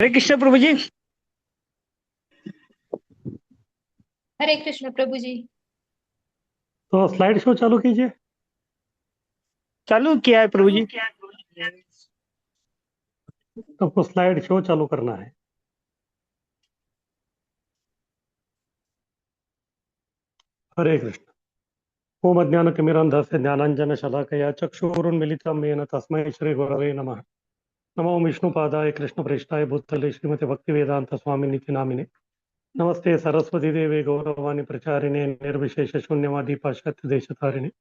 हरे कृष्ण प्रभु जी। हरे कृष्ण प्रभु जी। तो slide show चालू कीजिए। चालू किया है प्रभु जी। आपको स्लाइड शो चालू करना है। हरे कृष्ण। ओम अज्ञानतिमिरन्धस्य ज्ञानाञ्जनशलाकया चक्षुरुन्मिलितं येन तस्मै श्रीगुरवे नमः। नमो विष्णुपादाय कृष्णप्रेष्ठाय भूतले श्रीमते भक्तिवेदांत स्वामिनिति नामिने। नमस्ते सरस्वती देवे गौरवाणी प्रचारिणे निर्विशेष शून्यवादी पाश्चात्य देशतारिणे।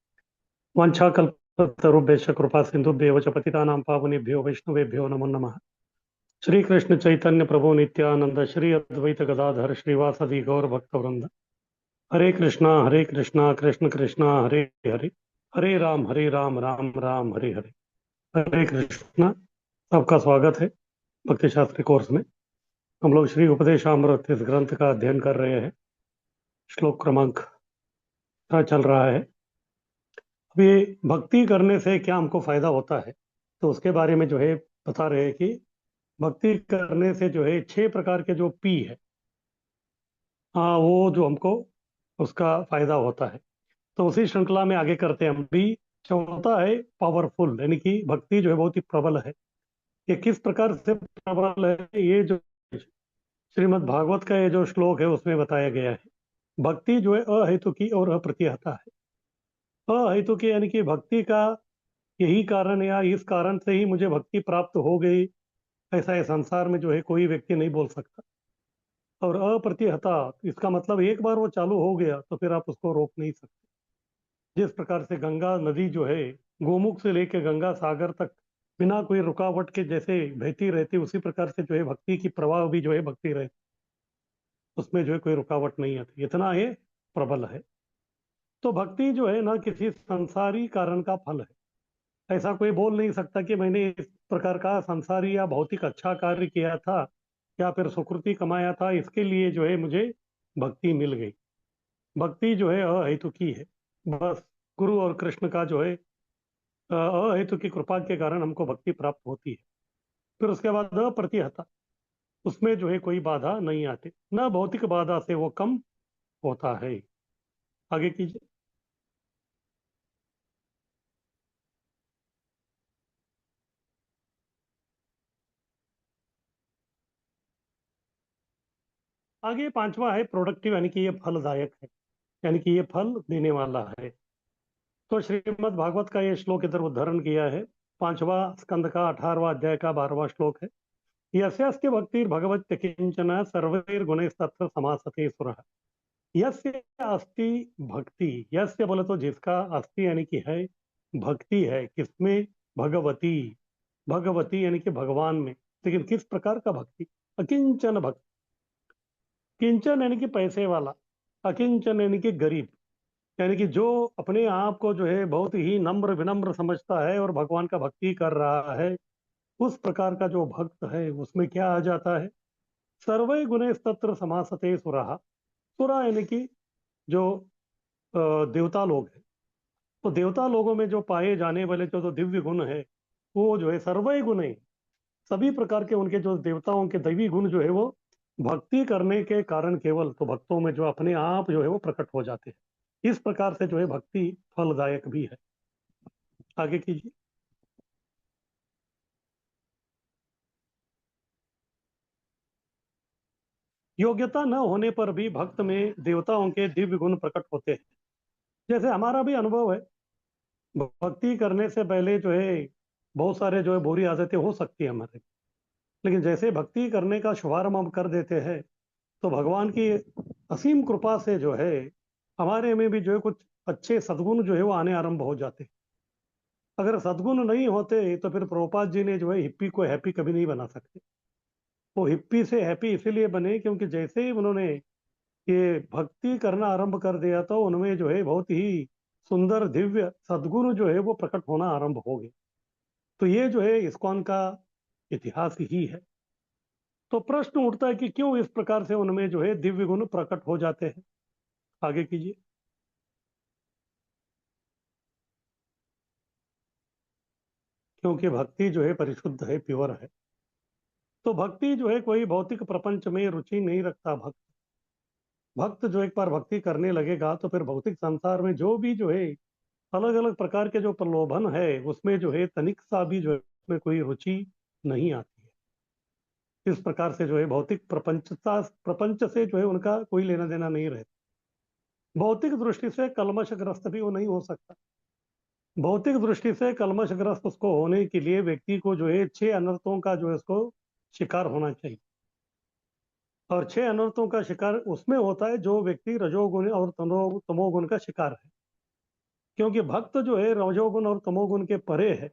वंशाकल्पतरुभ्यश्च कृपा सिन्धुभ्येव च पतितानां पावनेभ्यो वैष्णवेभ्यो नमो नमः। श्री कृष्ण चैतन्य प्रभु नित्यानंद श्री अद्वैत गदाधर श्रीवासदि गौर भक्तवृंद। हरे कृष्णा कृष्ण कृष्णा हरे हरे, हरे राम राम राम हरे हरे। हरे कृष्णा। सबका स्वागत है भक्ति शास्त्री कोर्स में। हम लोग श्री उपदेशामृत इस ग्रंथ का अध्ययन कर रहे हैं। श्लोक क्रमांक चल रहा है। अभी भक्ति करने से क्या हमको फायदा होता है, तो उसके बारे में जो है बता रहे हैं कि भक्ति करने से जो है 6 प्रकार के जो पी है, हाँ, वो जो हमको उसका फायदा होता है। तो उसी श्रृंखला में आगे करते हैं हम भी। चौथा है पावरफुल, यानी कि भक्ति जो है बहुत ही प्रबल है। ये किस प्रकार से प्रबल है, ये जो श्रीमद् भागवत का ये जो श्लोक है उसमें बताया गया है। भक्ति जो है अहेतुकी और अप्रतिहता है। अहेतुकी यानी कि भक्ति का यही कारण या इस कारण से ही मुझे भक्ति प्राप्त हो गई, ऐसा है संसार में जो है कोई व्यक्ति नहीं बोल सकता। और अप्रतिहता, इसका मतलब एक बार वो चालू हो गया तो फिर आप उसको रोक नहीं सकते। जिस प्रकार से गंगा नदी जो है गोमुख से लेकर गंगा सागर तक बिना कोई रुकावट के जैसे बहती रहती, उसी प्रकार से जो है भक्ति की प्रवाह भी जो है भक्ति रहती, उसमें जो है कोई रुकावट नहीं आती, इतना ये प्रबल है। तो भक्ति जो है ना किसी संसारी कारण का फल है। ऐसा कोई बोल नहीं सकता कि मैंने इस प्रकार का संसारी या भौतिक अच्छा कार्य किया था या फिर सुकृति कमाया था, इसके लिए जो है मुझे भक्ति मिल गई। भक्ति जो है अहेतुकी है। बस गुरु और कृष्ण का जो है अहेतु की कृपा के कारण हमको भक्ति प्राप्त होती है। फिर उसके बाद अप्रतिहता, उसमें जो है कोई बाधा नहीं आती, न भौतिक बाधा से वो कम होता है। आगे कीजिए। आगे पांचवा है प्रोडक्टिव, यानी कि ये फलदायक है, यानी कि ये फल देने वाला है। तो श्रीमद् भागवत का ये श्लोक इधर उद्धरण किया है। पांचवा स्कंद का 18वां अध्याय का 12वां श्लोक है। यस्यास्ति भक्तिर्भगवत् किंचन सर्वैर्गुणैस्तत्र समासते सुरः। यस्य अस्ति भक्ति, यस्य बोले तो जिसका, अस्ति यानी कि है, भक्ति है किसमें? भगवती। भगवती यानी कि भगवान में। लेकिन किस प्रकार का भक्ति? अकिंचन भक्ति। किंचन यानी कि पैसे वाला, अकिंचन यानी कि गरीब। यानी कि जो अपने आप को जो है बहुत ही नम्र विनम्र समझता है और भगवान का भक्ति कर रहा है, उस प्रकार का जो भक्त है उसमें क्या आ जाता है? सर्वै गुणे तत्र समासते सुराः। सुरा यानी कि जो देवता लोग हैं। तो देवता लोगों में जो पाए जाने वाले जो दिव्य गुण है, वो जो है सर्वय गुण है। सभी प्रकार के उनके जो देवताओं के दैवी गुण जो है वो भक्ति करने के कारण केवल तो भक्तों में जो अपने आप जो है वो प्रकट हो जाते हैं। इस प्रकार से जो है भक्ति फलदायक भी है। आगे कीजिए। योग्यता न होने पर भी भक्त में देवताओं के दिव्य गुण प्रकट होते हैं। जैसे हमारा भी अनुभव है, भक्ति करने से पहले जो है बहुत सारे जो है बुरी आदतें हो सकती है हमारे, लेकिन जैसे भक्ति करने का शुभारंभ हम कर देते हैं तो भगवान की असीम कृपा से जो है हमारे में भी जो है कुछ अच्छे सद्गुण जो है वो आने आरंभ हो जाते हैं। अगर सद्गुण नहीं होते तो फिर प्रभुपाद जी ने जो है हिप्पी को हैप्पी कभी नहीं बना सकते। वो हिप्पी से हैप्पी इसीलिए बने क्योंकि जैसे ही उन्होंने ये भक्ति करना आरंभ कर दिया तो उनमें जो है बहुत ही सुंदर दिव्य सद्गुण जो है वो प्रकट होना आरंभ हो गए। तो ये जो है इस्कॉन का इतिहास ही है। तो प्रश्न उठता है कि क्यों इस प्रकार से उनमें जो है दिव्य गुण प्रकट हो जाते हैं। आगे कीजिए। क्योंकि भक्ति जो है परिशुद्ध है, प्योर है। तो भक्ति जो है कोई भौतिक प्रपंच में रुचि नहीं रखता। भक्त भक्त जो एक बार भक्ति करने लगेगा तो फिर भौतिक संसार में जो भी जो है अलग अलग प्रकार के जो प्रलोभन है उसमें जो है तनिक सा भी जो है उसमें कोई रुचि नहीं आती है। इस प्रकार से जो है भौतिक प्रपंच से जो है उनका कोई लेना देना नहीं रहता। भौतिक दृष्टि से कलमशग्रस्त भी वो नहीं हो सकता। भौतिक दृष्टि से कलमशग्रस्त उसको होने के लिए व्यक्ति को जो है 6 अनर्थों का जो है उसको शिकार होना चाहिए। और 6 अनर्थों का शिकार उसमें होता है जो व्यक्ति रजोगुण और तमोगुण का शिकार है। क्योंकि भक्त जो है रजोगुण और तमोगुण के परे है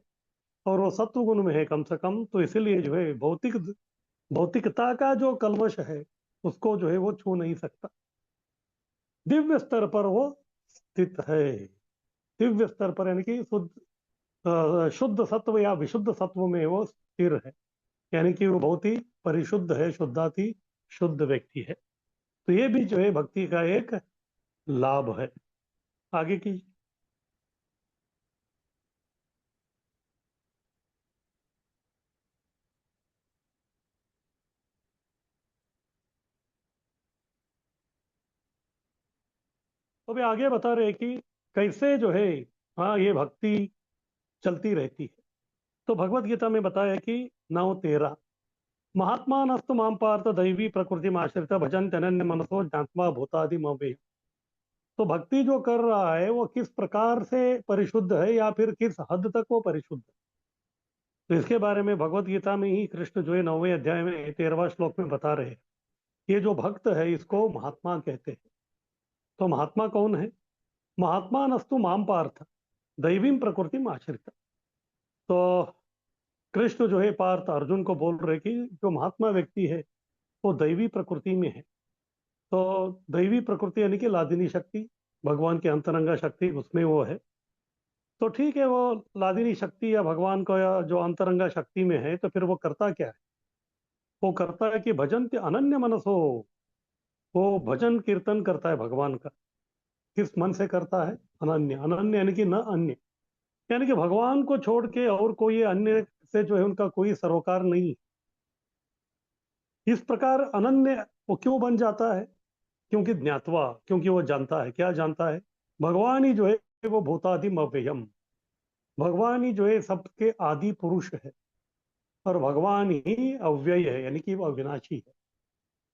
और वो सत्वगुण में है कम से कम, तो इसीलिए जो है भौतिकता का जो कलमश है उसको जो है वो छू नहीं सकता। दिव्य स्तर पर वो स्थित है। दिव्य स्तर पर यानी कि शुद्ध सत्व या विशुद्ध सत्व में वो स्थिर है। यानी कि वो बहुत ही परिशुद्ध है, शुद्धाति शुद्ध व्यक्ति है। तो ये भी जो है भक्ति का एक लाभ है। आगे की। तो अभी आगे बता रहे कि कैसे जो है हाँ ये भक्ति चलती रहती है। तो भगवत गीता में बताया कि 9:13 महात्मा नस्तु माम पार्थ दैवी प्रकृति आश्रित भजन अनन्य मनसो ज्ञात्वा भूतादि मवे। तो भक्ति जो कर रहा है वो किस प्रकार से परिशुद्ध है या फिर किस हद तक वो परिशुद्ध है। तो इसके बारे में भगवत गीता में ही कृष्ण जो है 9वें अध्याय में 13वां श्लोक में बता रहे हैं। ये जो भक्त है इसको महात्मा कहते हैं। तो महात्मा कौन है? महात्मा नस्तु माम पार्थ दैवीं प्रकृति आश्रित। तो कृष्ण जो है पार्थ अर्जुन को बोल रहे कि जो महात्मा व्यक्ति है वो दैवी प्रकृति में है। तो दैवी प्रकृति यानी कि लादिनी शक्ति, भगवान की अंतरंगा शक्ति उसमें वो है। तो ठीक है, वो लादिनी शक्ति या भगवान का या जो अंतरंगा शक्ति में है, तो फिर वो करता क्या है? वो करता है कि भजन के अनन्य मनस हो। वो भजन कीर्तन करता है भगवान का। किस मन से करता है? अनन्य। अनन्य यानी कि न अन्य, यानी कि भगवान को छोड़ के और कोई अन्य से जो है उनका कोई सरोकार नहीं। इस प्रकार अनन्य वो क्यों बन जाता है? क्योंकि ज्ञातवा, क्योंकि वो जानता है। क्या जानता है? भगवान ही जो है वो भूतादिम अव्ययम। भगवान ही जो है सबके आदि पुरुष है और भगवान ही अव्यय है, यानी कि वो अविनाशी है।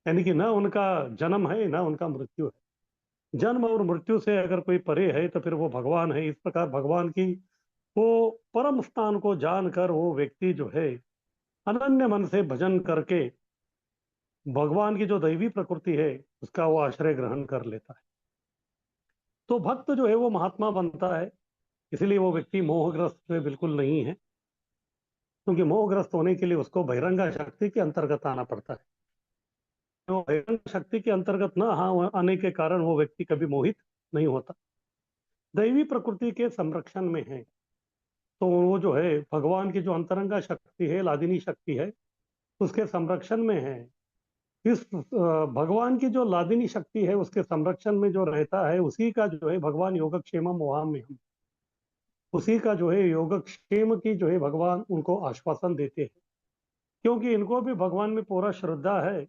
यानी कि न उनका जन्म है न उनका मृत्यु है। जन्म और मृत्यु से अगर कोई परे है तो फिर वो भगवान है। इस प्रकार भगवान की वो परम स्थान को जानकर वो व्यक्ति जो है अनन्य मन से भजन करके भगवान की जो दैवी प्रकृति है उसका वो आश्रय ग्रहण कर लेता है। तो भक्त जो है वो महात्मा बनता है। इसलिए वो व्यक्ति मोहग्रस्त में बिल्कुल नहीं है, क्योंकि मोहग्रस्त होने के लिए उसको बहिरंगा शक्ति के अंतर्गत आना पड़ता है। तो बहिरंगा शक्ति के अंतर्गत न आने के कारण वो व्यक्ति कभी मोहित नहीं होता। दैवी प्रकृति के संरक्षण में है। तो वो जो है भगवान की जो अंतरंगा शक्ति है, लादिनी शक्ति है, उसके संरक्षण में है। इस भगवान की जो लादिनी शक्ति है उसके संरक्षण में जो रहता है उसी का जो है भगवान योगक्षेमम वहाम्यहम्। उसी का जो है योगक्षेम की जो है भगवान उनको आश्वासन देते हैं। क्योंकि इनको भी भगवान में पूरा श्रद्धा है,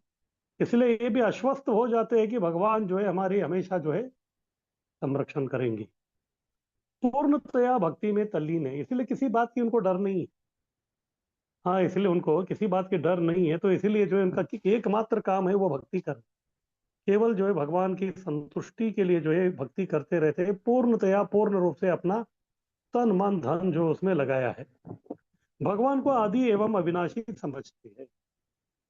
इसलिए ये भी आश्वस्त हो जाते हैं कि भगवान जो है हमारी हमेशा जो है संरक्षण करेंगे। पूर्णतया भक्ति में तल्लीन है, इसलिए किसी बात की उनको डर नहीं है। हाँ, इसलिए उनको किसी बात की डर नहीं है। तो इसीलिए जो है उनका एकमात्र काम है वो भक्ति कर, केवल जो है भगवान की संतुष्टि के लिए जो है भक्ति करते रहते हैं। पूर्णतया पूर्ण रूप से अपना तन मन धन जो उसमें लगाया है, भगवान को आदि एवं अविनाशी समझते हैं।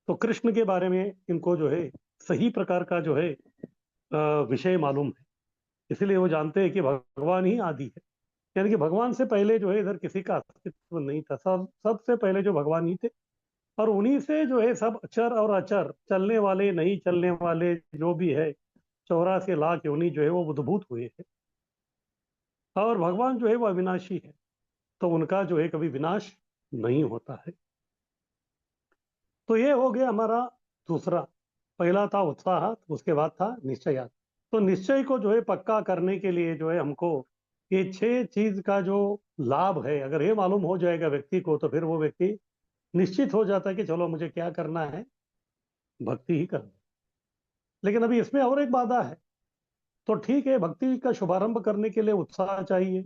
तो कृष्ण के बारे में इनको जो है सही प्रकार का जो है विषय मालूम है। इसलिए वो जानते हैं कि भगवान ही आदि है। यानी कि भगवान से पहले जो है इधर किसी का अस्तित्व नहीं था। सबसे पहले जो भगवान ही थे और उन्हीं से जो है सब अचर और अचर, चलने वाले नहीं चलने वाले जो भी है, 84 लाख योनि जो है वो उद्भूत हुए हैं। और भगवान जो है वो अविनाशी है, तो उनका जो है कभी विनाश नहीं होता है। तो ये हो गया हमारा दूसरा। पहला था उत्साह, उसके बाद था निश्चय। तो निश्चय को जो है पक्का करने के लिए जो है हमको ये 6 चीज का जो लाभ है, अगर ये मालूम हो जाएगा व्यक्ति को, तो फिर वो व्यक्ति निश्चित हो जाता है कि चलो मुझे क्या करना है, भक्ति ही करना है। लेकिन अभी इसमें और एक बाधा है। तो ठीक है, भक्ति का शुभारंभ करने के लिए उत्साह चाहिए,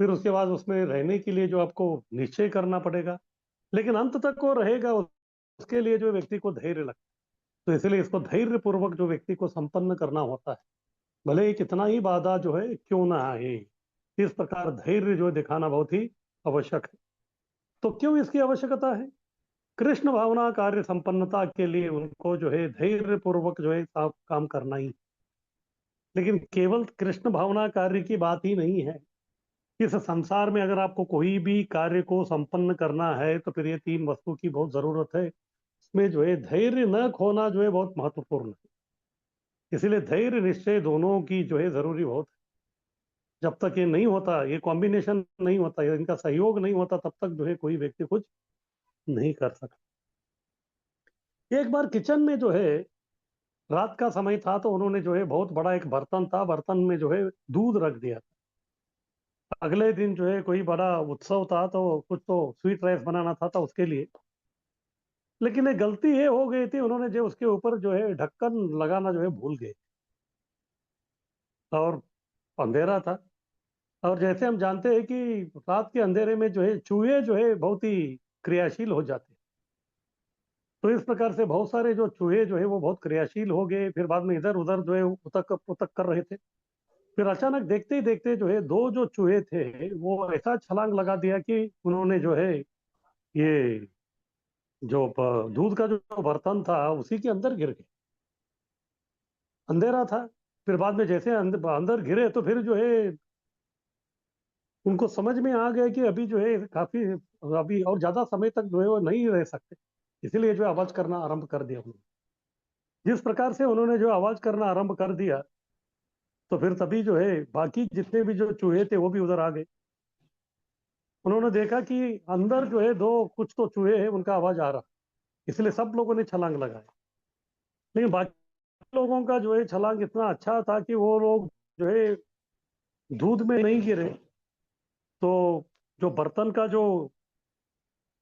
फिर उसके बाद उसमें रहने के लिए जो आपको निश्चय करना पड़ेगा, लेकिन अंत तक वो रहेगा, उसके लिए जो व्यक्ति को धैर्य लगता है। तो इसलिए इसको धैर्य पूर्वक जो व्यक्ति को संपन्न करना होता है, भले ही कितना ही बाधा जो है क्यों ना आए, इस प्रकार धैर्य जो है दिखाना बहुत ही आवश्यक है। तो क्यों इसकी आवश्यकता है? कृष्ण भावना कार्य संपन्नता के लिए उनको जो है धैर्य पूर्वक जो है काम करना ही। लेकिन केवल कृष्ण भावना कार्य की बात ही नहीं है। इस संसार में अगर आपको कोई भी कार्य को संपन्न करना है तो फिर ये तीन वस्तु की बहुत जरूरत है। इसमें जो है धैर्य न खोना जो है बहुत महत्वपूर्ण है। इसीलिए धैर्य निश्चय दोनों की जो है जरूरी बहुत है। जब तक ये नहीं होता, ये कॉम्बिनेशन नहीं होता, इनका सहयोग नहीं होता, तब तक जो है कोई व्यक्ति कुछ नहीं कर सकता। एक बार किचन में जो है रात का समय था, तो उन्होंने जो है बहुत बड़ा एक बर्तन था, बर्तन में जो है दूध रख दिया था। अगले दिन जो है कोई बड़ा उत्सव था, तो कुछ तो स्वीट राइस बनाना था उसके लिए। लेकिन एक गलती ये हो गई थी, उन्होंने जो उसके ऊपर जो है ढक्कन लगाना जो है भूल गए, और अंधेरा था। और जैसे हम जानते हैं कि रात के अंधेरे में जो है चूहे जो है बहुत ही क्रियाशील हो जाते हैं। तो इस प्रकार से बहुत सारे जो चूहे जो है वो बहुत क्रियाशील हो गए, फिर बाद में इधर उधर जो है उतक उतक कर रहे थे। फिर अचानक देखते ही देखते जो है दो जो चूहे थे वो ऐसा छलांग लगा दिया कि उन्होंने जो है ये जो दूध का जो बर्तन था उसी के अंदर गिर गए। अंधेरा था। फिर बाद में जैसे अंदर गिरे तो फिर जो है उनको समझ में आ गया कि अभी जो है काफी, अभी और ज्यादा समय तक जो है वो नहीं रह सकते। इसीलिए जो आवाज करना आरंभ कर दिया उन्होंने। जिस प्रकार से उन्होंने जो आवाज करना आरंभ कर दिया, तो फिर तभी जो है बाकी जितने भी जो चूहे थे वो भी उधर आ गए। उन्होंने देखा कि अंदर जो है दो कुछ तो चूहे हैं, उनका आवाज आ रहा। इसलिए सब लोगों ने छलांग लगाई। लेकिन बाकी लोगों का जो है छलांग इतना अच्छा था कि वो लोग जो है दूध में नहीं गिरे। तो जो बर्तन का जो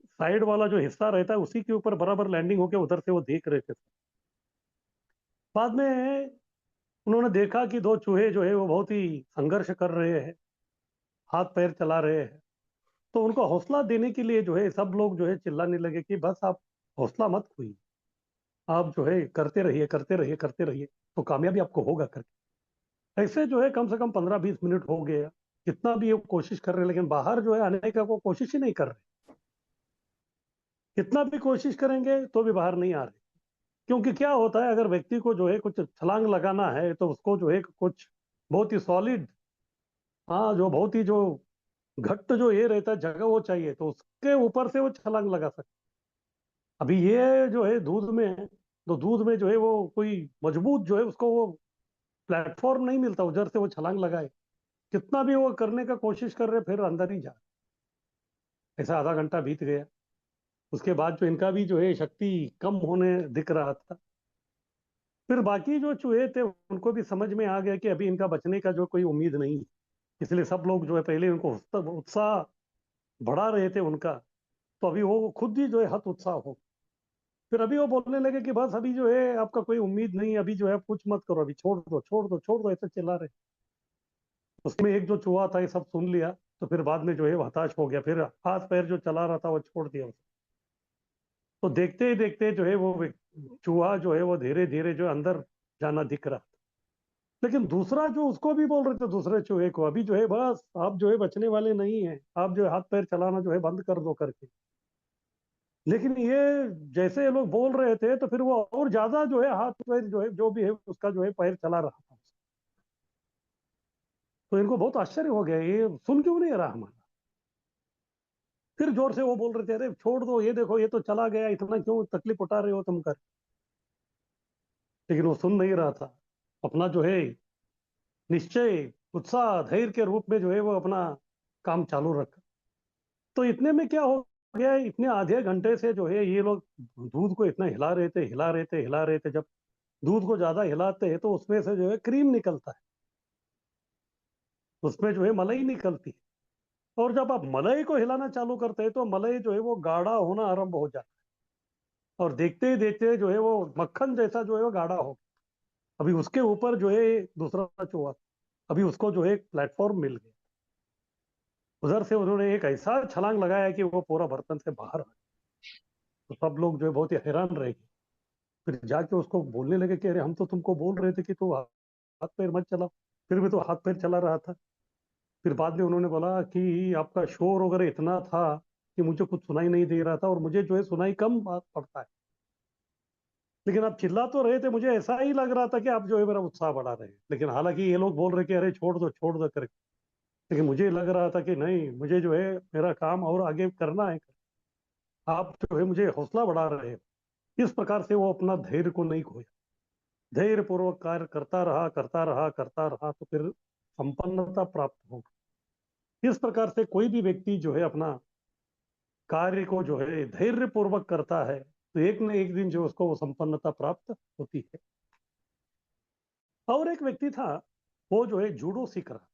साइड वाला जो हिस्सा रहता है उसी के ऊपर बराबर लैंडिंग होके उधर से वो देख रहे थे। बाद में उन्होंने देखा कि दो चूहे जो है वो बहुत ही संघर्ष कर रहे हैं, हाथ पैर चला रहे हैं। तो उनको हौसला देने के लिए जो है सब लोग जो है चिल्लाने लगे कि बस आप हौसला मत खोइए, आप जो है करते रहिए करते रहिए करते रहिए, तो कामयाबी आपको होगा करके। ऐसे जो है कम से कम 15-20 मिनट हो गया। कितना भी वो कोशिश कर रहे हैं, लेकिन बाहर जो है आने का वो कोशिश ही नहीं कर रहे। कितना भी कोशिश करेंगे तो भी बाहर नहीं आ रहे। क्योंकि क्या होता है, अगर व्यक्ति को जो है कुछ छलांग लगाना है तो उसको जो है कुछ बहुत ही सॉलिड, हाँ, जो बहुत ही जो घट्ट जो ये रहता है जगह वो चाहिए, तो उसके ऊपर से वो छलांग लगा सकता। अभी ये जो है दूध में है, तो दूध में जो है वो कोई मजबूत जो है उसको वो प्लेटफॉर्म नहीं मिलता उधर से वो छलांग लगाए। कितना भी वो करने का कोशिश कर रहे फिर अंदर ही जा। ऐसा आधा घंटा बीत गया। उसके बाद जो इनका भी जो है शक्ति कम होने दिख रहा था। फिर बाकी जो चूहे थे उनको भी समझ में आ गया कि अभी इनका बचने का जो कोई उम्मीद नहीं है। इसलिए सब लोग जो है पहले उनको उत्साह बढ़ा रहे थे उनका। तो अभी वो खुद ही जो है हत उत्साह हो। फिर अभी वो बोलने लगे कि बस अभी जो है आपका कोई उम्मीद नहीं है, अभी जो है आप कुछ मत करो, अभी छोड़ दो छोड़ दो छोड़ दो, ऐसे चिल्ला रहे। उसमें एक जो चूहा था ये सब सुन लिया। तो फिर बाद में जो है वो हताश हो गया, फिर हाथ पैर जो चला रहा था वो छोड़ दिया उसने। तो देखते ही देखते जो है वो चूहा जो है वो धीरे धीरे जो है अंदर जाना दिख रहा। लेकिन दूसरा जो उसको भी बोल रहे थे, दूसरे चूहे को, अभी जो है बस आप जो है बचने वाले नहीं है, आप जो है हाथ पैर चलाना जो है बंद कर दो करके। लेकिन ये जैसे ये लोग बोल रहे थे तो फिर वो और ज्यादा जो है हाथ पैर जो है जो भी है उसका जो है पैर चला रहा था। तो इनको बहुत आश्चर्य हो गया, ये सुन क्यों नहीं रहा हमारा। फिर जोर से वो बोल रहे थे, अरे छोड़ दो, ये देखो ये तो चला गया, इतना क्यों तकलीफ उठा रहे हो तुम कर। लेकिन वो सुन नहीं रहा था। अपना जो है निश्चय उत्साह धैर्य के रूप में जो है वो अपना काम चालू रखा। तो इतने में क्या हो गया, इतने आधे घंटे से जो है ये लोग दूध को इतना हिला रहे थे हिला रहे थे हिला रहे थे। जब दूध को ज्यादा हिलाते हैं तो उसमें से जो है क्रीम निकलता है, उसमें जो है मलाई निकलती है। और जब आप मलई को हिलाना चालू करते हैं तो मलई जो है वो गाढ़ा होना आरंभ हो जाता है, और देखते ही देखते जो है वो मक्खन जैसा जो है वो गाढ़ा हो। अभी उसके ऊपर जो है दूसरा चूहा, अभी उसको जो है एक प्लेटफॉर्म मिल गया। उधर से उन्होंने एक ऐसा छलांग लगाया कि वो पूरा बर्तन से बाहर आ गया। तो सब लोग जो है बहुत ही हैरान रह गए। फिर जाके उसको बोलने लगे कि अरे हम तो तुमको बोल रहे थे कि तू हाथ पैर मत चलाओ, फिर भी तो हाथ पैर चला रहा था। फिर बाद में उन्होंने बोला कि आपका शोर वगैरह इतना था कि मुझे कुछ सुनाई नहीं दे रहा था, और मुझे जो है सुनाई कम पड़ता है, लेकिन आप चिल्ला तो रहे थे, मुझे ऐसा ही लग रहा था कि आप जो है मेरा उत्साह बढ़ा रहे हैं। लेकिन हालांकि ये लोग बोल रहे कि अरे छोड़ दो करके, लेकिन मुझे लग रहा था कि नहीं, मुझे जो है मेरा काम और आगे करना है। आप जो है मुझे हौसला बढ़ा रहे हैं। इस प्रकार से वो अपना धैर्य को नहीं खोया, धैर्य पूर्वक कार्य करता रहा करता रहा करता रहा, तो फिर संपन्नता प्राप्त हो गई। इस प्रकार से कोई भी व्यक्ति जो है अपना कार्य को जो है धैर्य पूर्वक करता है, तो एक न एक दिन जो उसको वो संपन्नता प्राप्त होती है। और एक व्यक्ति था, वो जो है जूडो सीख रहा,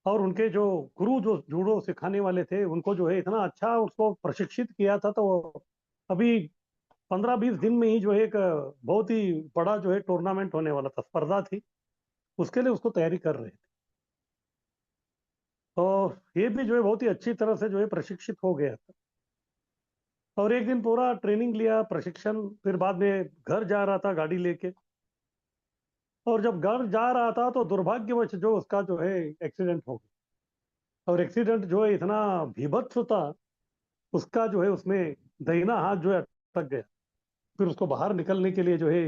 और उनके जो गुरु जो जूडो सिखाने वाले थे उनको जो है इतना अच्छा उसको प्रशिक्षित किया था, तो वो अभी 15-20 दिन में ही जो है एक बहुत ही बड़ा जो है टूर्नामेंट होने वाला था, स्पर्धा थी, उसके लिए उसको तैयारी कर रहे थे। और ये भी जो है बहुत ही अच्छी तरह से जो है प्रशिक्षित हो गया था, और एक दिन पूरा ट्रेनिंग लिया, प्रशिक्षण, फिर बाद में घर जा रहा था गाड़ी लेके। और जब घर जा रहा था तो दुर्भाग्यवश जो उसका जो है एक्सीडेंट हो गया, और एक्सीडेंट जो है इतना भीभत्स था, उसका जो है उसमें दाहिना हाथ जो है अटक गया। फिर उसको बाहर निकलने के लिए जो है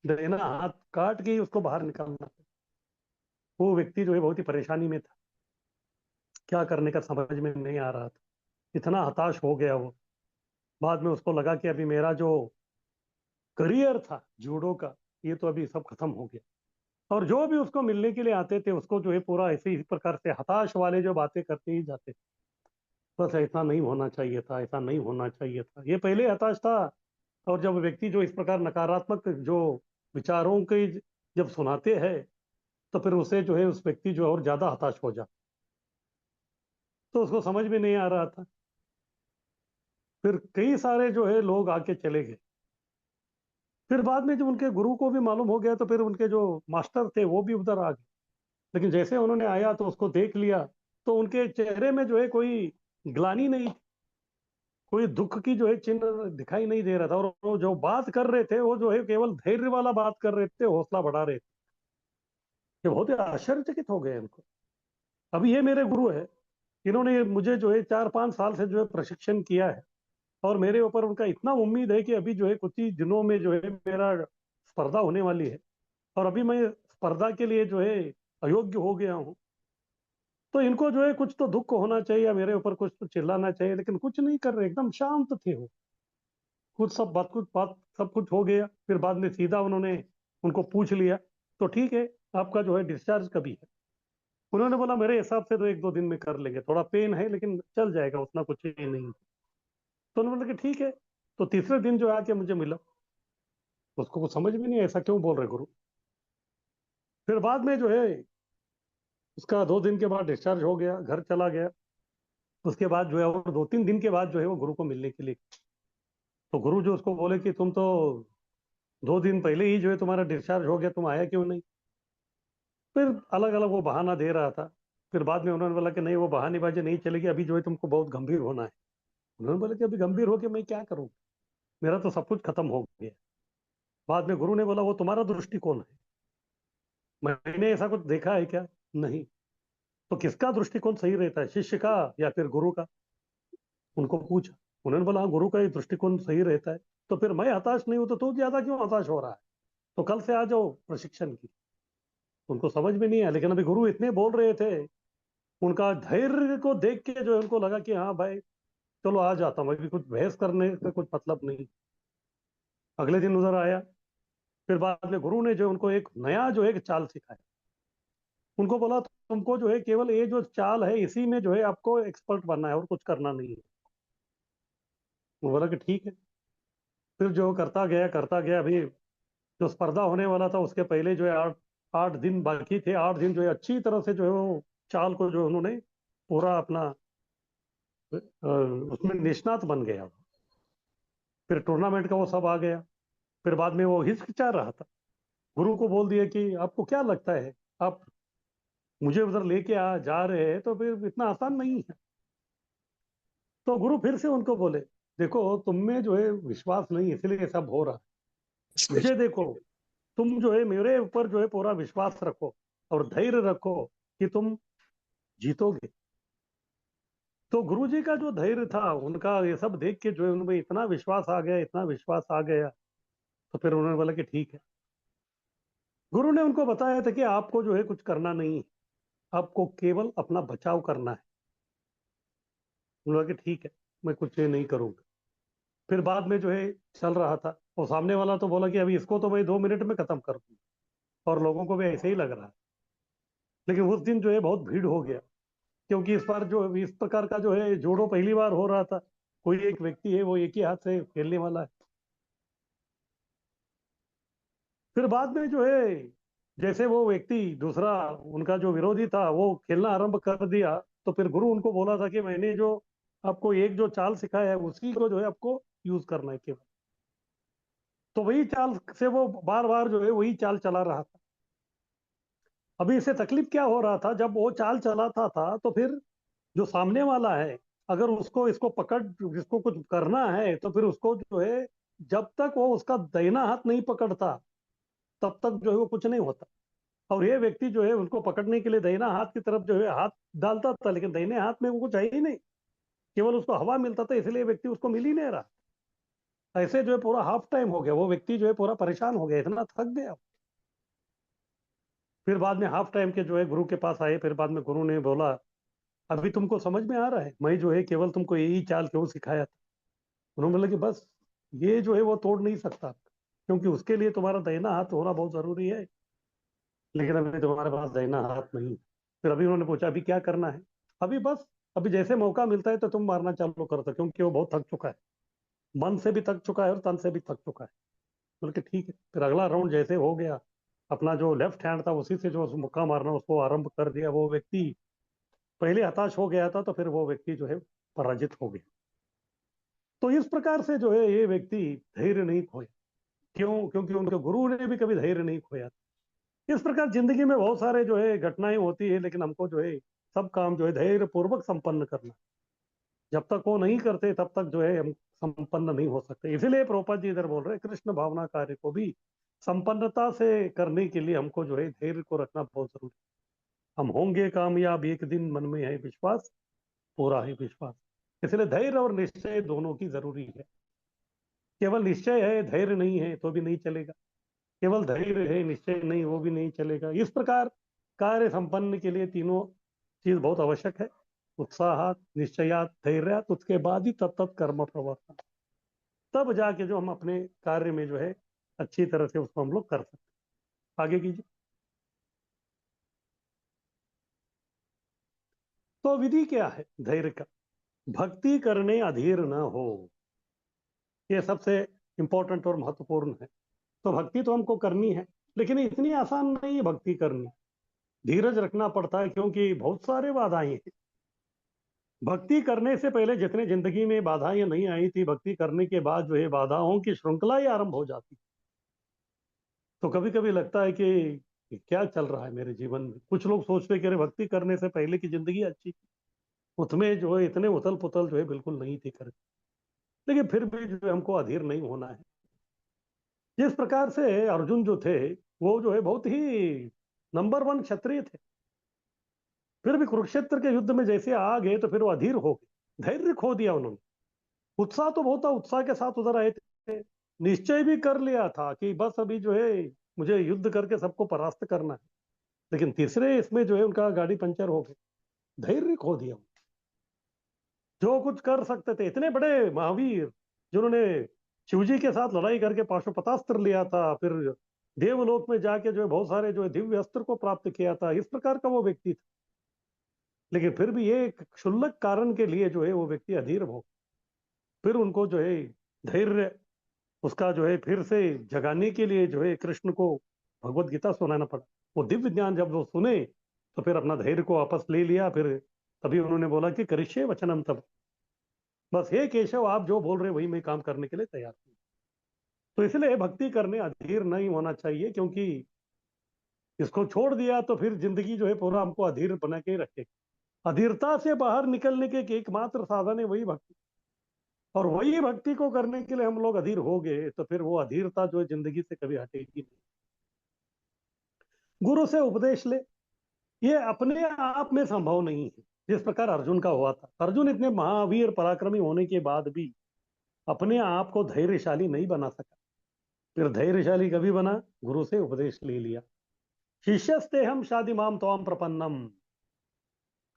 दाहिना हाथ काट के ही उसको बाहर निकालना। वो व्यक्ति जो है बहुत ही परेशानी में था, क्या करने का समझ में नहीं आ रहा था, इतना हताश हो गया वो। बाद में उसको लगा कि अभी मेरा जो करियर था जूडो का, ये तो अभी सब खत्म हो गया। और जो भी उसको मिलने के लिए आते थे उसको जो है पूरा ऐसे ही प्रकार से हताश वाले जो बातें करते ही जाते थे। बस ऐसा नहीं होना चाहिए था, ऐसा नहीं होना चाहिए था, ये पहले हताश था। और जब व्यक्ति जो इस प्रकार नकारात्मक जो विचारों के जब सुनाते हैं, तो फिर उसे जो है उस व्यक्ति जो है और ज्यादा हताश हो जाता। तो उसको समझ में नहीं आ रहा था। फिर कई सारे जो है लोग आके चले गए। फिर बाद में जब उनके गुरु को भी मालूम हो गया, तो फिर उनके जो मास्टर थे वो भी उधर आ गए। लेकिन जैसे उन्होंने आया तो उसको देख लिया, तो उनके चेहरे में जो है कोई ग्लानि नहीं, कोई दुख की जो है चिन्ह दिखाई नहीं दे रहा था, और वो जो बात कर रहे थे वो जो है केवल धैर्य वाला बात कर रहे थे, हौसला बढ़ा रहे थे। ये बहुत ही आश्चर्यचकित हो गए इनको। अभी ये मेरे गुरु है, इन्होंने मुझे जो है 4-5 साल से जो है प्रशिक्षण किया है, और मेरे ऊपर उनका इतना उम्मीद है कि अभी जो है कुछ ही दिनों में जो है मेरा स्पर्धा होने वाली है, और अभी मैं स्पर्धा के लिए जो है अयोग्य हो गया हूँ। तो इनको जो है कुछ तो दुख होना चाहिए, या मेरे ऊपर कुछ तो चिल्लाना चाहिए, लेकिन कुछ नहीं कर रहे, एकदम शांत थे वो। कुछ बात सब कुछ हो गया। फिर बाद में सीधा उन्होंने उनको पूछ लिया, तो ठीक है, आपका जो है डिस्चार्ज कभी है? उन्होंने बोला मेरे हिसाब से तो 1-2 दिन में कर लेंगे, थोड़ा पेन है लेकिन चल जाएगा, उतना कुछ ही नहीं। तो उन्होंने बोला कि ठीक है। तो तीसरे दिन जो आके मुझे मिला, उसको कुछ समझ में नहीं, ऐसा क्यों बोल रहे गुरु। फिर बाद में जो है उसका 2 दिन के बाद डिस्चार्ज हो गया, घर चला गया। उसके बाद जो है और 2-3 दिन के बाद जो है वो गुरु को मिलने के लिए, तो गुरु जो उसको बोले कि तुम तो 2 दिन पहले ही जो है तुम्हारा डिस्चार्ज हो गया, तुम आया क्यों नहीं? फिर अलग अलग वो बहाना दे रहा था। फिर बाद में उन्होंने बोला कि नहीं, वो बहानेबाजी नहीं चलेगी, अभी जो है तुमको बहुत गंभीर होना है। उन्होंने बोला कि अभी गंभीर होके मैं क्या करूँ, मेरा तो सब कुछ खत्म हो गया। बाद में गुरु ने बोला वो तुम्हारा दृष्टिकोण है, मैंने ऐसा कुछ देखा है क्या? नहीं। तो किसका दृष्टिकोण सही रहता है, शिष्य का या फिर गुरु का? उनको पूछा। उन्होंने बोला हाँ, गुरु का ही दृष्टिकोण सही रहता है। तो फिर मैं हताश नहीं हूं तो तू ज्यादा क्यों हताश हो रहा है? तो कल से आ जाओ प्रशिक्षण की। उनको समझ में नहीं आया, लेकिन अभी गुरु इतने बोल रहे थे, उनका धैर्य को देख के जो है उनको लगा कि हाँ भाई, चलो आ जाता हूँ, अभी कुछ बहस करने का कुछ मतलब नहीं। अगले दिन उधर आया। फिर बाद में गुरु ने जो उनको एक नया जो है एक चाल सिखाया। उनको बोला तुमको जो है केवल ये जो चाल है इसी में जो है आपको एक्सपर्ट बनना है, और कुछ करना नहीं है। वो बोला कि ठीक है। फिर जो करता गया, अभी जो स्पर्धा होने वाला था उसके पहले जो है 8-8 दिन बाकी थे, 8 दिन जो है अच्छी तरह से जो है वो चाल को जो उन्होंने पूरा अपना उसमें निष्णात बन गया। फिर टूर्नामेंट का वो सब आ गया। फिर बाद में वो हिचकिचा रहा था। गुरु को बोल दिया कि आपको क्या लगता है, आप मुझे उधर लेके आ जा रहे हैं तो फिर इतना आसान नहीं है। तो गुरु फिर से उनको बोले, देखो तुम में जो है विश्वास नहीं, इसलिए सब हो रहा है। मुझे देखो, तुम जो है मेरे ऊपर जो है पूरा विश्वास रखो और धैर्य रखो कि तुम जीतोगे। तो गुरु जी का जो धैर्य था, उनका ये सब देख के जो है उनमें इतना विश्वास आ गया, इतना विश्वास आ गया। तो फिर उन्होंने बोला कि ठीक है। गुरु ने उनको बताया था कि आपको जो है कुछ करना नहीं है, आपको केवल अपना बचाव करना है। उन्होंने कहा कि ठीक है, मैं कुछ ये नहीं करूंगा। फिर बाद में जो है चल रहा था, और सामने वाला तो बोला कि अभी इसको तो मैं 2 मिनट में खत्म कर दूंगा, और लोगों को भी ऐसे ही लग रहा है। लेकिन उस दिन जो है बहुत भीड़ हो गया, क्योंकि इस बार जो इस प्रकार का जो है जोड़ो पहली बार हो रहा था। कोई एक व्यक्ति है वो एक ही हाथ से खेलने वाला है। फिर बाद में जो है जैसे वो व्यक्ति दूसरा, उनका जो विरोधी था, वो खेलना आरंभ कर दिया, तो फिर गुरु उनको बोला था कि मैंने जो आपको एक जो चाल सिखाया है उसी को जो है आपको यूज करना है केवल। तो वही चाल से वो बार बार जो है वही चाल चला रहा था। अभी इसे तकलीफ क्या हो रहा था, जब वो चाल चलाता था तो फिर जो सामने वाला है, अगर उसको इसको पकड़, इसको कुछ करना है तो फिर उसको जो है जब तक वो उसका दाहिना हाथ नहीं पकड़ता तब तक जो है वो कुछ नहीं होता। और ये व्यक्ति जो है उनको पकड़ने के लिए दाहिना हाथ की तरफ जो है हाथ डालता था, लेकिन दाहिने हाथ में वो कुछ है ही नहीं, केवल उसको हवा मिलता था, इसलिए व्यक्ति उसको मिल ही नहीं रहा। ऐसे जो है पूरा हाफ टाइम हो गया, वो व्यक्ति जो है पूरा परेशान हो गया, इतना थक गया। फिर बाद में हाफ टाइम के जो है गुरु के पास आए। फिर बाद में गुरु ने बोला, अभी तुमको समझ में आ रहा है मैं जो है केवल तुमको यही चाल क्यों सिखाया था। उन्होंने बोला कि बस ये जो है वो तोड़ नहीं सकता, क्योंकि उसके लिए तुम्हारा दाहिना हाथ होना बहुत जरूरी है, लेकिन अभी तुम्हारे पास दाहिना हाथ नहीं है। फिर अभी उन्होंने पूछा अभी क्या करना है। अभी बस, अभी जैसे मौका मिलता है तो तुम मारना चालू कर दो, क्योंकि वो बहुत थक चुका है, मन से भी थक चुका है और तन से भी थक चुका है। बोल के ठीक है। फिर अगला राउंड जैसे हो गया, अपना जो लेफ्ट हैंड था उसी से जो मुक्का मारना उसको आरंभ कर दिया। वो व्यक्ति पहले हताश हो गया था, तो फिर वो व्यक्ति जो है पराजित हो गया। तो इस प्रकार से जो है ये व्यक्ति धैर्य नहीं खोया। क्यों? क्योंकि उनके गुरु ने भी कभी धैर्य नहीं खोया। इस प्रकार जिंदगी में बहुत सारे जो है घटनाएं होती है, लेकिन हमको जो है सब काम जो है धैर्य पूर्वक संपन्न करना। जब तक वो नहीं करते तब तक जो है हम संपन्न नहीं हो सकते। इसीलिए प्रभुपाद जी इधर बोल रहे हैं, कृष्ण भावना कार्य को भी संपन्नता से करने के लिए हमको जो है धैर्य को रखना बहुत जरूरी है। हम होंगे कामयाब एक दिन, मन में है विश्वास, पूरा है विश्वास। इसलिए धैर्य और निश्चय दोनों की जरूरी है। केवल निश्चय है धैर्य नहीं है तो भी नहीं चलेगा, केवल धैर्य है निश्चय नहीं वो भी नहीं चलेगा। इस प्रकार कार्य संपन्न के लिए तीनों चीज बहुत आवश्यक है। उत्साहात, निश्चयात, धैर्यात, उसके बाद ही तत्त कर्म प्रवर्तन। तब जाके जो हम अपने कार्य में जो है अच्छी तरह से उसको हम लोग कर सकते हैं। आगे कीजिए। तो विधि क्या है धैर्य का? भक्ति करने अधीर न हो, ये सबसे इंपॉर्टेंट और महत्वपूर्ण है। तो भक्ति तो हमको करनी है, लेकिन इतनी आसान नहीं है भक्ति करनी। धीरज रखना पड़ता है, क्योंकि बहुत सारे बाधाएं हैं। भक्ति करने से पहले जितने जिंदगी में बाधाएं नहीं आई थी, भक्ति करने के बाद जो है बाधाओं की श्रृंखला ही आरंभ हो जाती। तो कभी कभी लगता है कि क्या चल रहा है मेरे जीवन में। कुछ लोग सोचते हैं कि अरे भक्ति करने से पहले की जिंदगी अच्छी थी, उसमें जो है इतने उथल पुथल जो है बिल्कुल नहीं थी कर। लेकिन फिर भी जो है हमको अधीर नहीं होना है। जिस प्रकार से अर्जुन जो थे, वो जो है बहुत ही नंबर 1 क्षत्रिय थे, फिर भी कुरुक्षेत्र के युद्ध में जैसे आ गए तो फिर वो अधीर हो गए, धैर्य खो दिया उन्होंने। उत्साह तो बहुत था, उत्साह के साथ उधर आए थे, निश्चय भी कर लिया था कि बस अभी जो है मुझे युद्ध करके सबको परास्त करना है। लेकिन तीसरे इसमें जो है उनका गाड़ी पंचर हो गई, धैर्य खो दिया। जो कुछ कर सकते थे, इतने बड़े महावीर जिन्होंने शिवजी के साथ लड़ाई करके पाशुपतास्त्र लिया था, फिर देवलोक में जाके जो है बहुत सारे जो है दिव्य अस्त्र को प्राप्त किया था, इस प्रकार का वो व्यक्ति था। लेकिन फिर भी ये एक क्षुल्लक कारण के लिए जो है वो व्यक्ति अधीर हो। फिर उनको जो है धैर्य उसका जो है फिर से जगाने के लिए जो है कृष्ण को भगवत गीता सुनाना पड़ा। वो दिव्य ज्ञान जब वो सुने तो फिर अपना धैर्य को वापस ले लिया। फिर तभी उन्होंने बोला कि करिष्ये वचनम तब, बस हे केशव आप जो बोल रहे हैं वही मैं काम करने के लिए तैयार हूँ। तो इसलिए भक्ति करने अधीर नहीं होना चाहिए, क्योंकि इसको छोड़ दिया तो फिर जिंदगी जो है पूरा हमको अधीर बना के रखेगी। अधीरता से बाहर निकलने के एकमात्र साधन है वही भक्ति, और वही भक्ति को करने के लिए हम लोग अधीर हो गए तो फिर वो अधीरता जो है जिंदगी से कभी हटेगी नहीं। गुरु से उपदेश ले, ये अपने आप में संभव नहीं है। जिस प्रकार अर्जुन का हुआ था, अर्जुन इतने महावीर पराक्रमी होने के बाद भी अपने आप को धैर्यशाली नहीं बना सका। फिर धैर्यशाली कभी बना? गुरु से उपदेश ले लिया। शिष्यस्ते हम शादी माम त्वाम प्रपन्नम,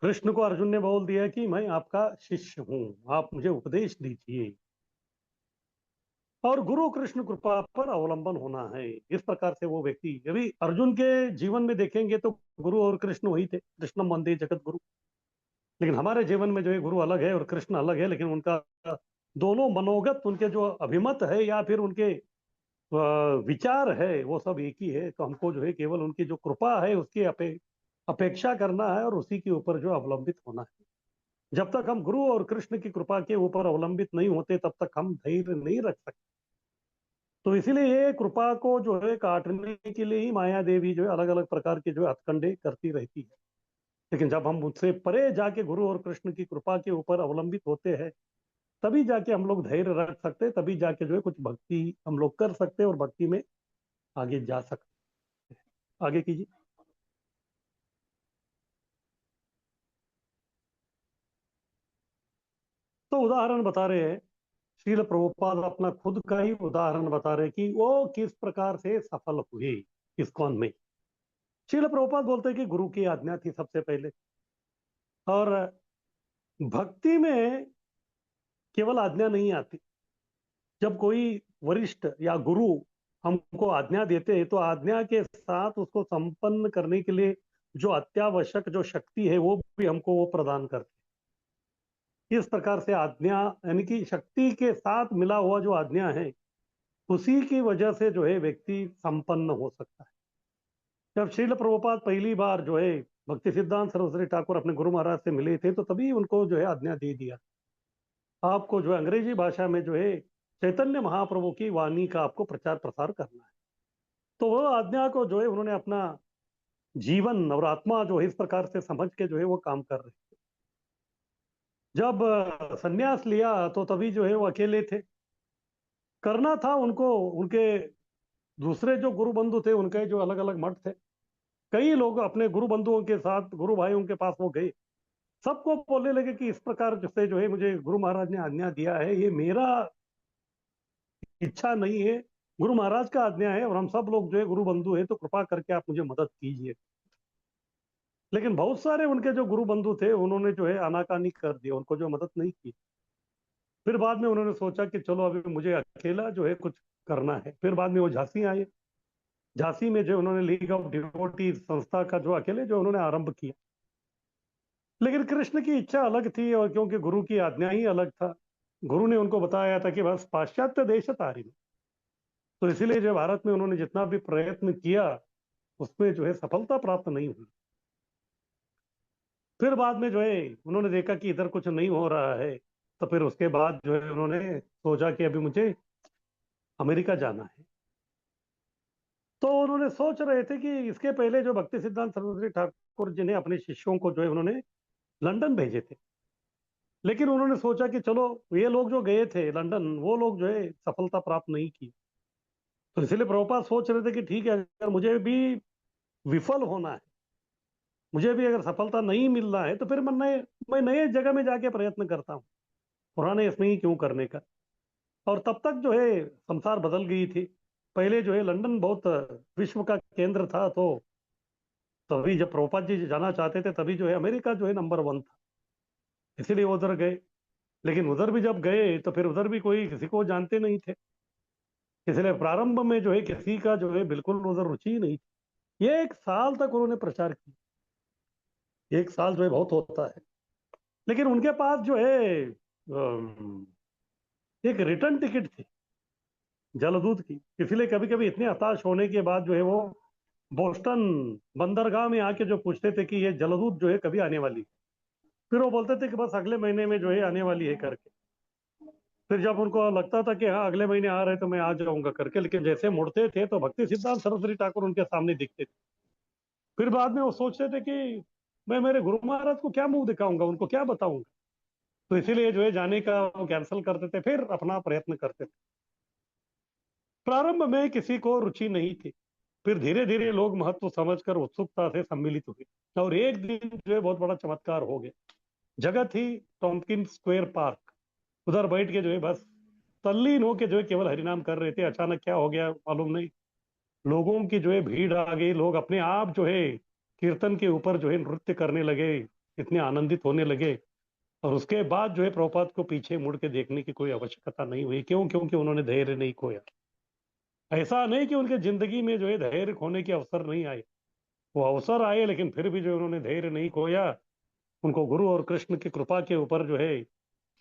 कृष्ण को अर्जुन ने बोल दिया कि मैं आपका शिष्य हूं, आप मुझे उपदेश दीजिए। और गुरु कृष्ण कृपा पर अवलंबन होना है। इस प्रकार से वो व्यक्ति, यदि अर्जुन के जीवन में देखेंगे तो गुरु और कृष्ण वही थे, कृष्णम वंदे जगत गुरु। लेकिन हमारे जीवन में जो है गुरु अलग है और कृष्ण अलग है, लेकिन उनका दोनों मनोगत, उनके जो अभिमत है या फिर उनके विचार है, वो सब एक ही है। तो हमको जो है केवल उनकी जो कृपा है उसकी अपेक्षा करना है और उसी के ऊपर जो अवलंबित होना है। जब तक हम गुरु और कृष्ण की कृपा के ऊपर अवलंबित नहीं होते तब तक हम धैर्य नहीं रख सकते। तो इसीलिए ये कृपा को जो है काटने के लिए ही माया देवी जो है अलग अलग प्रकार के जो है हथकंडे करती रहती है। लेकिन जब हम उससे परे जाके गुरु और कृष्ण की कृपा के ऊपर अवलंबित होते हैं, तभी जाके हम लोग धैर्य रख सकते हैं, तभी जाके जो है कुछ भक्ति हम लोग कर सकते हैं और भक्ति में आगे जा सकते हैं। आगे कीजिए। तो उदाहरण बता रहे हैं, श्रील प्रभुपाद अपना खुद का ही उदाहरण बता रहे हैं कि वो किस प्रकार से सफल हुए इस्कॉन में। श्रील प्रभुपाद बोलते हैं कि गुरु की आज्ञा थी सबसे पहले, और भक्ति में केवल आज्ञा नहीं आती। जब कोई वरिष्ठ या गुरु हमको आज्ञा देते हैं तो आज्ञा के साथ उसको संपन्न करने के लिए जो अत्यावश्यक जो शक्ति है वो भी हमको वो प्रदान करते हैं। इस प्रकार से आज्ञा यानी कि शक्ति के साथ मिला हुआ जो आज्ञा है, उसी की वजह से जो है व्यक्ति संपन्न हो सकता है। जब श्रील प्रभुपाद पहली बार जो है भक्ति सिद्धांत सरस्वती ठाकुर अपने गुरु महाराज से मिले थे, तो तभी उनको जो है आज्ञा दे दिया, आपको जो है अंग्रेजी भाषा में जो है चैतन्य महाप्रभु की वाणी का आपको प्रचार प्रसार करना है। तो वो आज्ञा को जो है उन्होंने अपना जीवन और आत्मा जो है इस प्रकार से समझ के जो है वो काम कर रहे थे। जब संन्यास लिया तो तभी जो है वो अकेले थे, करना था उनको। उनके दूसरे जो गुरु बंधु थे उनके जो अलग अलग मठ थे, कई लोग अपने गुरु बंधुओं के साथ गुरु भाइयों के पास वो गए, सबको बोलने लगे कि इस प्रकार से जो है मुझे गुरु महाराज ने आज्ञा दिया है, ये मेरा इच्छा नहीं है, गुरु महाराज का आज्ञा है, और हम सब लोग जो है गुरु बंधु है, तो कृपा करके आप मुझे मदद कीजिए। लेकिन बहुत सारे उनके जो गुरु बंधु थे उन्होंने जो है आनाकानी कर दिया, उनको जो मदद नहीं की। फिर बाद में उन्होंने सोचा कि चलो अभी मुझे अकेला जो है कुछ करना है। फिर बाद में वो झांसी आए, झांसी में जो उन्होंने लीग ऑफ डिवोटी संस्था का जो अकेले जो उन्होंने आरंभ किया। लेकिन कृष्ण की इच्छा अलग थी, और क्योंकि गुरु की आज्ञा ही अलग था, गुरु ने उनको बताया था कि बस पाश्चात्य देश तारिणी। तो इसीलिए जो भारत में उन्होंने जितना भी प्रयत्न किया उसमें जो है सफलता प्राप्त नहीं हुई। फिर बाद में जो है उन्होंने देखा कि इधर कुछ नहीं हो रहा है, तो फिर उसके बाद जो है उन्होंने सोचा कि अभी मुझे अमेरिका जाना है। तो उन्होंने सोच रहे थे कि इसके पहले जो भक्ति सिद्धांत सरस्वती ठाकुर जी ने अपने शिष्यों को जो है उन्होंने लंदन भेजे थे। लेकिन उन्होंने सोचा कि चलो ये लोग जो गए थे लंदन, वो लोग जो है सफलता प्राप्त नहीं की। तो इसलिए प्रभुपाद सोच रहे थे कि ठीक है, अगर मुझे भी विफल होना है, मुझे भी अगर सफलता नहीं मिल रहा है, तो फिर मैं नए जगह में जाके प्रयत्न करता हूँ, पुराने इसमें ही क्यों करने का। और तब तक जो है संसार बदल गई थी। पहले जो है लंदन बहुत विश्व का केंद्र था, तो तभी जब प्रभुपाद जी जाना चाहते थे तभी जो है अमेरिका जो है नंबर वन था, इसीलिए वो उधर गए। लेकिन उधर भी जब गए तो फिर उधर भी कोई किसी को जानते नहीं थे, इसलिए प्रारंभ में जो है किसी का जो है बिल्कुल उधर रुचि ही नहीं थी। ये 1 साल तक उन्होंने प्रचार किया, 1 साल जो है बहुत होता है। लेकिन उनके पास जो है एक रिटर्न टिकट थी जलदूत की, इसलिए कभी कभी इतने हताश होने के बाद जो है वो बोस्टन बंदरगाह में आके जो पूछते थे कि ये जलदूत जो है कभी आने वाली है। फिर वो बोलते थे कि बस अगले महीने में जो है आने वाली है करके। फिर जब उनको लगता था कि हाँ अगले महीने आ रहे तो मैं आ जाऊंगा करके, लेकिन जैसे मुड़ते थे तो भक्ति सिद्धांत सरस्वती ठाकुर उनके सामने दिखते थे। फिर बाद में वो सोचते थे कि मैं मेरे गुरु महाराज को क्या मुंह दिखाऊंगा, उनको क्या बताऊंगा। तो इसीलिए जो है जाने का वो कैंसिल करते थे, फिर अपना प्रयत्न करते थे। प्रारंभ में किसी को रुचि नहीं थी, फिर धीरे धीरे लोग महत्व समझकर उत्सुकता से सम्मिलित हुए, और एक दिन जो है बहुत बड़ा चमत्कार हो गया। जगह थी टॉम्किन स्क्वायर पार्क, उधर बैठ के जो है बस तल्लीन होके जो है केवल हरिनाम कर रहे थे। अचानक क्या हो गया मालूम नहीं, लोगों की जो है भीड़ आ गई, लोग अपने आप जो है कीर्तन के ऊपर जो है नृत्य करने लगे, इतने आनंदित होने लगे। और उसके बाद जो है प्रभुपाद को पीछे मुड़ के देखने की कोई आवश्यकता नहीं हुई। क्यों? क्योंकि उन्होंने धैर्य नहीं खोया। ऐसा नहीं कि उनके जिंदगी में जो है धैर्य खोने के अवसर नहीं आए, वो अवसर आए, लेकिन फिर भी जो है उन्होंने धैर्य नहीं खोया। उनको गुरु और कृष्ण की कृपा के ऊपर जो है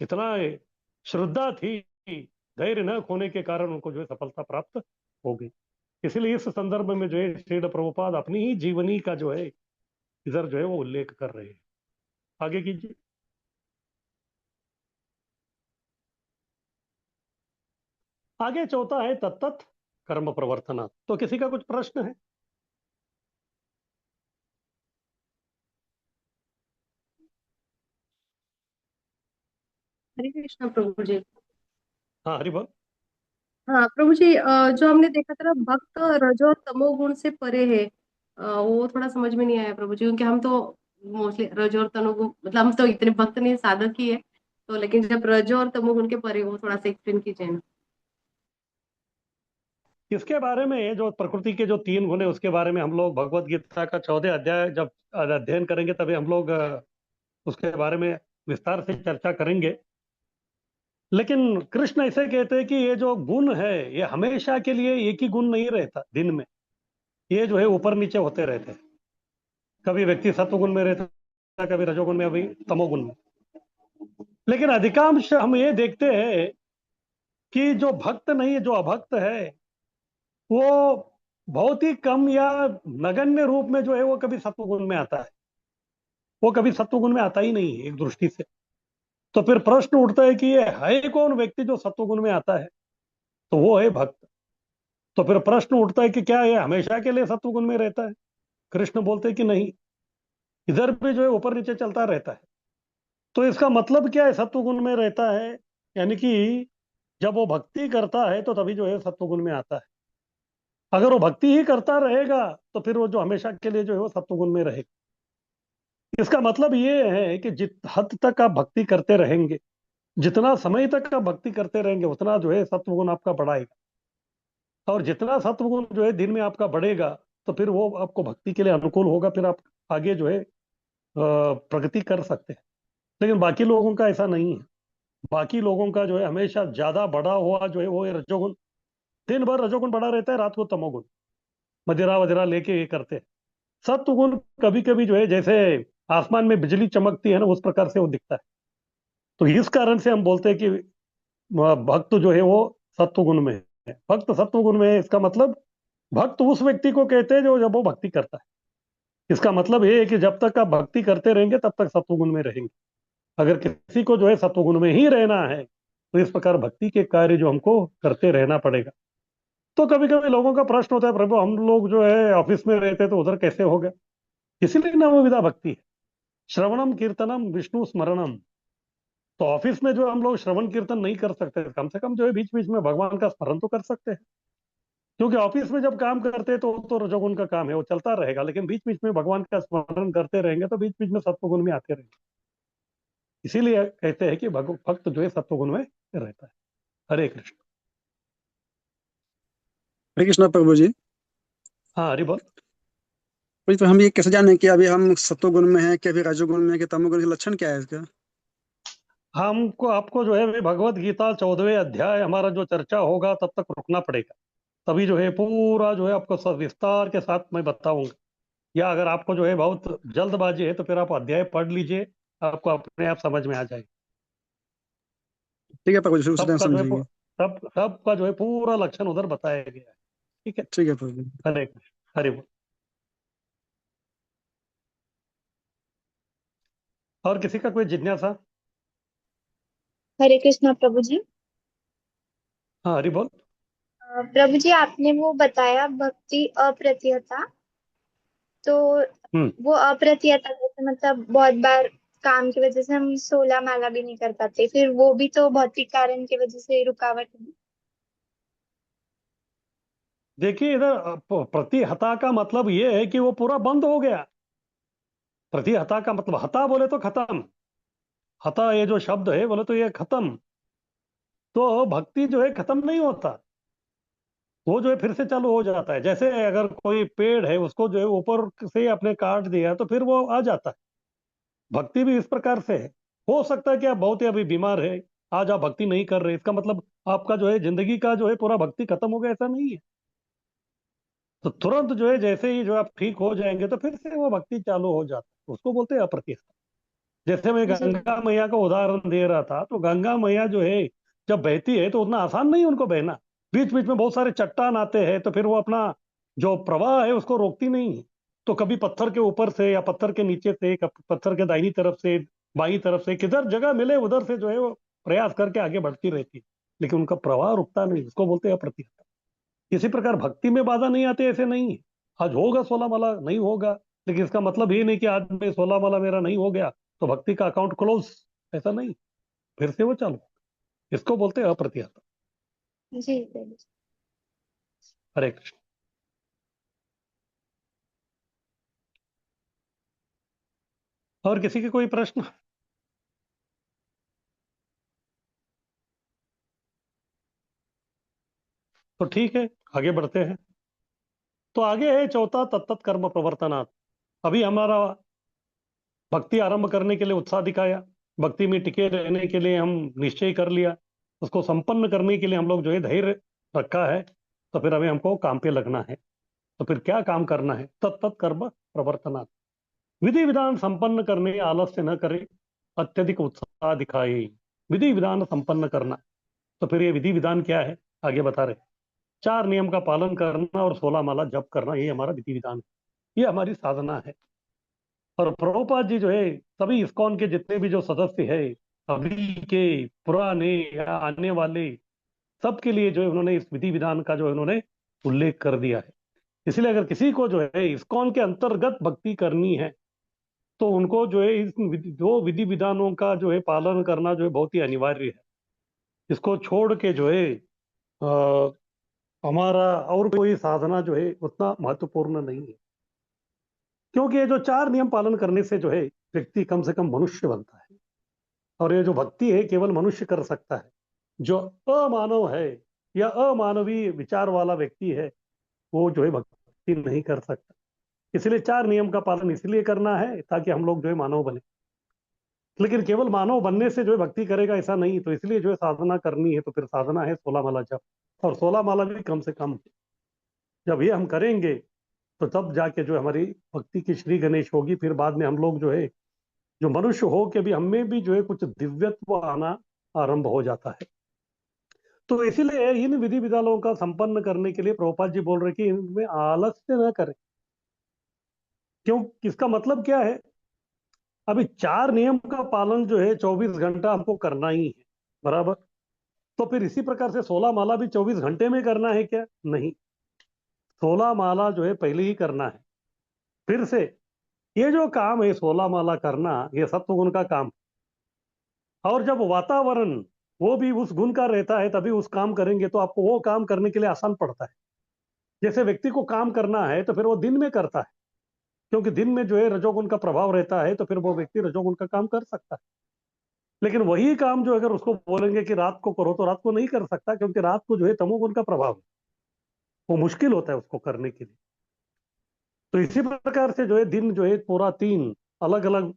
इतना श्रद्धा थी, धैर्य न खोने के कारण उनको जो है सफलता प्राप्त हो गई। इसलिए इस संदर्भ में जो है श्रील प्रभुपाद अपनी ही जीवनी का जो है इधर जो है वो उल्लेख कर रहे हैं। आगे कीजिए। आगे चौथा है तत्त कर्म प्रवर्तना। तो किसी का कुछ प्रश्न है? हरे कृष्णा प्रभु जी। हाँ हरि बोल। हाँ प्रभु जी, जो हमने देखा था ना, भक्त रजो और तमोगुण से परे है, वो थोड़ा समझ में नहीं आया प्रभु जी, क्योंकि हम तो मोस्टली रजो और तमोगुण, मतलब हम तो इतने भक्त नहीं, साधक ही है। तो लेकिन जब रजो और तमोगुण के परे, वो थोड़ा सा एक्सप्लेन कीजिए ना। इसके बारे में जो प्रकृति के जो तीन गुण है उसके बारे में हम लोग भगवत गीता का 14 अध्याय जब अध्ययन करेंगे तभी हम लोग उसके बारे में विस्तार से चर्चा करेंगे। लेकिन कृष्ण ऐसे कहते हैं कि ये जो गुण है ये हमेशा के लिए एक ही गुण नहीं रहता दिन में, ये जो है ऊपर नीचे होते रहते हैं। कभी व्यक्ति सत्वगुण में रहता है, कभी रजोगुण में, अभी तमोगुण में। लेकिन अधिकांश हम ये देखते हैं कि जो भक्त नहीं है, जो अभक्त है, वो बहुत ही कम या नगण्य रूप में जो है वो कभी सत्वगुण में आता है। वो कभी सत्वगुण में आता ही नहीं है एक दृष्टि से। तो फिर प्रश्न उठता है कि ये है कौन व्यक्ति जो सत्वगुण में आता है? तो वो है भक्त। तो फिर प्रश्न उठता है कि क्या ये हमेशा के लिए सत्वगुण में रहता है? कृष्ण बोलते हैं कि नहीं, इधर भी जो है ऊपर नीचे चलता रहता है। तो इसका मतलब क्या है सत्वगुण में रहता है? यानी कि जब वो भक्ति करता है तो तभी जो है सत्वगुण में आता है। अगर वो भक्ति ही करता रहेगा तो फिर वो जो हमेशा के लिए जो है वो सत्वगुण में रहेगा। इसका मतलब ये है कि जित हद तक आप भक्ति करते रहेंगे, जितना समय तक आप भक्ति करते रहेंगे, उतना जो है सत्वगुण आपका बढ़ाएगा। और जितना सत्वगुण जो है दिन में आपका बढ़ेगा तो फिर वो आपको भक्ति के लिए अनुकूल होगा, फिर आप आगे जो है प्रगति कर सकते हैं। लेकिन बाकी लोगों का ऐसा नहीं है। बाकी लोगों का जो है हमेशा ज्यादा बढ़ा हुआ जो है वो है रजोगुण। दिन भर रजोगुण बढ़ा रहता है, रात को तमोगुण मदिरा वदिरा लेके ये करते हैं। सत्वगुण कभी कभी जो है जैसे आसमान में बिजली चमकती है ना, उस प्रकार से वो दिखता है। तो इस कारण से हम बोलते हैं कि भक्त जो है वो सत्वगुण में है। भक्त सत्वगुण में है, इसका मतलब भक्त उस व्यक्ति को कहते हैं जो जब वो भक्ति करता है। इसका मतलब ये है कि जब तक आप भक्ति करते रहेंगे तब तक सत्वगुण में रहेंगे। अगर किसी को जो है सत्वगुण में ही रहना है तो इस प्रकार भक्ति के कार्य जो हमको करते रहना पड़ेगा। तो कभी कभी लोगों का प्रश्न होता है, प्रभु हम लोग जो है ऑफिस में रहते तो उधर कैसे हो गए? इसीलिए नाम विदा भक्ति है। श्रवणम कीर्तनम विष्णु स्मरणम। तो ऑफिस में जो हम लोग श्रवण कीर्तन नहीं कर सकते, कम से कम जो है बीच बीच में भगवान का स्मरण तो कर सकते हैं। क्योंकि ऑफिस में जब काम करते हैं तो रजोगुण का काम है, वो चलता रहेगा। लेकिन बीच बीच में भगवान का स्मरण करते रहेंगे तो बीच बीच में सत्वगुण में आते रहेंगे। इसीलिए कहते हैं कि भक्त जो है सत्वगुण में रहता है। हरे कृष्ण। हरे कृष्णा प्रभु जी। हाँ हरि बोल। प्रभु जी, तो हम ये कैसे जाने कि अभी हम सत्वगुण में है कि अभी रजोगुण में है कि तमोगुण के लक्षण क्या है इसका? हमको आपको जो है अभी भगवत गीता 14वें अध्याय हमारा जो चर्चा होगा तब तक रुकना पड़ेगा। तभी जो है पूरा जो है आपको सब विस्तार के साथ मैं बताऊंगा। या अगर आपको जो है बहुत जल्दबाजी है तो फिर आप अध्याय पढ़ लीजिए, आपको अपने आप समझ में आ जाएगा। ठीक है प्रभु जी, फिर उसी टाइम सबका जो है समझेंगे। सबका जो है पूरा लक्षण उधर बताया गया है। ठीक है। ठीक है प्रभु जी। हरे कृष्ण। हरे बोल। और किसी का कोई जिज्ञासा? हरे कृष्णा प्रभु जी। हाँ, हरि बोल। प्रभु जी, आपने वो बताया भक्ति अप्रतिहता, तो हम्म वो अप्रतिहता जैसे मतलब बहुत बार काम की वजह से हम 16 माला भी नहीं कर पाते, फिर वो भी तो भौतिक कारण की वजह से रुकावट है। देखिए, इधर प्रतिहता का मतलब ये है कि वो पूरा बंद हो गया। प्रतिहता का मतलब, हता बोले तो खत्म, हता ये जो शब्द है बोले तो ये खत्म। तो भक्ति जो है खत्म नहीं होता, वो जो है फिर से चालू हो जाता है। जैसे अगर कोई पेड़ है उसको जो है ऊपर से आपने काट दिया तो फिर वो आ जाता है। भक्ति भी इस प्रकार से है। हो सकता है कि आप बहुत ही अभी बीमार है, आज आप भक्ति नहीं कर रहे, इसका मतलब आपका जो है जिंदगी का जो है पूरा भक्ति खत्म हो गया, ऐसा नहीं है। तो तुरंत जो है जैसे ही जो आप ठीक हो जाएंगे तो फिर से वो भक्ति चालू हो जाता है, उसको बोलते हैं अप्रतिहत। जैसे मैं जी। गंगा मैया का उदाहरण दे रहा था, तो गंगा मैया जो है जब बहती है तो उतना आसान नहीं उनको बहना। बीच बीच में बहुत सारे चट्टान आते हैं, तो फिर वो अपना जो प्रवाह है उसको रोकती नहीं है। तो कभी पत्थर के ऊपर से या पत्थर के नीचे से, पत्थर के दाहिनी तरफ से, बाईं तरफ से, किधर जगह मिले उधर से जो है वो प्रयास करके आगे बढ़ती रहती है, लेकिन उनका प्रवाह रुकता नहीं, उसको बोलते हैं अप्रतिहत। इसी प्रकार भक्ति में बाधा नहीं आती, ऐसे नहीं है। आज होगा 16 माला, नहीं होगा, लेकिन इसका मतलब ये नहीं कि आज में 16 माला मेरा नहीं हो गया तो भक्ति का अकाउंट क्लोज, ऐसा नहीं, फिर से वो चालू। इसको बोलते हैं अप्रतिहत। जी प्रभु जी। हरे कृष्ण। और किसी के कोई प्रश्न? तो ठीक है, आगे बढ़ते हैं। तो आगे है चौथा, तत्त कर्म प्रवर्तनात्। अभी हमारा भक्ति आरंभ करने के लिए उत्साह दिखाया, भक्ति में टिके रहने के लिए हम निश्चय कर लिया, उसको संपन्न करने के लिए हम लोग जो है धैर्य रखा है। तो फिर हमें हमको काम पे लगना है। तो फिर क्या काम करना है? तत्त कर्म प्रवर्तनात्। विधि विधान संपन्न करने आलस्य न करे, अत्यधिक उत्साह दिखाए। विधि विधान संपन्न करना, तो फिर ये विधि विधान क्या है आगे बता रहे। 4 नियम का पालन करना और 16 माला जप करना, ये हमारा विधि विधान है, ये हमारी साधना है। और प्रभुपाद जी जो है सभी इस्कॉन के जितने भी जो सदस्य है, अभी के, पुराने या आने वाले, सबके लिए जो है उन्होंने इस विधि विधान का जो है उन्होंने उल्लेख कर दिया है। इसलिए अगर किसी को जो है इस्कॉन के अंतर्गत भक्ति करनी है तो उनको जो है इस दो विधि विधानों का जो है पालन करना जो है बहुत ही अनिवार्य है। इसको छोड़ के जो है हमारा और कोई साधना जो है उतना महत्वपूर्ण नहीं है। क्योंकि ये जो 4 नियम पालन करने से जो है व्यक्ति कम से कम मनुष्य बनता है। और ये जो भक्ति है केवल मनुष्य कर सकता है। जो अमानव है या अमानवीय विचार वाला व्यक्ति है वो जो है भक्ति नहीं कर सकता। इसलिए 4 नियम का पालन इसलिए करना है ताकि हम लोग जो है मानव बने। लेकिन केवल मानव बनने से जो है भक्ति करेगा ऐसा नहीं। तो इसलिए जो है साधना करनी है, तो फिर साधना है 16 माला जप, और 16 माला भी कम से कम। जब ये हम करेंगे तो तब जाके जो हमारी भक्ति की श्री गणेश होगी। फिर बाद में हम लोग जो है जो मनुष्य हो के भी हमें भी जो है कुछ दिव्यत्व आना आरंभ हो जाता है। तो इसीलिए इन विधि विधानों का संपन्न करने के लिए प्रभुपाद जी बोल रहे कि इनमें आलस्य न करें। क्यों? इसका मतलब क्या है? अभी 4 नियम का पालन जो है 24 घंटा हमको करना ही है, बराबर। तो फिर इसी प्रकार से 16 माला भी 24 घंटे में करना है क्या? नहीं, 16 माला जो है पहले ही करना है। फिर से ये जो काम है 16 माला करना, ये सत्वगुण का काम। और जब वातावरण वो भी उस गुण का रहता है तभी उस काम करेंगे, तो आपको वो काम करने के लिए आसान पड़ता है। जैसे व्यक्ति को काम करना है तो फिर वो दिन में करता है, क्योंकि दिन में जो है रजोगुण का प्रभाव रहता है, तो फिर वो व्यक्ति रजोगुण का काम कर सकता है। लेकिन वही काम जो अगर उसको बोलेंगे कि रात को करो, तो रात को नहीं कर सकता, क्योंकि रात को जो है तमोगुण का प्रभाव है, वो मुश्किल होता है उसको करने के लिए। तो इसी प्रकार से जो है दिन जो है पूरा 3 अलग अलग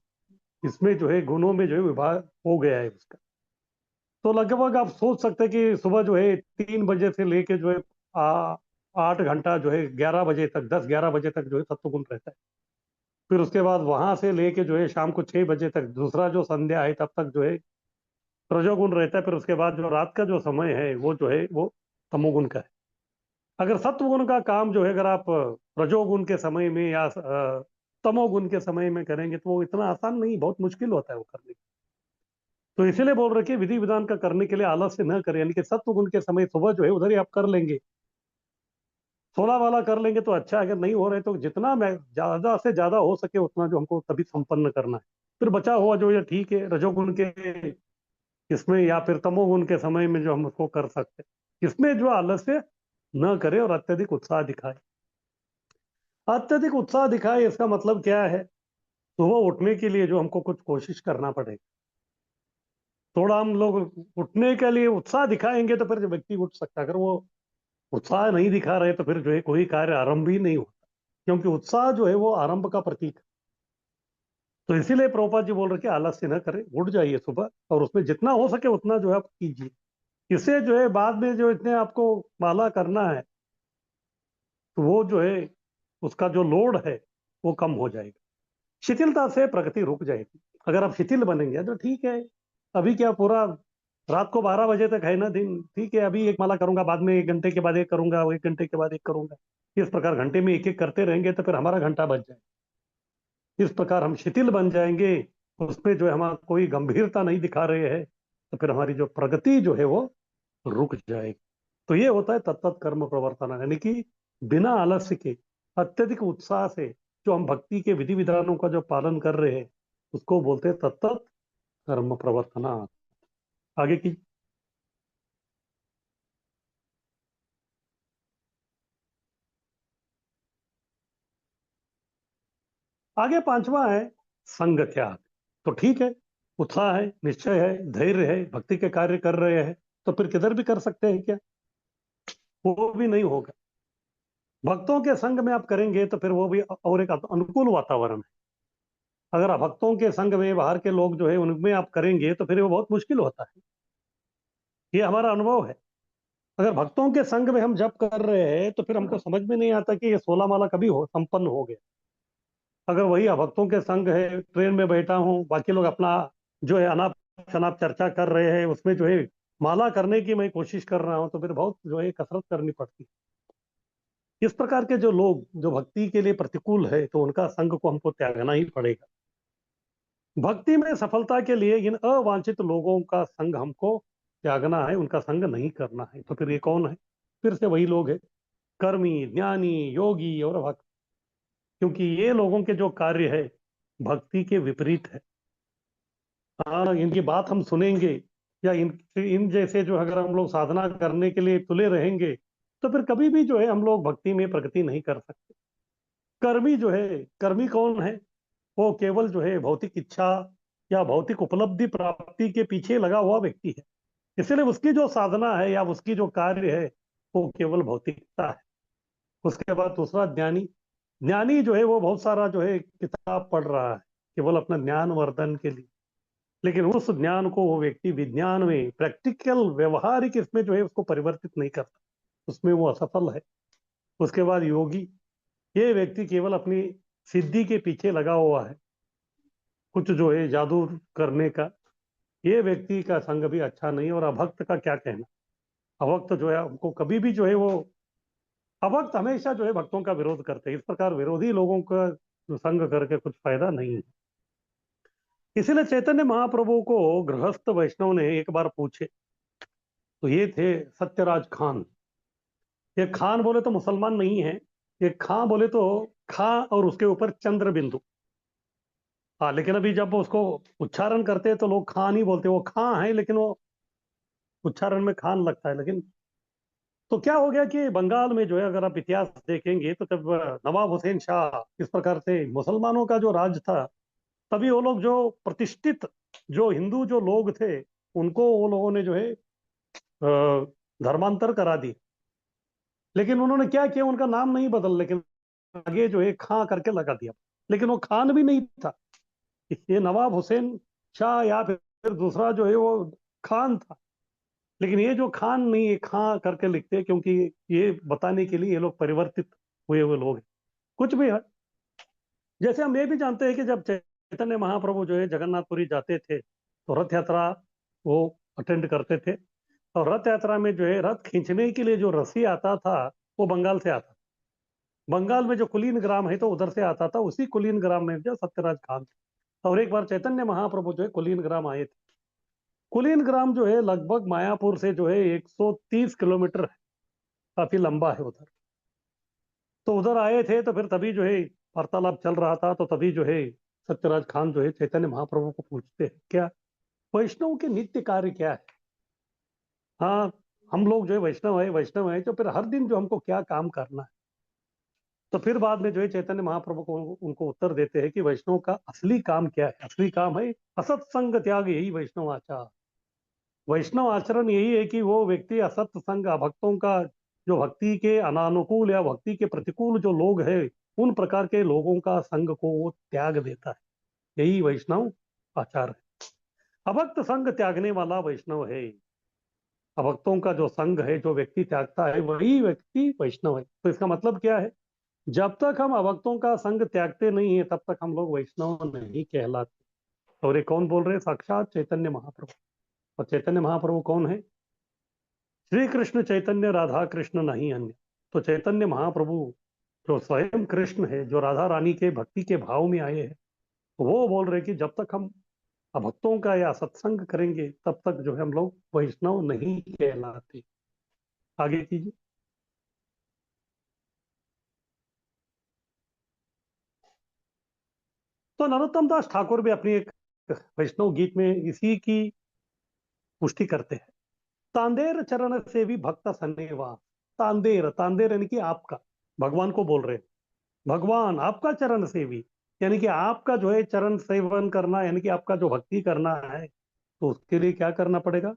इसमें जो है गुणों में जो है विभाग हो गया है उसका। तो लगभग आप सोच सकते हैं कि सुबह जो है 3 बजे से लेके जो है 8 घंटा जो है 11 बजे तक, 10-11 बजे तक जो है सत्वगुण रहता है। फिर उसके बाद वहां से लेके जो है शाम को 6 बजे तक दूसरा जो संध्या है तब तक जो है रजोगुण रहता है। फिर उसके बाद जो रात का जो समय है वो जो है वो तमोगुण का है। अगर सत्वगुण का काम जो है अगर आप रजोगुण के समय में या तमोगुण के समय में करेंगे तो वो इतना आसान नहीं, बहुत मुश्किल होता है वो करने। तो इसीलिए बोल रहे कि विधि विधान का करने के लिए आलस्य न करें, यानी कि सत्व गुण के समय सुबह जो है उधर ही आप कर लेंगे, 16 वाला कर लेंगे तो अच्छा है। अगर नहीं हो रहे तो जितना मैं ज्यादा से ज्यादा हो सके उतना जो हमको तभी संपन्न करना है। फिर बचा हुआ जो ये ठीक है रजोगुण के इसमें या फिर तमोगुण के समय में जो हम उसको कर सकते हैं, इसमें जो आलस्य न करे और अत्यधिक उत्साह दिखाए। अत्यधिक उत्साह दिखाए इसका मतलब क्या है? सुबह उठने के लिए जो हमको कुछ कोशिश करना पड़ेगा। थोड़ा हम लोग उठने के लिए उत्साह दिखाएंगे तो फिर जो व्यक्ति उठ सकता है। अगर वो उत्साह नहीं दिखा रहे तो फिर जो है कोई कार्य आरंभ ही नहीं होता, क्योंकि उत्साह जो है वो आरंभ का प्रतीक है। तो इसीलिए प्रभुपाद जी बोल रहे कि आलस्य न करें, उठ जाइए सुबह और उसमें जितना हो सके उतना जो है आप कीजिए। इससे जो है बाद में जो इतने आपको माला करना है तो वो जो है उसका जो लोड है वो कम हो जाएगा। शिथिलता से प्रगति रुक जाएगी। अगर आप शिथिल बनेंगे तो ठीक है, अभी क्या पूरा रात को 12 बजे तक है ना दिन, ठीक है अभी एक माला करूंगा, बाद में 1 घंटे के बाद एक करूंगा, 1 घंटे के बाद एक करूंगा। इस प्रकार घंटे में एक एक करते रहेंगे तो फिर हमारा घंटा बच जाए। इस प्रकार हम शिथिल बन जाएंगे, उसमें जो है हमारा कोई गंभीरता नहीं दिखा रहे हैं तो फिर हमारी जो प्रगति जो है वो रुक जाएगी। तो ये होता है तत्त कर्म प्रवर्तन, यानी कि बिना आलस्य के अत्यधिक उत्साह से जो हम भक्ति के विधि विधानों का जो पालन कर रहे हैं उसको बोलते हैं तत्त कर्म प्रवर्तना। आगे की आगे पांचवा है संग त्याग। तो ठीक है, उत्साह है, निश्चय है, धैर्य है, भक्ति के कार्य कर रहे हैं तो फिर किधर भी कर सकते हैं क्या? वो भी नहीं होगा। भक्तों के संग में आप करेंगे तो फिर वो भी और एक अनुकूल वातावरण है। अगर आप भक्तों के संग में बाहर के लोग जो है उनमें आप करेंगे तो फिर वो बहुत मुश्किल होता है। ये हमारा अनुभव है। अगर भक्तों के संग में हम जप कर रहे हैं तो फिर हमको समझ में नहीं आता कि ये 16 माला कभी हो संपन्न हो गया। अगर वही भक्तों के संग है, ट्रेन में बैठा हूँ, बाकी लोग अपना जो है अनाप शनाप चर्चा कर रहे हैं, उसमें जो है माला करने की मैं कोशिश कर रहा हूँ तो फिर बहुत जो है कसरत करनी पड़ती है। इस प्रकार के जो लोग जो भक्ति के लिए प्रतिकूल है तो उनका संग को हमको त्यागना ही पड़ेगा। भक्ति में सफलता के लिए इन अवांछित लोगों का संग हमको त्यागना है, उनका संग नहीं करना है। तो फिर ये कौन है? फिर से वही लोग है, कर्मी, ज्ञानी, योगी और भक्त। क्योंकि ये लोगों के जो कार्य है भक्ति के विपरीत है। हाँ, इनकी बात हम सुनेंगे या इन जैसे जो अगर हम लोग साधना करने के लिए तुले रहेंगे तो फिर कभी भी जो है हम लोग भक्ति में प्रगति नहीं कर सकते। कर्मी जो है, कर्मी कौन है? वो केवल जो है भौतिक इच्छा या भौतिक उपलब्धि प्राप्ति के पीछे लगा हुआ व्यक्ति है। इसलिए उसकी जो साधना है या उसकी जो कार्य है वो केवल भौतिकता है। उसके बाद दूसरा ज्ञानी। ज्ञानी जो है वो बहुत सारा जो है किताब पढ़ रहा है केवल अपना ज्ञान वर्धन के लिए, लेकिन उस ज्ञान को वो व्यक्ति विज्ञान में प्रैक्टिकल व्यवहारिक इसमें जो है उसको परिवर्तित नहीं करता, उसमें वो असफल है। उसके बाद योगी, ये व्यक्ति केवल अपनी सिद्धि के पीछे लगा हुआ है, कुछ जो है जादू करने का। ये व्यक्ति का संग भी अच्छा नहीं। और अभक्त का क्या कहना? अभक्त जो है हमको कभी भी जो है वो अभक्त हमेशा जो है भक्तों का विरोध करते हैं। इस प्रकार विरोधी लोगों का संग करके कुछ फायदा नहीं है। इसीलिए चैतन्य महाप्रभु को गृहस्थ वैष्णव ने एक बार पूछे, तो ये थे सत्यराज खान। ये खान बोले तो मुसलमान नहीं है, ये खां बोले तो खां और उसके ऊपर चंद्र बिंदु। हाँ, लेकिन अभी जब उसको उच्चारण करते हैं तो लोग खान ही बोलते हैं। वो खां है लेकिन वो उच्चारण में खान लगता है। लेकिन तो क्या हो गया कि बंगाल में जो है अगर आप इतिहास देखेंगे तो जब नवाब हुसैन शाह इस प्रकार से मुसलमानों का जो राज था तभी वो लोग जो प्रतिष्ठित जो हिंदू जो लोग थे उनको वो लोगों ने जो है धर्मांतर करा दी। लेकिन उन्होंने क्या किया, उनका नाम नहीं बदल, लेकिन आगे जो है खां करके लगा दिया। लेकिन वो खान भी नहीं था, ये नवाब हुसैन शाह या फिर दूसरा जो है वो खान था। लेकिन ये जो खान नहीं, ये खां करके लिखते हैं क्योंकि ये बताने के लिए ये लोग परिवर्तित हुए हुए लोग हैं। कुछ भी है, जैसे हम ये भी जानते हैं कि जब चैतन्य महाप्रभु जो है जगन्नाथपुरी जाते थे तो रथ यात्रा वो अटेंड करते थे। और रथ यात्रा में जो है रथ खींचने के लिए जो रस्सी आता था वो बंगाल से आता था। बंगाल में जो कुलीन ग्राम है तो उधर से आता था, उसी कुलीन ग्राम में जो सत्यराज खान थे। और एक बार चैतन्य महाप्रभु जो है कुलीन ग्राम आए थे। कुलीन ग्राम जो है लगभग मायापुर से जो है 130 किलोमीटर है, काफी लंबा है उधर। तो उधर आए थे तो फिर तभी जो है वार्तालाप चल रहा था, तो तभी जो है सत्यराज खान जो है चैतन्य महाप्रभु को पूछते हैं, क्या वैष्णव के नित्य कार्य क्या है? हाँ, हम लोग जो है वैष्णव है, तो फिर हर दिन जो हमको क्या काम करना है? तो फिर बाद में जो है चैतन्य महाप्रभु को उनको उत्तर देते हैं कि वैष्णव का असली काम क्या है? असली काम है असत्संग त्याग, यही वैष्णव आचार। वैष्णव आचरण यही है कि वो व्यक्ति असत संग, भक्तों का जो भक्ति के अनानुकूल या भक्ति के प्रतिकूल जो लोग हैं, उन प्रकार के लोगों का संग को वो त्याग देता है। यही वैष्णव आचार है। अभक्त संग त्यागने वाला वैष्णव है। अभक्तों का जो संग है, जो व्यक्ति त्यागता है, वही व्यक्ति वैष्णव है। तो इसका मतलब क्या है? जब तक हम अभक्तों का संग त्यागते नहीं है, तब तक हम लोग वैष्णव नहीं कहलाते। और ये कौन बोल रहे हैं? साक्षात चैतन्य महाप्रभु। और चैतन्य महाप्रभु कौन है? श्री कृष्ण चैतन्य राधा कृष्ण नहीं अन्य। तो चैतन्य महाप्रभु जो स्वयं कृष्ण है, जो राधा रानी के भक्ति के भाव में आए हैं, वो बोल रहे कि जब तक हम अभक्तों का या सत्संग करेंगे, तब तक जो है हम लोग वैष्णव नहीं कहलाते। आगे कीजिए। तो नरोत्तम दास ठाकुर भी अपनी एक वैष्णव गीत में इसी की पुष्टि करते हैं। तांदेर चरण से भी भक्त सन्निवास। तांदेर, तांदेर यानी कि आपका, भगवान को बोल रहे हैं, भगवान आपका चरण सेवी, यानी कि आपका जो है चरण सेवन करना, यानी कि आपका जो भक्ति करना है, तो उसके लिए क्या करना पड़ेगा?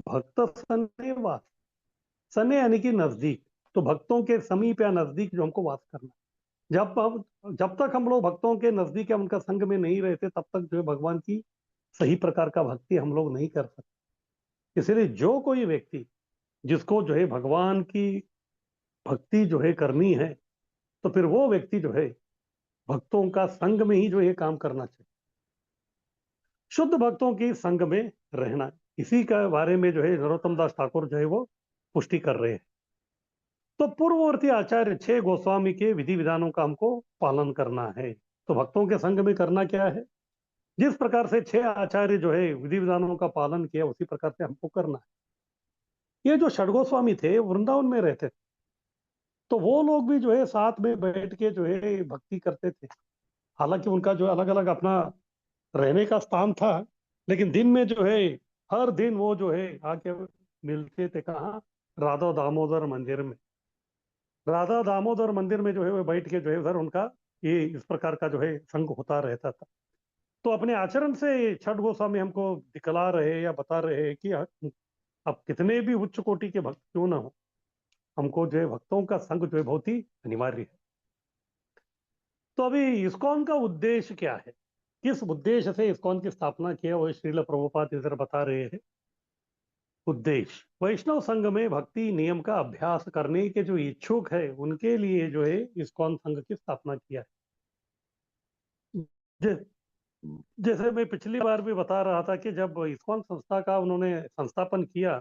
भक्त सन्निवास। सन्ने यानी कि नजदीक, तो भक्तों के समीप या नजदीक जो हमको वास करना। जब तक हम लोग भक्तों के नजदीक या उनका संग में नहीं रहते, तब तक जो है भगवान की सही प्रकार का भक्ति हम लोग नहीं कर सकते। इसलिए जो कोई व्यक्ति जिसको जो है भगवान की भक्ति जो है करनी है, तो फिर वो व्यक्ति जो है भक्तों का संग में ही जो है काम करना चाहिए, शुद्ध भक्तों की संग में रहना। इसी का बारे में जो है नरोत्तम दास ठाकुर जो है वो पुष्टि कर रहे हैं। तो पूर्ववर्ती आचार्य 6 गोस्वामी के विधि विधानों का हमको पालन करना है। तो भक्तों के संग में करना क्या है? जिस प्रकार से 6 आचार्य जो है विधि विधानों का पालन किया, उसी प्रकार से हमको करना है। ये जो षड गोस्वामी थे, वृंदावन में रहते थे, तो वो लोग भी जो है साथ में बैठ के जो है भक्ति करते थे। हालांकि उनका जो अलग अलग अपना रहने का स्थान था, लेकिन दिन में जो है हर दिन वो जो है आके मिलते थे। कहाँ? राधा दामोदर मंदिर में। राधा दामोदर मंदिर में जो है वो बैठ के जो है उधर उनका ये इस प्रकार का जो है संग होता रहता था। तो अपने आचरण से छठ गोस्वामी हमको दिखला रहे या बता रहे हैं कि अब कितने भी उच्च कोटि के भक्त क्यों ना हो, हमको जो है भक्तों का संग जो है बहुत ही अनिवार्य है। तो अभी इस्कॉन का उद्देश्य क्या है? किस उद्देश्य से इस्कॉन की स्थापना किया, वो श्रील प्रभुपाद इधर बता रहे हैं। उद्देश्य वैष्णव संघ में भक्ति नियम का अभ्यास करने के जो इच्छुक है, उनके लिए जो है इस्कॉन संघ की स्थापना किया है। जैसे मैं पिछली बार भी बता रहा था कि जब इस्कॉन संस्था का उन्होंने संस्थापन किया,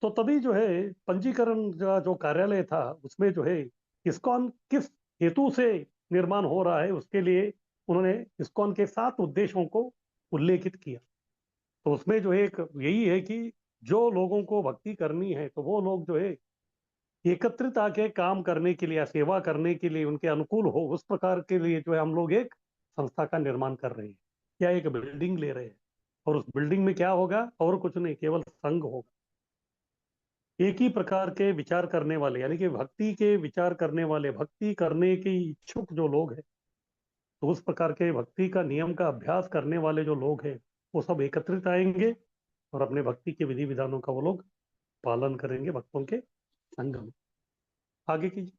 तो तभी जो है पंजीकरण जो कार्यालय था, उसमें जो है इस्कॉन किस हेतु से निर्माण हो रहा है, उसके लिए उन्होंने इस्कॉन के 7 उद्देश्यों को उल्लेखित किया। तो उसमें जो है एक यही है कि जो लोगों को भक्ति करनी है, तो वो लोग जो है एकत्रित आके काम करने के लिए या सेवा करने के लिए उनके अनुकूल हो, उस प्रकार के लिए जो है हम लोग एक संस्था का निर्माण कर रहे हैं, या एक बिल्डिंग ले रहे हैं। और उस बिल्डिंग में क्या होगा? और कुछ नहीं, केवल संघ होगा। एक ही प्रकार के विचार करने वाले, यानी कि भक्ति के विचार करने वाले, भक्ति करने के इच्छुक जो लोग हैं, तो उस प्रकार के भक्ति का नियम का अभ्यास करने वाले जो लोग हैं, वो सब एकत्रित आएंगे और अपने भक्ति के विधि विधानों का वो लोग पालन करेंगे भक्तों के संग में। आगे कीजिए।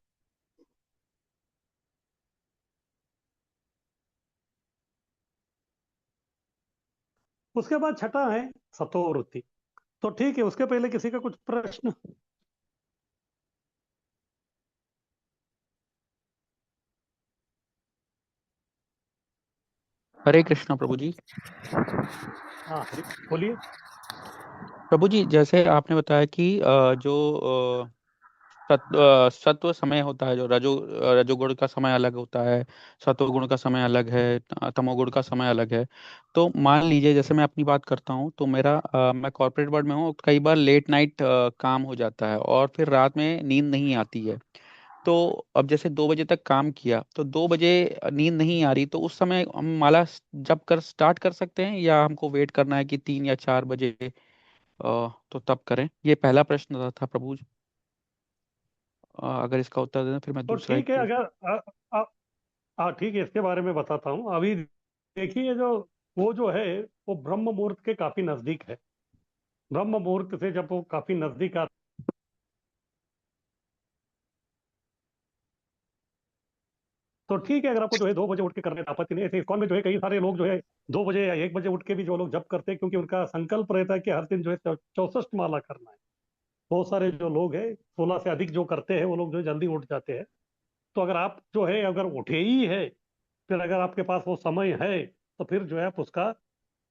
उसके बाद छठा है सतोवृत्ति। तो ठीक है, उसके पहले किसी का कुछ प्रश्न? हरे कृष्णा प्रभु जी। हाँ, बोलिए। प्रभु जी, जैसे आपने बताया कि जो सत्व समय होता है, जो रजोगुण का समय अलग होता है, सत्वगुण का समय अलग है, तमोगुण का समय अलग है। तो मान लीजिए जैसे मैं अपनी बात करता हूँ, तो मैं कॉर्पोरेट वर्ल्ड में हूँ, कई बार लेट नाइट काम हो जाता है और फिर रात में नींद नहीं आती है। तो अब जैसे 2 बजे तक काम किया, तो 2 बजे नींद नहीं आ रही, तो उस समय हम माला जप कर स्टार्ट कर सकते हैं, या हमको वेट करना है कि 3 या 4 बजे तो तब करें? ये पहला प्रश्न था प्रभु जी। अगर इसका उत्तर दें फिर मैं तो दूसरा एक ठीक है, पूछ। अगर ठीक है, इसके बारे में बताता हूँ अभी। देखिए, जो वो जो है वो ब्रह्म मुहूर्त के काफी नजदीक है। ब्रह्म मुहूर्त से जब वो काफी नजदीक आता, तो ठीक है, अगर आपको जो है 2 बजे उठ के करने में आपत्ति नहीं है। ऐसे इस्कॉन में जो है कई सारे लोग जो है 2 बजे या 1 बजे उठ के भी जो लोग जप करते हैं, क्योंकि उनका संकल्प रहता है कि हर दिन जो है 64 माला करना है। बहुत सारे जो लोग हैं 16 से अधिक जो करते हैं वो लोग जो है जल्दी उठ जाते हैं। तो अगर आप जो है अगर उठे ही है, फिर अगर आपके पास वो समय है, तो फिर जो है आप उसका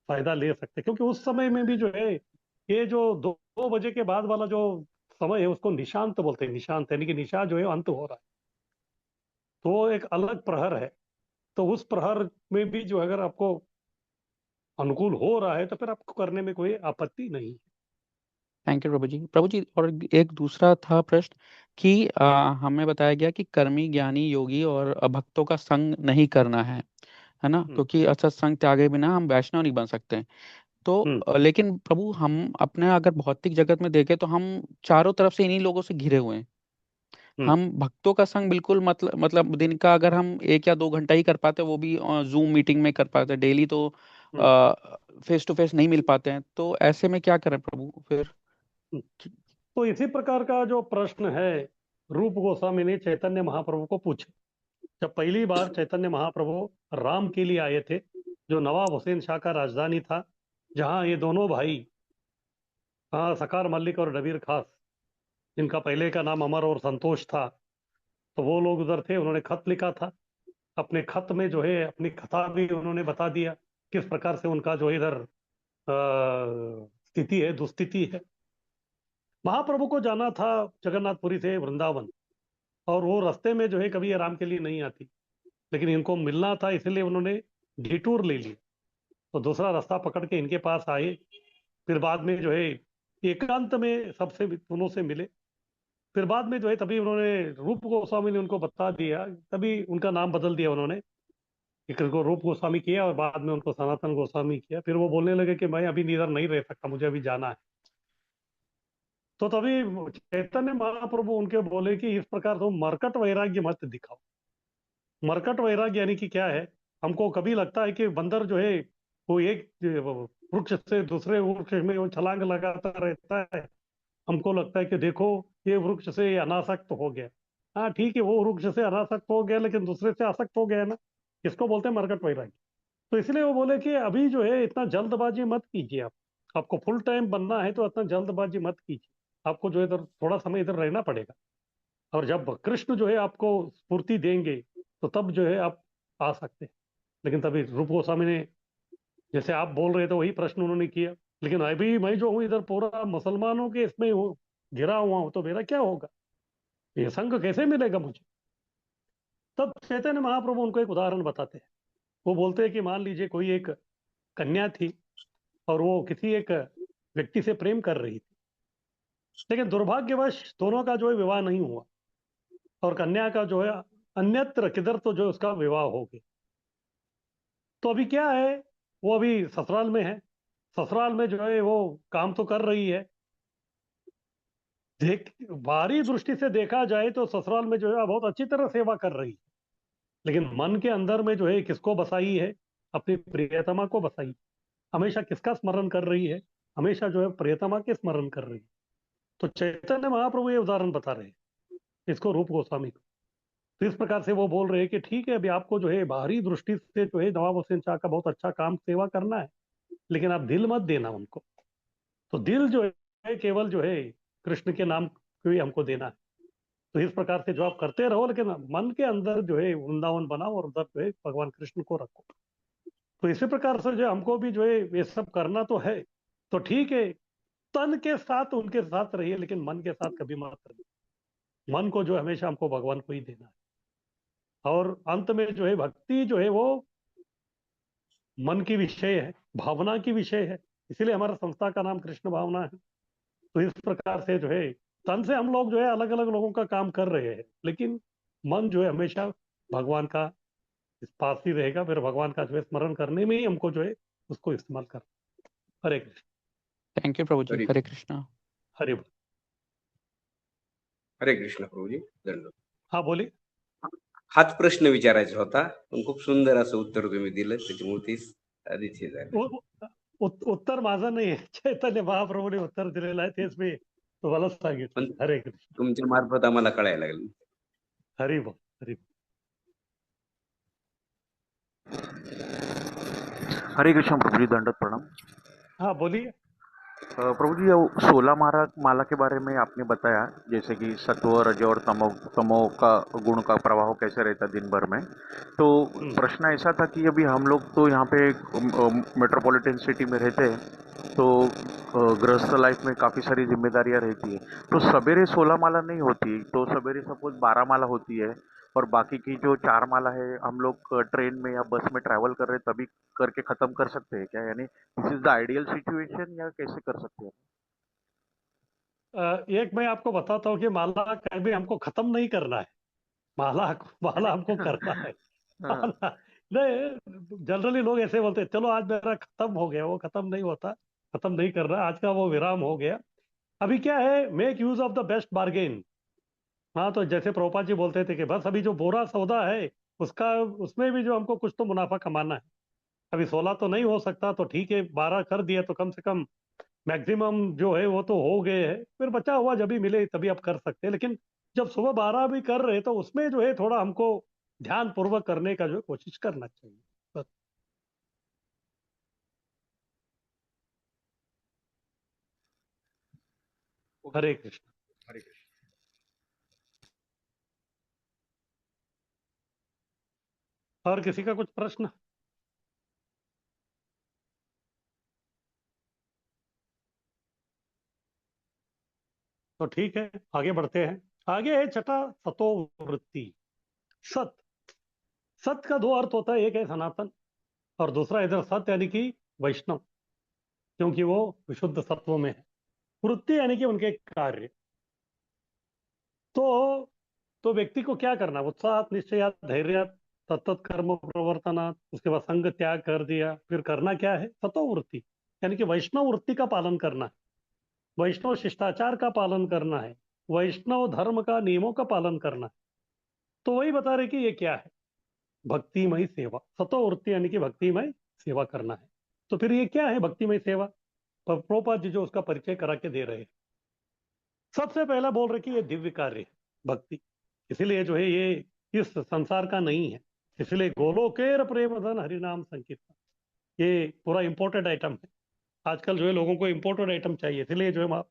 फायदा ले सकते हैं। क्योंकि उस समय में भी जो है ये जो 2 बजे के बाद वाला जो समय है उसको निशांत बोलते हैं। निशांत यानी कि निशा जो है अंत हो रहा है, तो वो एक अलग प्रहर है। तो उस प्रहर में भी जो अगर आपको अनुकूल हो रहा है तो फिर आपको करने में कोई आपत्ति नहीं है। थैंक यू प्रभु जी। प्रभु जी, और एक दूसरा था प्रश्न कि हमें बताया गया कि कर्मी, ज्ञानी, योगी और भक्तों का संग नहीं करना है ना, हम्म। क्योंकि अच्छा संग त्यागे बिना हम वैष्णव नहीं बन सकते। तो हम्म। लेकिन प्रभु, हम अपने अगर भौतिक जगत में देखें तो हम चारों तरफ से इन्हीं लोगों से घिरे हुए हैं। हम्म। हम भक्तों का संग बिल्कुल मतलब दिन का अगर हम 1 या 2 घंटा ही कर पाते, वो भी जूम मीटिंग में कर पाते, डेली तो हम्म। फेस टू फेस नहीं मिल पाते हैं। तो ऐसे में क्या करें प्रभु फिर? हम्म। तो इसी प्रकार का जो प्रश्न है रूप गोस्वामी ने चैतन्य महाप्रभु को पूछा। जब पहली बार चैतन्य महाप्रभु राम के लिए आए थे, जो नवाब हुसैन शाह का राजधानी था, जहां ये दोनों भाई, हाँ, सकार मलिक और डबीर खास, जिनका पहले का नाम अमर और संतोष था, तो वो लोग उधर थे। उन्होंने खत लिखा था। अपने खत में जो है अपनी कथा भी उन्होंने बता दिया, किस प्रकार से उनका जो इधर स्थिति है, दुस्थिति है। महाप्रभु को जाना था जगन्नाथपुरी से वृंदावन, और वो रास्ते में जो है कभी ये राम के लिए नहीं आती, लेकिन इनको मिलना था, इसलिए उन्होंने डिटूर ले लिया। तो दूसरा रास्ता पकड़ के इनके पास आए। फिर बाद में जो है एकांत में सबसे दोनों से मिले। फिर बाद में जो है तभी उन्होंने रूप गोस्वामी ने उनको बता दिया, तभी उनका नाम बदल दिया उन्होंने। एक को रूप गोस्वामी किया और बाद में उनको सनातन गोस्वामी किया। फिर वो बोलने लगे कि मैं अभी इधर नहीं रह सकता, मुझे अभी जाना है। तो तभी चैतन्य महाप्रभु उनके बोले कि इस प्रकार से मरकट वैराग्य मत दिखाओ। मरकट वैराग्य यानी कि क्या है? हमको कभी लगता है कि बंदर जो है वो एक वृक्ष से दूसरे वृक्ष में वो छलांग लगाता रहता है। हमको लगता है कि देखो ये वृक्ष से ये अनासक्त हो गया। हाँ ठीक है, वो वृक्ष से अनासक्त हो गया, लेकिन दूसरे से आसक्त हो गया ना। इसको बोलते हैं मरकट वैराग्य। तो इसलिए वो बोले कि अभी जो है इतना जल्दबाजी मत कीजिए। आप, आपको फुल टाइम बनना है तो इतना जल्दबाजी मत कीजिए। आपको जो है इधर थोड़ा समय इधर रहना पड़ेगा। और जब कृष्ण जो है आपको स्फूर्ति देंगे तो तब जो है आप आ सकते हैं। लेकिन तभी रूप गोस्वामी ने, जैसे आप बोल रहे थे वही प्रश्न उन्होंने किया, लेकिन अभी मैं जो हूँ इधर पूरा मुसलमानों के इसमें हूँ, घिरा हुआ हूँ, तो मेरा क्या होगा? ये संघ कैसे मिलेगा मुझे? तब चैतन्य महाप्रभु उनको एक उदाहरण बताते हैं। वो बोलते हैं कि मान लीजिए कोई एक कन्या थी, और वो किसी एक व्यक्ति से प्रेम कर रही थी, लेकिन दुर्भाग्यवश दोनों का जो है विवाह नहीं हुआ, और कन्या का जो है अन्यत्र किधर तो जो है उसका विवाह हो गया। तो अभी क्या है, वो अभी ससुराल में है। ससुराल में जो है वो काम तो कर रही है। देख, बाहरी दृष्टि से देखा जाए तो ससुराल में जो है बहुत अच्छी तरह सेवा कर रही है, लेकिन मन के अंदर में जो है किसको बसाई है? अपनी प्रियतमा को बसाई। हमेशा किसका स्मरण कर रही है? हमेशा जो है प्रियतमा के स्मरण कर रही है। तो चैतन्य महाप्रभु ये उदाहरण बता रहे हैं इसको, रूप गोस्वामी को। तो इस प्रकार से वो बोल रहे हैं कि ठीक है, अभी आपको जो है बाहरी दृष्टि से जो है नवाब हुसैन शाह का बहुत अच्छा काम सेवा करना है, लेकिन आप दिल मत देना उनको। तो दिल जो है केवल जो है कृष्ण के नाम को ही हमको देना है। तो इस प्रकार से जो आप करते रहो, लेकिन मन के अंदर जो है वृंदावन बनाओ और उधर जो है भगवान कृष्ण को रखो। तो इसी प्रकार से जो हमको भी जो है ये सब करना तो है। तो ठीक है, तन के साथ उनके साथ रहिए, लेकिन मन के साथ कभी मत रहिए। मन को जो है हमेशा हमको भगवान को ही देना है। और अंत में जो है भक्ति जो है वो मन की विषय है, भावना की विषय है। इसीलिए हमारा संस्था का नाम कृष्ण भावना है। तो इस प्रकार से जो है तन से हम लोग जो है अलग अलग लोगों का काम कर रहे हैं, लेकिन मन जो है हमेशा भगवान का इस पास ही रहेगा। फिर भगवान का जो है स्मरण करने में ही हमको जो है उसको इस्तेमाल कर। हरे कृष्ण। थैंक यू प्रभु जी। हरे हरे कृष्णा। हरे बोल। हरे कृष्ण प्रभूजी, दंड. हाँ बोलिए। हाच प्रश्न विचारायचा होता, पण खूप सुंदर असं उत्तर तुम्ही दिलं, त्याच्यामुळे तीच आधीच हे झालं. उत्तर माझं नाही आहे, चैतन्य महाप्रभूने उत्तर दिलेलं आहे, तेच मी तुम्हाला पण सांगितलं. हरे कृष्ण. तुमच्या मार्फत आम्हाला कळायला लागलं. हरि बोल. हरि बोल. हरे कृष्ण प्रभु जी, दंडवत प्रणाम। हाँ बोलिए। प्रभु जी, वो 16 माला माला के बारे में आपने बताया, जैसे कि सत्व, रज और तमो तमो का गुण का प्रवाह कैसे रहता दिन भर में। तो प्रश्न ऐसा था कि अभी हम लोग तो यहाँ पे मेट्रोपॉलिटन सिटी में रहते हैं, तो गृहस्थ लाइफ में काफ़ी सारी जिम्मेदारियाँ रहती है। तो सवेरे 16 माला नहीं होती, तो सवेरे सपोज 12 माला होती है, और बाकी की जो 4 माला है हम लोग ट्रेन में या बस में ट्रैवल कर रहे हैं तभी करके ख़त्म कर सकते हैं क्या? यानी this is the ideal situation, या कैसे कर सकते हैं? एक मैं आपको बताता हूँ कि माला कभी हमको खत्म नहीं करना है। माला हमको करना है। माला नहीं, जनरली लोग ऐसे बोलते हैं चलो आज मेरा खत्म हो गया, वो खत्म नहीं होता, खत्म नहीं कर रहा, आज का वो विराम हो गया। अभी क्या है, make use of the best bargain. हाँ, तो जैसे प्रभुपाद जी बोलते थे कि बस अभी जो बोरा सौदा है उसका, उसमें भी जो हमको कुछ तो मुनाफा कमाना है। अभी 16 तो नहीं हो सकता, तो ठीक है 12 कर दिया, तो कम से कम मैक्सिमम जो है वो तो हो गए हैं। फिर बचा हुआ जब भी मिले तभी आप कर सकते हैं, लेकिन जब सुबह 12 भी कर रहे तो उसमें जो है थोड़ा हमको ध्यान पूर्वक करने का जो है कोशिश करना चाहिए बस। हरे कृष्ण। हरे कृष्ण. और किसी का कुछ प्रश्न? तो ठीक है, आगे बढ़ते हैं। आगे है छठा, सतो वृत्ति। सत, सत का दो अर्थ होता है, एक है सनातन और दूसरा इधर सत यानी कि वैष्णव, क्योंकि वो विशुद्ध सत्व में है। वृत्ति यानी कि उनके कार्य। तो व्यक्ति को क्या करना, उत्साह, निश्चय, धैर्य, तत्त कर्म प्रवर्तनात्, उसके बाद संग त्याग कर दिया, फिर करना क्या है, सतो वृत्ति यानी कि वैष्णव वृत्ति का पालन करना है, वैष्णव शिष्टाचार का पालन करना है, वैष्णव धर्म का नियमों का पालन करना है। तो वही बता रहे कि ये क्या है, भक्तिमय सेवा। सतो वृत्ति यानी कि भक्तिमय सेवा करना है। तो फिर ये क्या है भक्तिमय सेवा? प्रभुपाद जी जो उसका परिचय करा के दे रहे हैं। सबसे पहला बोल रहे कि ये दिव्य कार्य है भक्ति, इसीलिए जो है ये इस संसार का नहीं है, इसलिए गोलोकेर प्रेम धन हरिनाम संकीर्तन, ये पूरा इंपोर्टेड आइटम है। आजकल जो है लोगों को इंपोर्टेड आइटम चाहिए, इसलिए जो है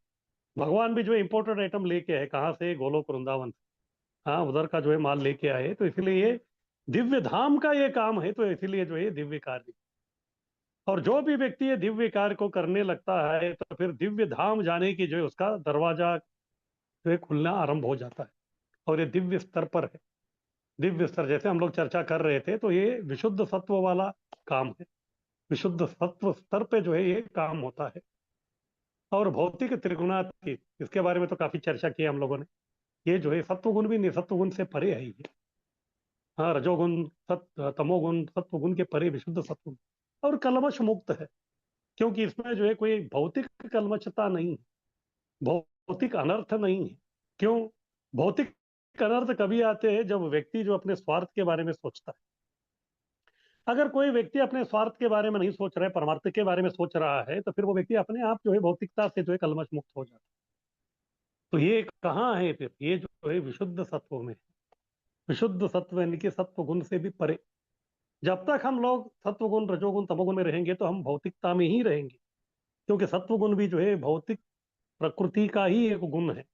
भगवान भी जो है इंपोर्टेड आइटम लेके आए, कहाँ से, गोलोक वृंदावन से। हाँ, उधर का जो है माल लेके आए, तो इसलिए ये दिव्य धाम का ये काम है, तो इसीलिए जो है दिव्य कार्य। और जो भी व्यक्ति ये दिव्य कार्य को करने लगता है तो फिर दिव्य धाम जाने की जो है उसका दरवाजा जो है खुलना आरंभ हो जाता है। और ये दिव्य स्तर पर है। दिव्य स्तर जैसे हम लोग चर्चा कर रहे थे, तो ये विशुद्ध सत्व वाला काम है। विशुद्ध सत्व स्तर पे जो है ये काम होता है। और भौतिक त्रिगुणातीत, इसके बारे में तो काफी चर्चा की हम लोगों ने। ये जो है सत्वगुण भी निसत्वगुण से परे है ये। हाँ, रजोगुण, तमोगुण, सत्वगुण के परे विशुद्ध सत्व और कलमश मुक्त है, क्योंकि इसमें जो है कोई भौतिक कलमशता नहीं है, भौतिक अनर्थ नहीं है। क्यों? भौतिक अनर्थ कभी आते हैं जब व्यक्ति जो अपने स्वार्थ के बारे में सोचता है। अगर कोई व्यक्ति अपने स्वार्थ के बारे में नहीं सोच रहा है, परमार्थ के बारे में सोच रहा है, तो फिर वो व्यक्ति अपने आप जो है भौतिकता से जो है कलमश मुक्त हो जाता है। तो ये कहाँ है फिर? ये जो है विशुद्ध सत्व में है। विशुद्ध सत्व यानी कि सत्व गुण से भी परे। जब तक हम लोग सत्व गुण, रजोगुण, तमोगुण में रहेंगे तो हम भौतिकता में ही रहेंगे, क्योंकि सत्व गुण भी जो है भौतिक प्रकृति का ही एक गुण है,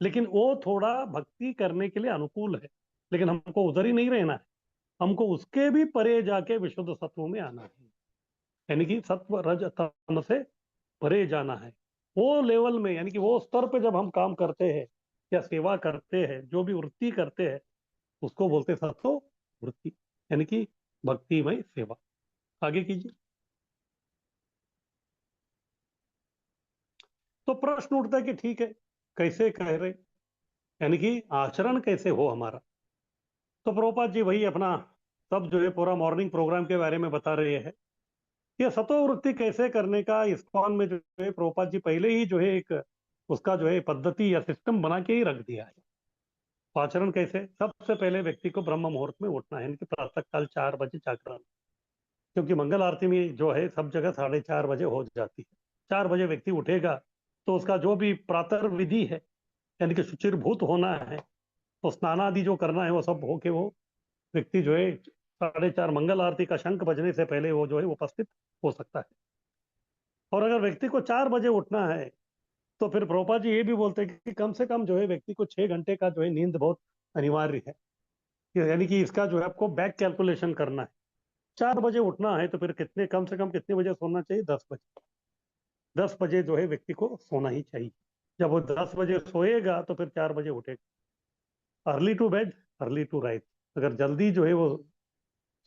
लेकिन वो थोड़ा भक्ति करने के लिए अनुकूल है। लेकिन हमको उधर ही नहीं रहना है, हमको उसके भी परे जाके विशुद्ध सत्व में आना है, यानी कि सत्व रज तम से परे जाना है। वो लेवल में यानी कि वो स्तर पे जब हम काम करते हैं या सेवा करते हैं, जो भी वृत्ति करते हैं, उसको बोलते हैं सतो वृत्ति, यानी कि भक्तिमय सेवा। आगे कीजिए। तो प्रश्न उठता है कि ठीक है, कैसे कह रहे, यानी कि आचरण कैसे हो हमारा। तो प्रभुपाद जी वही अपना सब जो है पूरा मॉर्निंग प्रोग्राम के बारे में बता रहे हैं। ये सतोवृत्ति कैसे करने का इस्कॉन में जो है प्रभुपाद जी पहले ही जो है एक उसका जो है पद्धति या सिस्टम बना के ही रख दिया है। तो आचरण कैसे, सबसे पहले व्यक्ति को ब्रह्म मुहूर्त में उठना है, यानी कि प्रातः काल 4 बजे जागरण, क्योंकि मंगल आरती में जो है सब जगह 4:30 बजे हो जाती है। 4 बजे व्यक्ति उठेगा तो उसका जो भी प्रातः विधि है, यानी कि शुचिर्भूत होना है, तो स्नान आदि जो करना है वो सब होके वो व्यक्ति जो है 4:30 मंगल आरती का शंख बजने से पहले वो जो है उपस्थित हो सकता है। और अगर व्यक्ति को 4 बजे उठना है तो फिर प्रभुपाद जी ये भी बोलते हैं कि कम से कम जो है व्यक्ति को 6 घंटे का जो है नींद बहुत अनिवार्य है, यानी कि इसका जो है आपको बैक कैलकुलेशन करना है। 4 बजे उठना है तो फिर कितने, कम से कम कितने बजे सोना चाहिए, 10 बजे। 10 बजे जो है व्यक्ति को सोना ही चाहिए। जब वो 10 बजे सोएगा तो फिर 4 बजे उठेगा। Early to bed early to rise, अगर जल्दी जो है वो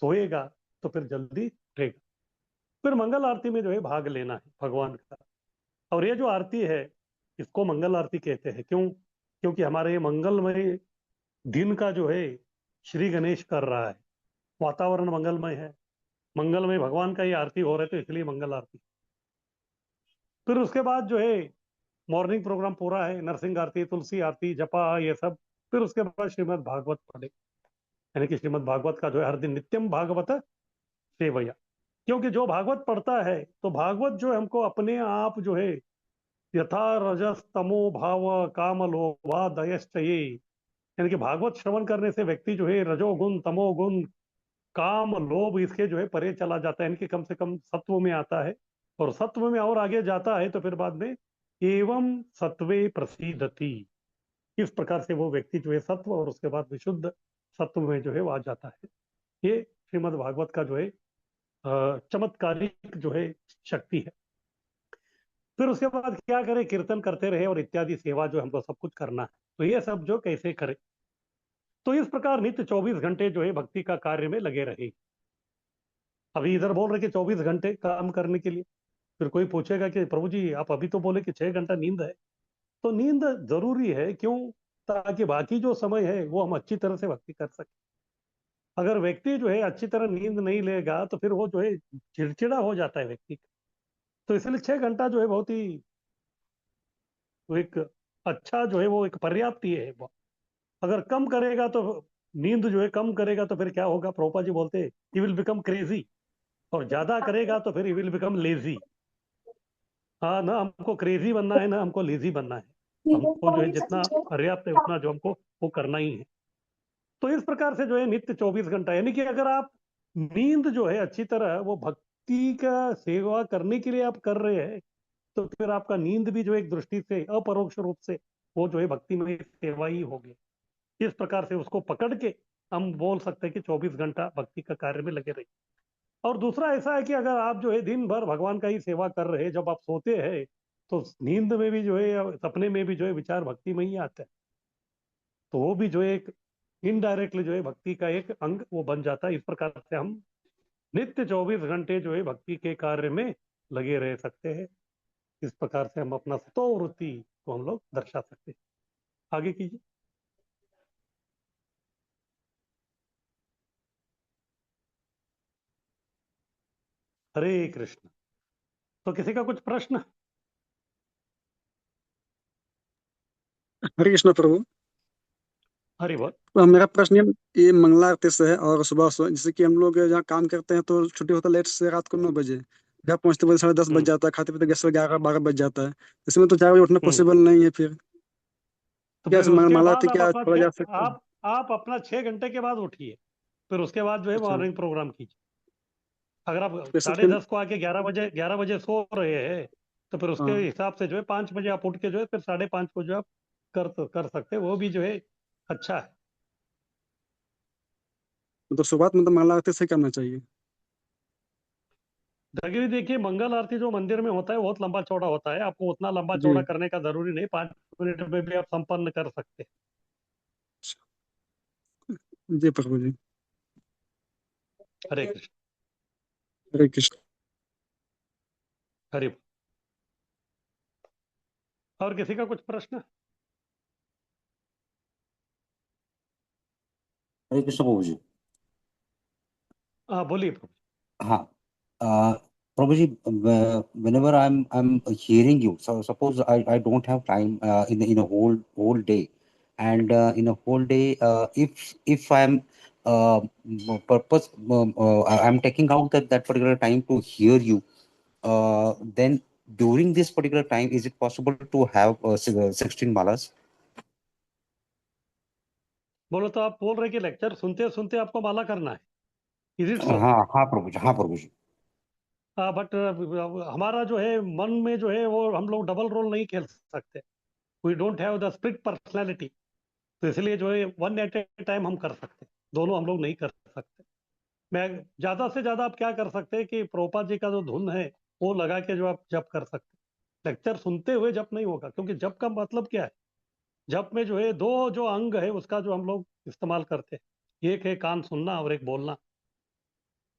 सोएगा तो फिर जल्दी उठेगा। फिर मंगल आरती में जो है भाग लेना है भगवान का। और ये जो आरती है इसको मंगल आरती कहते हैं, क्यों? क्योंकि हमारे ये मंगलमय दिन का जो है श्री गणेश कर रहा है, वातावरण मंगलमय है, मंगलमय भगवान का ये आरती हो रहा है, तो इसलिए मंगल आरती। फिर उसके बाद जो है मॉर्निंग प्रोग्राम पूरा है, नरसिंह आरती, तुलसी आरती, जपा, ये सब। फिर उसके बाद श्रीमद् भागवत पढ़े, यानी कि श्रीमद् भागवत का जो है हर दिन नित्यम भागवत सेवया, क्योंकि जो भागवत पढ़ता है तो भागवत जो है हमको अपने आप जो है यथा रजस तमो भाव काम लोभा दयश्च ये, यानी कि भागवत श्रवण करने से व्यक्ति जो है रजोगुण तमोगुण काम लोभ इसके जो है परे चला जाता है, यानी कि कम से कम सत्व में आता है। और सत्व में और आगे जाता है तो फिर बाद में एवं सत्वे प्रसीदति, इस प्रकार से वो व्यक्ति जो है सत्व और उसके बाद विशुद्ध सत्व में जो है वो आ जाता है। ये श्रीमद् भागवत का जो है चमत्कारिक जो है शक्ति है। फिर उसके बाद क्या करें, कीर्तन करते रहे और इत्यादि सेवा जो हमको सब कुछ करना है। तो ये सब जो कैसे करें, तो इस प्रकार नित्य 24 घंटे जो है भक्ति का कार्य में लगे रहे। अभी इधर बोल रहे कि 24 घंटे काम करने के लिए, फिर कोई पूछेगा कि प्रभु जी आप अभी तो बोले कि 6 घंटा नींद है। तो नींद जरूरी है, क्यों? ताकि बाकी जो समय है वो हम अच्छी तरह से भक्ति कर सके। अगर व्यक्ति जो है अच्छी तरह नींद नहीं लेगा तो फिर वो जो है चिड़चिड़ा हो जाता है व्यक्ति। तो इसलिए 6 घंटा जो है बहुत ही वो एक अच्छा जो है वो एक पर्याप्त ही है। अगर कम करेगा तो नींद जो है कम करेगा तो फिर क्या होगा, प्रभुपाद जी बोलते हैं ही विल बिकम क्रेजी, और ज्यादा करेगा तो फिर ही विल बिकम लेजी। हाँ, ना हमको क्रेजी बनना है ना हमको लेजी बनना है, हमको जो है जितना पर्याप्त है उतना जो हमको वो करना ही है। तो इस प्रकार से जो है नित्य 24 घंटा, यानी कि अगर आप नींद जो है अच्छी तरह वो भक्ति का सेवा करने के लिए आप कर रहे हैं तो फिर आपका नींद भी जो एक दृष्टि से अपरोक्ष रूप से वो जो है भक्ति में सेवा ही होगी। इस प्रकार से उसको पकड़ के हम बोल सकते हैं कि 24 घंटा भक्ति का कार्य में लगे रहिए। और दूसरा ऐसा है कि अगर आप जो है दिन भर भगवान का ही सेवा कर रहे हैं, जब आप सोते हैं तो नींद में भी जो है या सपने में भी जो है विचार भक्ति में ही आता है, तो वो भी जो है एक इनडायरेक्टली जो है भक्ति का एक अंग वो बन जाता है। इस प्रकार से हम नित्य 24 घंटे जो है भक्ति के कार्य में लगे रह सकते हैं। इस प्रकार से हम अपना सतोवृत्ति को हम लोग दर्शा सकते हैं। आगे कीजिए। हरे कृष्ण। तो किसी का कुछ प्रश्न? हरे कृष्ण प्रभु। हरि बोल। तो मेरा प्रश्न ये मंगला आरती से है, और सुबह जैसे कि हम लोग जहाँ काम करते हैं तो छुट्टी होता है लेट से रात को 9 बजे, घर पहुंचते पहुंचते 10:30 बज जाता है, खाते पीते 11 12 बज जाता है। इसमें तो 4 बजे उठना पॉसिबल नहीं है। फिर तो क्या फिर उसके मंगला बाद आरती आप क्या अपना छोड़ा जा सकता है? आप अपना 6 घंटे के बाद उठिए, फिर उसके बाद जो है अच्छा, मॉर्निंग प्रोग्राम कीजिए। अगर आप वैसे तो 10:30 को आके 11 बजे सो रहे हैं तो फिर उसके हाँ, हिसाब से जो है 5 बजे आप उठ के जो है फिर 5:30 को जो आप कर सकते हैं, वो भी जो है अच्छा है। तो शुरुआत मतलब मंगला आरती से करना चाहिए। जगह देखिए, मंगल आरती जो मंदिर में होता है बहुत लंबा चौड़ा होता है। आपको उतना लंबा जी चौड़ा करने का जरूरी नहीं, 5 मिनट में भी आप संपन्न कर सकते हैं। जी प्रभु जी। हरे कृष्ण। हरे कृष्ण। हरि बोल। और किसी का कुछ प्रश्न? हरे कृष्ण प्रभु जी। हाँ बोलिए प्रभु। हाँ, प्रभु जी, whenever I'm hearing you, so suppose I don't have time in a whole day, and in a whole day, if I'm I'm taking out that particular time to hear you, then during this particular time, is it possible to have 16 malas? बोलो तो आप बोल रहे कि lecture सुनते सुनते आपको माला करना है, इज इट सो? हाँ हाँ प्रभु जी, हाँ प्रभु जी। बट हमारा जो है मन में जो है वो हम लोग डबल रोल नहीं खेल सकते। We don't have the split personality. तो इसलिए जो है वन एट ए टाइम हम कर सकते, दोनों हम लोग नहीं कर सकते। मैं ज्यादा से ज्यादा आप क्या कर सकते हैं कि प्रभुपाद जी का जो धुन है वो लगा के जो आप जप कर सकते। लेक्चर सुनते हुए जप नहीं होगा, क्योंकि जप का मतलब क्या है? जप में जो है दो जो अंग है उसका जो हम लोग इस्तेमाल करते हैं, एक है कान सुनना और एक बोलना।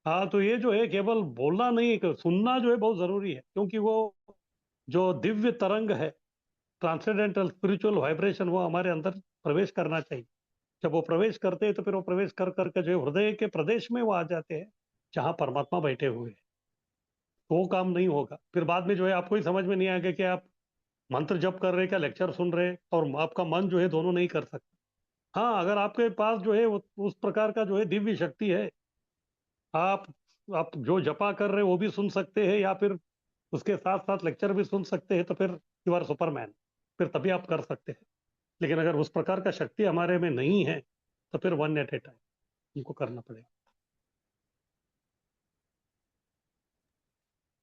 हाँ, तो ये जो है केवल बोलना नहीं, सुनना जो है बहुत जरूरी है, क्योंकि वो जो दिव्य तरंग है, ट्रांसेंडेंटल स्पिरिचुअल वाइब्रेशन, वो हमारे अंदर प्रवेश करना चाहिए। जब वो प्रवेश करते हैं तो फिर वो प्रवेश कर करके जो है हृदय के प्रदेश में वो आ जाते हैं जहाँ परमात्मा बैठे हुए हैं। तो वो काम नहीं होगा। फिर बाद में जो है आपको ही समझ में नहीं आएगा कि आप मंत्र जप कर रहे हैं क्या लेक्चर सुन रहे हैं, और आपका मन जो है दोनों नहीं कर सकता। हाँ, अगर आपके पास जो है उस प्रकार का जो है दिव्य शक्ति है, आप आप जो जपा कर रहे हैं वो भी सुन सकते हैं, या फिर उसके साथ साथ लेक्चर भी सुन सकते हैं, तो फिर यू आर सुपरमैन। फिर तभी आप कर सकते हैं। लेकिन अगर उस प्रकार का शक्ति हमारे में नहीं है तो फिर वन एट ए टाइम हमको करना पड़ेगा।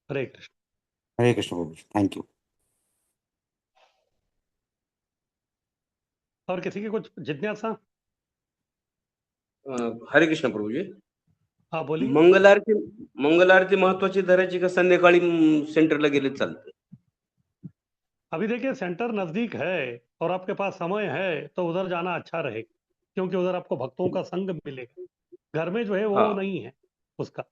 हरे कृष्ण। हरे कृष्ण प्रभु जी, थैंक यू। और किसी की कुछ जिज्ञासा? हरे कृष्ण प्रभू जी. हाँ बोलिए। मंगल आरती महत्वाची धरायची का संध्याकाळी सेंटरला गेले चालतं? अभी देखिए, सेंटर नजदीक है और आपके पास समय है तो उधर जाना अच्छा रहेगा, क्योंकि उधर आपको भक्तों का संग मिलेगा। घर में जो है वो हाँ. नहीं है उसका।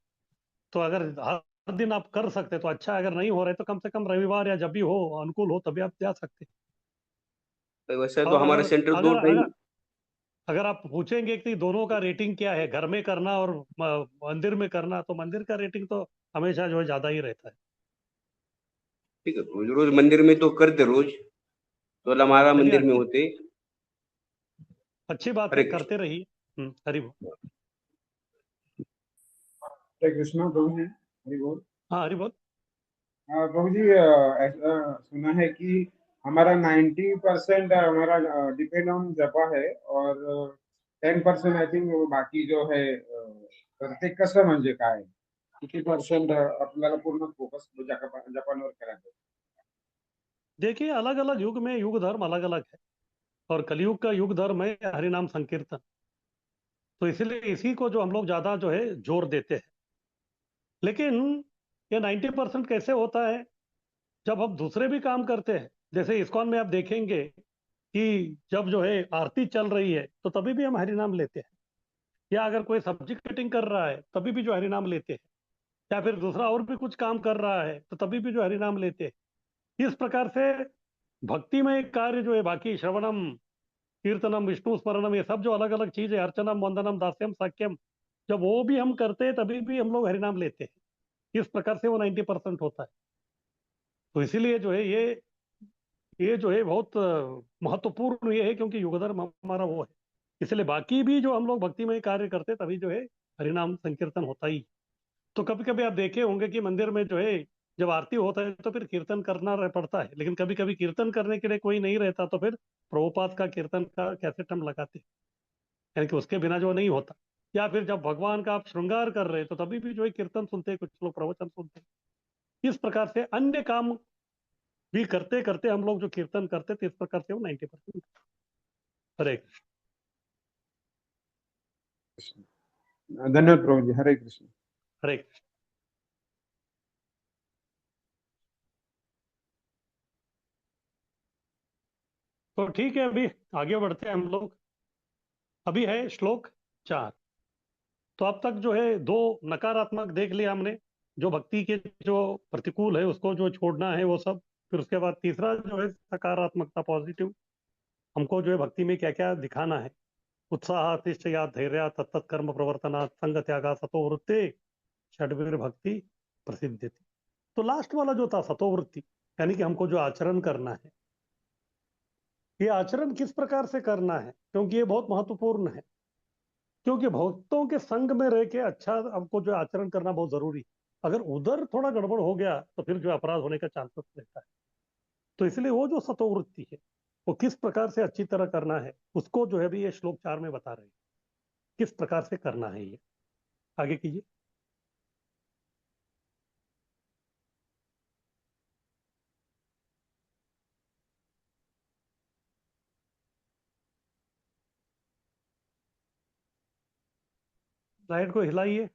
तो अगर हर दिन आप कर सकते तो अच्छा है, अगर नहीं हो रहे तो कम से कम रविवार या जब भी हो अनुकूल हो तभी आप जा सकते वैसे हैं। तो और हमारा अगर सेंटर दो अगर टाइम. अगर अगर आप पूछेंगे कि दोनों का रेटिंग क्या है, घर में करना और मंदिर में करना, तो मंदिर का रेटिंग तो हमेशा जो है ज्यादा ही रहता है। ठीक है, रोज रोज मंदिर में तो करते रोज, तो हमारा चलिए, मंदिर में होते. अच्छी बात हरे है, कृष्ण. करते रहिए। हरि बोल। हरे कृष्णा प्रभु जी, हरि बोल। हाँ हरि बोल। प्रभु जी, ऐसा सुना है कि हमारा 90% हमारा डिपेंड ऑन जपा है, और 10% आई थिंक बाकी जो है ते कसं म्हणजे काय, किती पर्सेंट आपल्याला पूर्ण फोकस जपानवर करायचं? देखिए, अलग अलग युग में युग धर्म अलग अलग है, और कलयुग का युग धर्म है हरिनाम संकीर्तन। तो इसलिए इसी को जो हम लोग ज्यादा जो है जोर देते हैं। लेकिन ये 90% कैसे होता है? जब हम दूसरे भी काम करते हैं, जैसे इस्कॉन में आप देखेंगे कि जब जो है आरती चल रही है तो तभी भी हम हरिनाम लेते हैं, या अगर कोई सब्जी कटिंग कर रहा है तभी भी जो हरिनाम लेते हैं, या फिर दूसरा और भी कुछ काम कर रहा है तो तभी भी जो हरिनाम लेते हैं। इस प्रकार से भक्ति में एक कार्य जो है, बाकी श्रवणम कीर्तनम विष्णु स्मरणम, ये सब जो अलग अलग चीज है, अर्चनम वंदनम दास्यम साक्यम, जब वो भी हम करते हैं तभी भी हम लोग हरिनाम लेते हैं। इस प्रकार से वो 90% होता है। तो इसीलिए जो है ये जो है बहुत महत्वपूर्ण ये है, क्योंकि युग धर्म हमारा वो है। इसलिए बाकी भी जो हम लोग भक्ति में कार्य करते हैं तभी जो है हरिनाम संकीर्तन होता ही। तो कभी कभी आप देखे होंगे कि मंदिर में जो है जब आरती होता है तो फिर कीर्तन करना पड़ता है, लेकिन कभी कभी कीर्तन करने के लिए कोई नहीं रहता तो फिर प्रभुपाद का कीर्तन का कैसेट हम लगाते हैं, यानी कि उसके बिना जो नहीं होता। या फिर जब भगवान का आप श्रृंगार कर रहे हैं तो तभी भी जो है कीर्तन सुनते हैं, कुछ लोग प्रवचन सुनते हैं। इस प्रकार से अन्य काम भी करते करते हम लोग जो कीर्तन करते थे, इस प्रकार से वो 90%। हरे धन्यवाद प्रभु जी, हरे कृष्ण। हरे तो ठीक है, अभी आगे बढ़ते हैं हम लोग। अभी है श्लोक 4। तो अब तक जो है दो नकारात्मक देख लिया हमने, जो भक्ति के जो प्रतिकूल है उसको जो छोड़ना है वो सब। फिर उसके बाद तीसरा जो है सकारात्मकता, पॉजिटिव, हमको जो है भक्ति में क्या क्या दिखाना है। उत्साह, तिष्ठया, धैर्य, तत्त कर्म प्रवर्तना, संग त्यागा, सतो वृत्ते, षड्वीर भक्ति प्रसिद्धि। तो लास्ट वाला जो था सतो वृत्ति, यानी कि हमको जो आचरण करना है, ये आचरण किस प्रकार से करना है, क्योंकि ये बहुत महत्वपूर्ण है। क्योंकि भक्तों के संग में रह के अच्छा हमको जो आचरण करना बहुत जरूरी है। अगर उधर थोड़ा गड़बड़ हो गया तो फिर जो अपराध होने का चांसेस रहता है। तो इसलिए वो जो सतोवृत्ति है वो किस प्रकार से अच्छी तरह करना है, उसको जो है भी ये श्लोक 4 में बता रहे हैं, किस प्रकार से करना है ये। आगे कीजिए। स्लाइड को हिलाइए।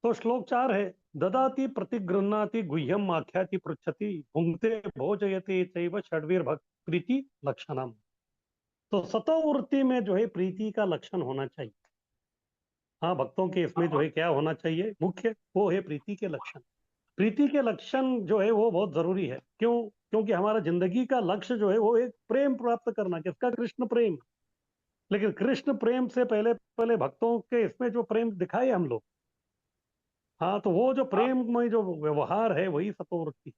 तो श्लोक 4 है, ददाति प्रतिगृह्णाति गुह्यम आख्याति पृच्छति भुंक्ते भोजयते चैव षड्वीर भक्त प्रीति लक्षणम। तो सतोवृत्ति में जो है प्रीति का लक्षण होना चाहिए। हाँ, भक्तों के इसमें जो है क्या होना चाहिए मुख्य, वो है प्रीति के लक्षण। प्रीति के लक्षण जो है वो बहुत जरूरी है। क्यों? क्योंकि हमारा जिंदगी का लक्ष्य जो है वो एक प्रेम प्राप्त करना, किसका? कृष्ण प्रेम। लेकिन कृष्ण प्रेम से पहले पहले भक्तों के इसमें जो प्रेम दिखाए हम लोग, हाँ, तो वो जो प्रेम में जो व्यवहार है वही सतोवृत्ति।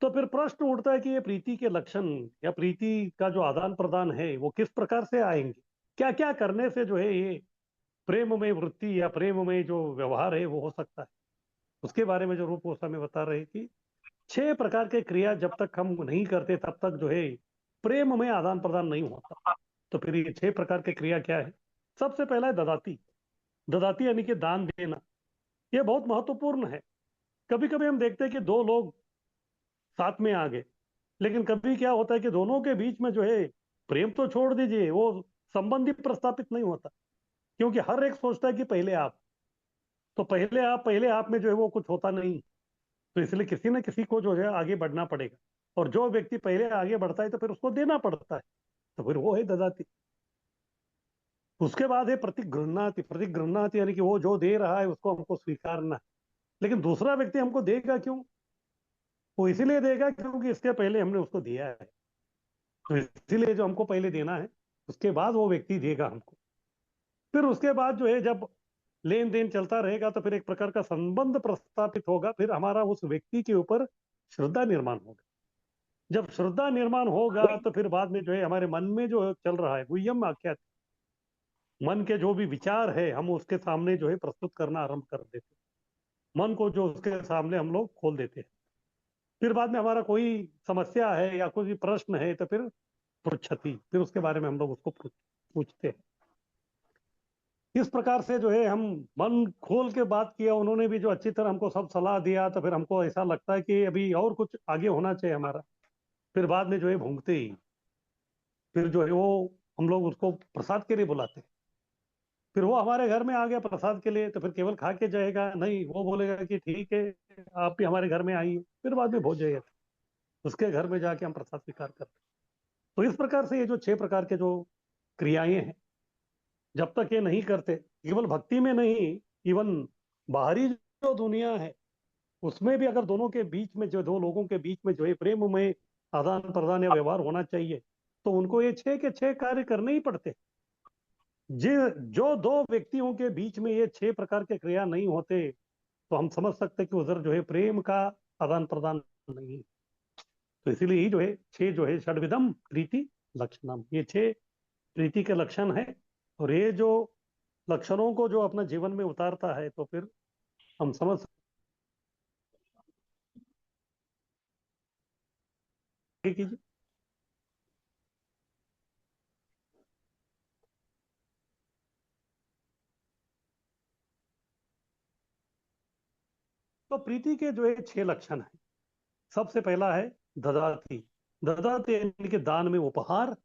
तो फिर प्रश्न उठता है कि ये प्रीति के लक्षण या प्रीति का जो आदान प्रदान है वो किस प्रकार से आएंगे, क्या क्या करने से जो है ये प्रेम में वृत्ति या प्रेम में जो व्यवहार है वो हो सकता है। उसके बारे में जो रूप गोस्वामी बता रहे हैं कि 6 प्रकार के क्रिया जब तक हम नहीं करते तब तक जो है प्रेम में आदान प्रदान नहीं होता। तो फिर ये 6 प्रकार के क्रिया क्या है? सबसे पहला है ददाती। ददाती यानी कि दान देना। ये बहुत महत्वपूर्ण है। कभी कभी हम देखते हैं कि दो लोग साथ में आ गए, लेकिन कभी क्या होता है कि दोनों के बीच में जो है प्रेम तो छोड़ दीजिए, वो संबंध ही प्रस्थापित नहीं होता। क्योंकि हर एक सोचता है कि पहले आप, तो पहले आप में जो है वो कुछ होता नहीं। तो इसलिए किसी न किसी को जो है आगे बढ़ना पड़ेगा, और जो व्यक्ति पहले आगे बढ़ता है तो फिर उसको देना पड़ता है। तो फिर वो है ददाती। उसके बाद है प्रतिगृह्णाति। प्रतिगृह्णाति यानी कि वो जो दे रहा है उसको हमको स्वीकारना है। लेकिन दूसरा व्यक्ति हमको देगा क्यों? वो इसीलिए देगा क्योंकि इसके पहले हमने उसको दिया है। तो इसीलिए जो हमको पहले देना है उसके बाद वो व्यक्ति देगा हमको। फिर उसके बाद जो है जब लेन देन चलता रहेगा तो फिर एक प्रकार का संबंध प्रस्थापित होगा। फिर हमारा उस व्यक्ति के ऊपर श्रद्धा निर्माण होगा। जब श्रद्धा निर्माण होगा तो फिर बाद में जो है हमारे मन में जो चल रहा है गुह्यम आख्यात, मन के जो भी विचार है हम उसके सामने जो है प्रस्तुत करना आरंभ कर देते हैं। मन को जो उसके सामने हम लोग खोल देते हैं। फिर बाद में हमारा कोई समस्या है या कोई प्रश्न है तो फिर पृच्छति, फिर उसके बारे में हम लोग उसको पूछते हैं। इस प्रकार से जो है हम मन खोल के बात किया, उन्होंने भी जो अच्छी तरह हमको सब सलाह दिया, तो फिर हमको ऐसा लगता है कि अभी और कुछ आगे होना चाहिए हमारा। फिर बाद में जो है भूंगते ही फिर जो है वो हम लोग उसको प्रसाद के लिए बुलाते हैं। फिर वो हमारे घर में आ गया प्रसाद के लिए, तो फिर केवल खा के जाएगा नहीं, वो बोलेगा कि ठीक है आप भी हमारे घर में आइए। फिर बाद में भोज जाएगा, उसके घर में जाके हम प्रसाद स्वीकार करते हैं। तो इस प्रकार से ये जो 6 प्रकार के जो क्रियाएं हैं, जब तक ये नहीं करते, केवल भक्ति में नहीं, इवन बाहरी जो दुनिया है उसमें भी अगर दोनों के बीच में जो दो लोगों के बीच में जो है प्रेम में आदान प्रदान या व्यवहार होना चाहिए, तो उनको ये 6 के 6 कार्य करने ही पड़ते। जे जो दो व्यक्तियों के बीच में ये 6 प्रकार के क्रिया नहीं होते तो हम समझ सकते कि उधर जो है प्रेम का आदान प्रदान नहीं है। तो इसीलिए ही जो है 6 जो है षड्विधम प्रीति लक्षणम, ये 6 प्रीति के लक्षण है। और ये जो लक्षणों को जो अपना जीवन में उतारता है तो फिर हम समझ सकते। कीजिए। तो प्रीति के जो है 6 लक्षण है। सबसे पहला है ददाती। ददाती यानी कि दान में उपहार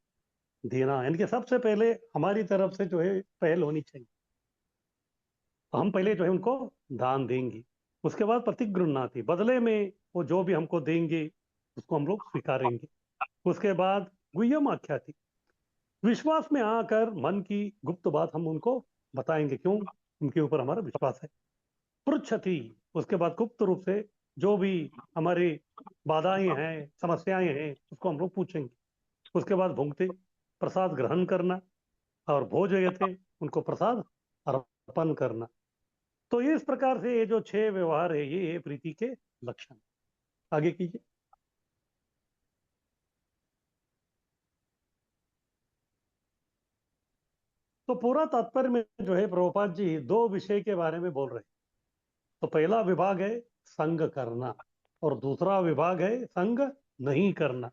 देना, यानी कि सबसे पहले हमारी तरफ से जो है पहल होनी चाहिए। तो हम पहले जो है उनको दान देंगे, उसके बाद प्रतिगृह्णाति, बदले में वो जो भी हमको देंगे उसको हम लोग स्वीकारेंगे। उसके बाद गुह्यम आख्याति, विश्वास में आकर मन की गुप्त बात हम उनको बताएंगे, क्यों, उनके ऊपर हमारा विश्वास है। पृच्छति, उसके बाद गुप्त रूप से जो भी हमारी बाधाएं हैं, समस्याएं हैं, उसको हम लोग पूछेंगे। उसके बाद भुंक्ते, प्रसाद ग्रहण करना, और भोजयते, उनको प्रसाद अर्पण करना। तो इस प्रकार से ये जो 6 व्यवहार है, ये प्रीति के लक्षण। आगे कीजिए। तो पूरा तात्पर्य में जो है प्रभुपाद जी 2 विषय के बारे में बोल रहे हैं। तो पहला विभाग है संग करना, और दूसरा विभाग है संग नहीं करना।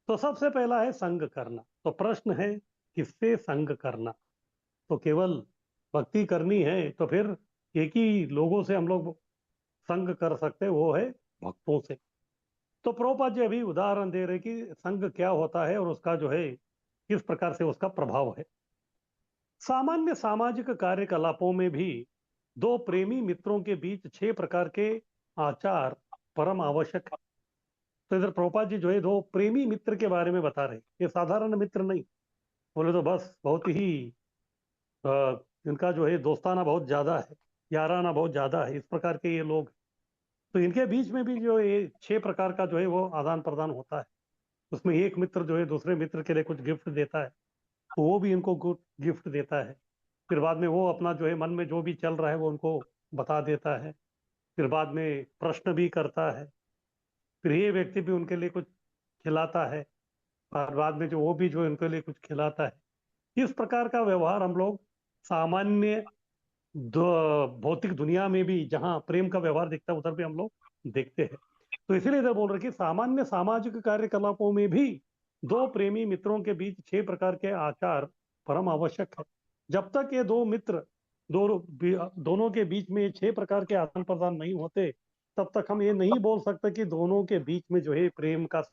तो सबसे पहला है संग करना। तो प्रश्न है किससे संग करना? तो केवल भक्ति करनी है तो फिर एक ही लोगों से हम लोग संग कर सकते हैं, वो है भक्तों से। तो प्रभुपाद जी अभी उदाहरण दे रहे कि संग क्या होता है और उसका जो है किस प्रकार से उसका प्रभाव है। सामान्य सामाजिक कार्यकलापों में भी 2 प्रेमी मित्रों के बीच 6 प्रकार के आचार परम आवश्यक है। तो इधर प्रभुपाद जी जो है 2 प्रेमी मित्र के बारे में बता रहे, ये साधारण मित्र नहीं, बोले तो बस बहुत ही अ, इनका जो है दोस्ताना बहुत ज्यादा है, याराना बहुत ज्यादा है, इस प्रकार के ये लोग। तो इनके बीच में भी जो ये 6 प्रकार का जो है वो आदान प्रदान होता है। उसमें एक मित्र जो है दूसरे मित्र के लिए कुछ गिफ्ट देता है, तो वो भी इनको कुछ गिफ्ट देता है। फिर बाद में वो अपना जो है मन में जो भी चल रहा है वो उनको बता देता है। फिर बाद में प्रश्न भी करता है। फिर ये व्यक्ति भी उनके लिए कुछ खिलाता है, और बाद में जो वो भी जो है उनके लिए कुछ खिलाता है। इस प्रकार का व्यवहार हम लोग सामान्य भौतिक दुनिया में भी जहाँ प्रेम का व्यवहार दिखता है उधर भी हम लोग देखते हैं। तो इसीलिए इधर बोल रहे कि सामान्य सामाजिक कार्यकलापों में भी 2 प्रेमी मित्रों के बीच 6 प्रकार के आचार परम आवश्यक है। जब तक ये 2 मित्र दोनों के बीच में ये 6 प्रकार के आदान प्रदान नहीं होते, तब तक हम ये नहीं बोल सकते कि दोनों के बीच में जो है प्रेम का।